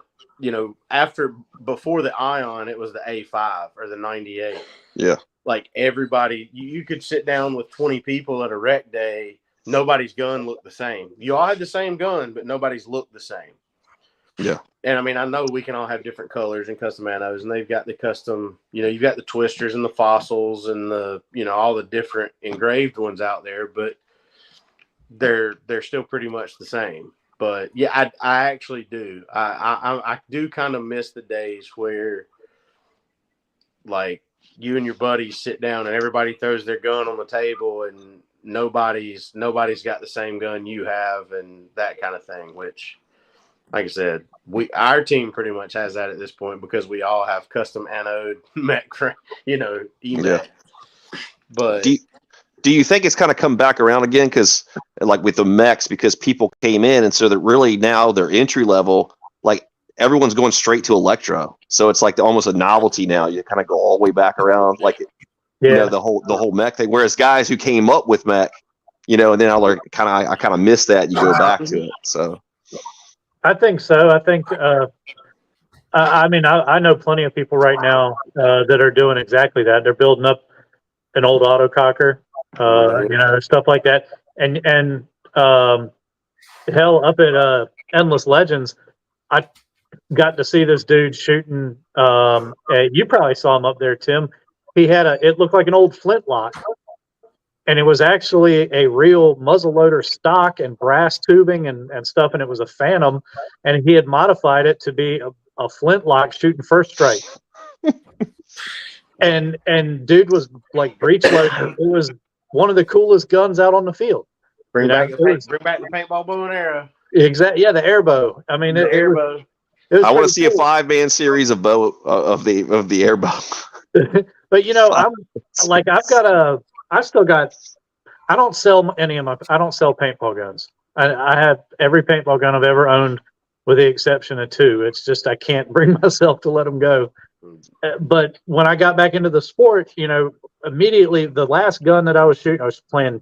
before the Ion, it was the A5 or the 98. Yeah, like everybody, you could sit down with 20 people at a rec day, nobody's gun looked the same. You all had the same gun, but nobody's looked the same. Yeah. And I mean, I know we can all have different colors and custom annos, and they've got the custom, you've got the twisters and the fossils and the, all the different engraved ones out there, but they're still pretty much the same. But yeah, I actually do. I do kind of miss the days where, like, you and your buddies sit down and everybody throws their gun on the table and nobody's got the same gun you have and that kind of thing, which, like I said, our team pretty much has that at this point because we all have custom anode mech, EMEC. Yeah. But do you think it's kind of come back around again? Because like with the mechs, because people came in, and so that really now they're entry level, like everyone's going straight to electro. So it's like almost a novelty now. You kind of go all the way back around, like the whole mech thing. Whereas guys who came up with mech, and then I kind of miss that. You go back to it. So I think so. I think, I know plenty of people right now that are doing exactly that. They're building up an old autococker, stuff like that. And hell, up at Endless Legends, I got to see this dude shooting. You probably saw him up there, Tim. He had it looked like an old flintlock. And it was actually a real muzzleloader stock and brass tubing and stuff, and it was a Phantom, and he had modified it to be a flintlock shooting first strike. and dude was like breech loading. It was one of the coolest guns out on the field. Bring back the paintball bow and arrow. Exactly. Yeah, the air bow. I mean, the air bow. I want to see a 5-man series of the air bow. But I don't sell any of my, I don't sell paintball guns. I have every paintball gun I've ever owned with the exception of 2. It's just I can't bring myself to let them go. But when I got back into the sport, immediately the last gun that I was shooting, I was playing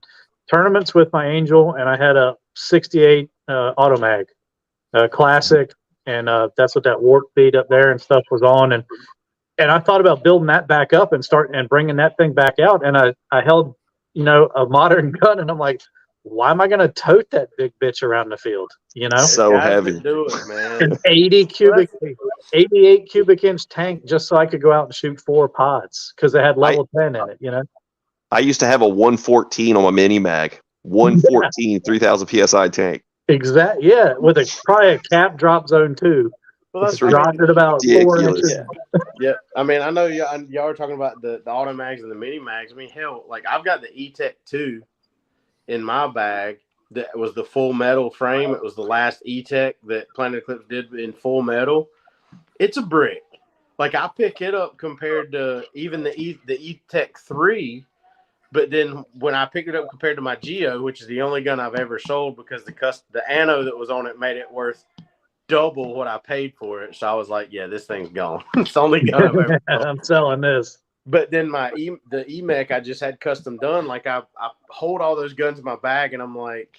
tournaments with my Angel, and I had a 68 Automag, classic, and that's what that warp feed up there and stuff was on, and I thought about building that back up and bringing that thing back out, and I held a modern gun, and I'm like, why am I going to tote that big bitch around the field? So heavy. Do it, man. An 88 cubic inch tank just so I could go out and shoot 4 pods because they had level 10 in it. I used to have a 114 on my mini mag. 114, 3,000 psi tank. Exactly. Yeah, with probably a cap drop zone too. Well, that's dropped at about 4 inches. Yeah. I mean, I know y'all are talking about the auto mags and the mini mags. I mean, hell, like I've got the E-Tech 2 in my bag. That was the full metal frame. It was the last E-Tech that Planet Eclipse did in full metal. It's a brick. Like I pick it up compared to even the E-Tech 3. But then when I picked it up compared to my Geo, which is the only gun I've ever sold because the anno that was on it made it worth double what I paid for it. So I was like, yeah, this thing's gone. It's the only gun I've ever sold. I'm selling this. But then the E-Mech I just had custom done. Like I hold all those guns in my bag and I'm like,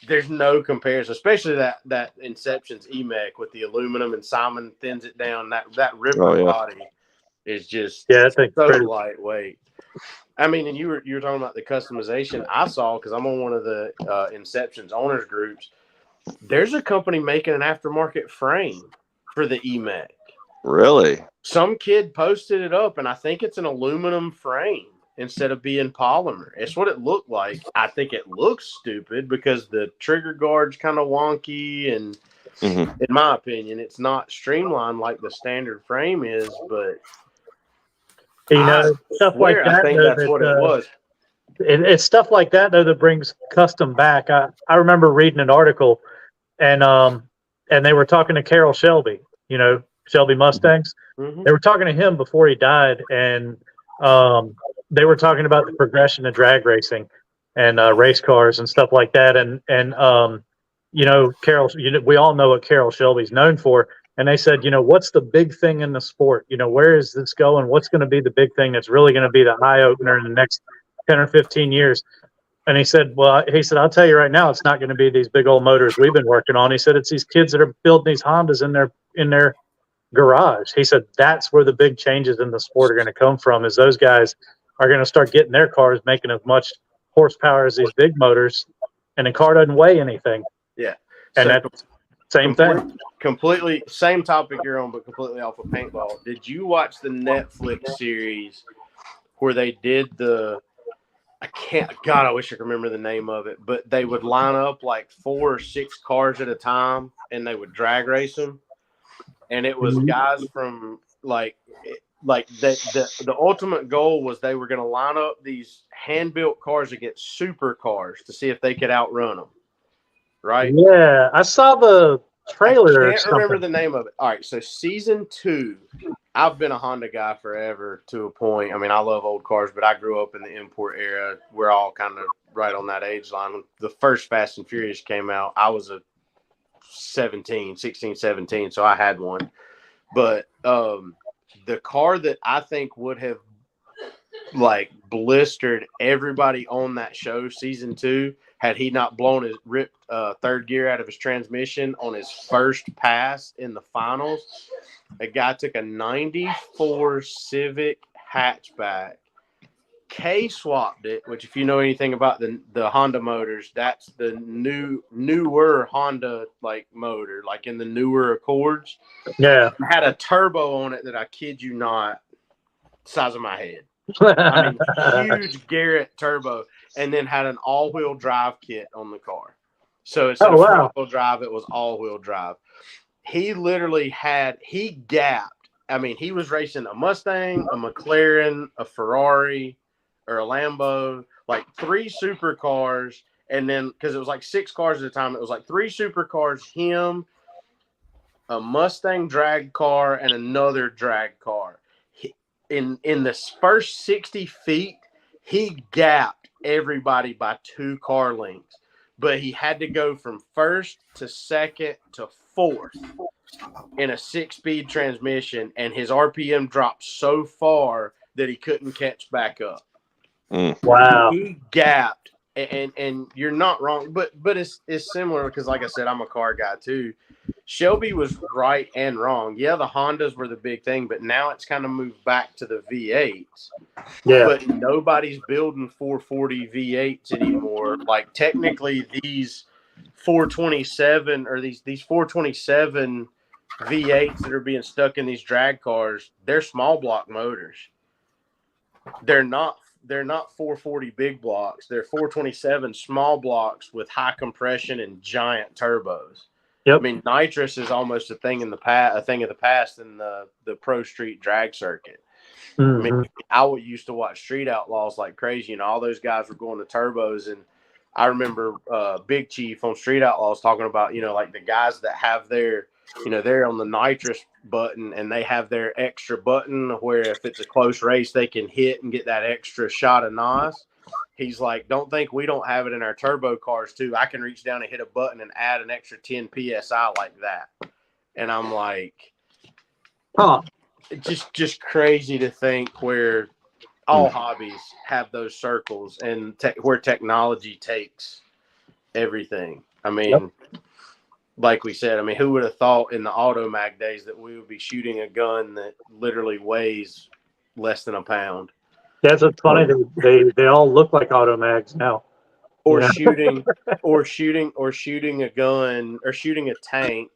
there's no comparison, especially that Inception's E-Mech with the aluminum and Simon thins it down. That Ripper body is just so lightweight. I mean, and you were talking about the customization. I saw, because I'm on one of the Inception's owners groups, there's a company making an aftermarket frame for the E-Mech. Really? Some kid posted it up, and I think it's an aluminum frame instead of being polymer. It's what it looked like. I think it looks stupid because the trigger guard's kind of wonky, and in my opinion, it's not streamlined like the standard frame is, but stuff like that. I think that's what it was. It's stuff like that though that brings custom back. I remember reading an article, and they were talking to Carroll Shelby, Shelby Mustangs. Mm-hmm. They were talking to him before he died, and they were talking about the progression of drag racing and race cars and stuff like that. And Carroll, we all know what Carroll Shelby's known for. And they said, what's the big thing in the sport? Where is this going? What's going to be the big thing that's really going to be the eye opener in the next 10 or 15 years? And he said, I'll tell you right now, it's not going to be these big old motors we've been working on. He said, it's these kids that are building these Hondas in their garage. He said, that's where the big changes in the sport are going to come from, is those guys are going to start getting their cars making as much horsepower as these big motors, and the car doesn't weigh anything. Yeah. And that's same thing. Completely same topic you're on, but completely off of paintball. Did you watch the Netflix series where they did I wish I could remember the name of it, but they would line up like 4 or 6 cars at a time and they would drag race them. And it was guys from the ultimate goal was they were going to line up these hand-built cars against supercars to see if they could outrun them. Right? Yeah, I saw the trailer. I can't remember the name of it. All right, so season 2, I've been a Honda guy forever to a point. I mean, I love old cars, but I grew up in the import era. We're all kind of right on that age line. When the first Fast and Furious came out, I was 16, 17, so I had one. But the car that I think would have blistered everybody on that show, season 2, had he not ripped third gear out of his transmission on his first pass in the finals. A guy took a 94 Civic hatchback, K-swapped it, which if you know anything about the Honda motors, that's the newer Honda motor, like in the newer Accords. Yeah. Had a turbo on it that I kid you not, size of my head. I mean, huge Garrett turbo, and then had an all-wheel drive kit on the car. So instead of front-wheel drive, it was all-wheel drive. He literally gapped. I mean, he was racing a Mustang, a McLaren, a Ferrari, or a Lambo, 3 supercars, and then because it was 6 cars at a time, it was 3 supercars, him, a Mustang drag car, and another drag car. In the first 60 feet, he gapped everybody by 2 car lengths. but he had to go from first to second to fourth in a 6-speed transmission, and his RPM dropped so far that he couldn't catch back up. Wow. He gapped, and you're not wrong, but it's similar because, like I said, I'm a car guy too. Shelby was right and wrong. Yeah, the Hondas were the big thing, but now it's kind of moved back to the V8s. Yeah. But nobody's building 440 V8s anymore. Like technically, these 427 or these 427 V8s that are being stuck in these drag cars, they're small block motors. They're not 440 big blocks. They're 427 small blocks with high compression and giant turbos. Yep. I mean, nitrous is almost a thing of the past in the pro street drag circuit. Mm-hmm. I mean, I used to watch Street Outlaws like crazy, and all those guys were going to turbos. And I remember Big Chief on Street Outlaws talking about, like the guys that have their, they're on the nitrous button and they have their extra button where if it's a close race, they can hit and get that extra shot of NOS. He's like, don't think we don't have it in our turbo cars too. I can reach down and hit a button and add an extra 10 PSI like that. And I'm like, just crazy to think where all hobbies have those circles and where technology takes everything. I mean, like we said, who would have thought in the Automag days that we would be shooting a gun that literally weighs less than a pound? That's what's funny. They all look like Automags now. Or shooting a gun or shooting a tank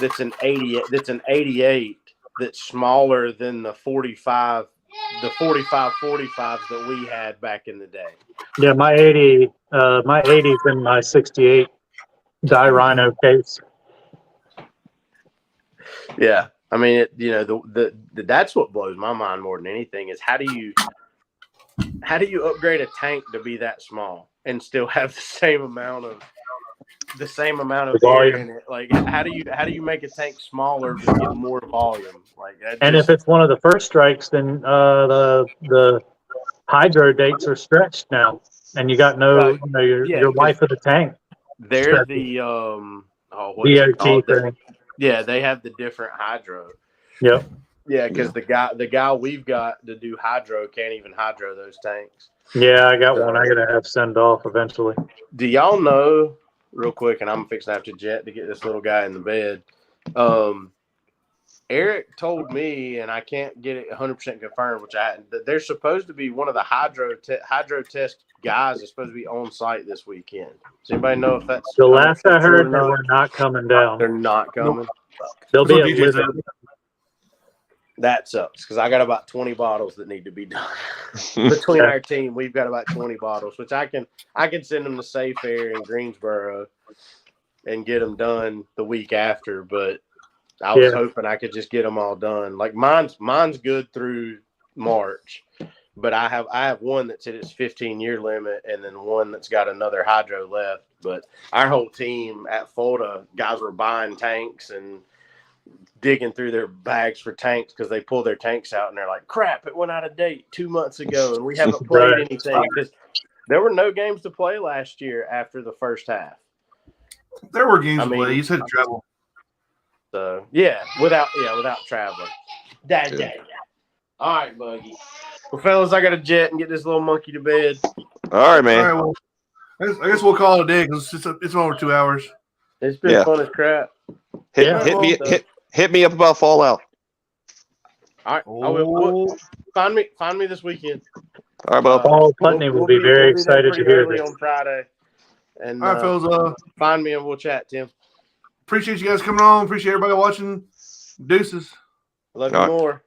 that's an 88 that's smaller than the 45 45s that we had back in the day. Yeah, my 80's in my 68 Die Rhino case. Yeah, that's what blows my mind more than anything is how do you upgrade a tank to be that small and still have the same amount of air in it? Like, how do you make a tank smaller to get more volume? Like, if it's one of the first strikes, then the hydro dates are stretched now, and you got your life of the tank. They're the DOT thing. Yeah, they have the different hydro. Yep. Yeah, because the guy we've got to do hydro can't even hydro those tanks. Yeah, I got one. I gotta have send off eventually. Do y'all know, real quick, and I'm fixing to have to jet to get this little guy in the bed. Eric told me, and I can't get it 100% confirmed, that there's supposed to be one of the hydro test guys is supposed to be on site this weekend. Does anybody know if that's the last I heard? They were not coming down. They're not coming. They'll be at Liberty. That sucks because I got about 20 bottles that need to be done. Between our team, we've got about 20 bottles, which I can send them to Safe Air in Greensboro and get them done the week after. But I was hoping I could just get them all done. Like mine's good through March, but I have one that's at its 15-year limit, and then one that's got another hydro left. But our whole team at Fulda, guys were buying tanks and digging through their bags for tanks because they pull their tanks out and they're like, crap, it went out of date 2 months ago and we haven't played anything because there were no games to play last year after the first half. There were games to play. You said travel. So without traveling. All right, Buggy. Well, fellas, I got to jet and get this little monkey to bed. All right, man. All right, well, I guess we'll call it a day because it's over 2 hours. It's been fun as crap. Hit me up about Fallout. All right. I will. Find me this weekend. All right, Bob. Paul Putney will be very excited to hear this. On Friday. And all right, fellas. Find me and we'll chat, Tim. Appreciate you guys coming on. Appreciate everybody watching. Deuces. Love you more.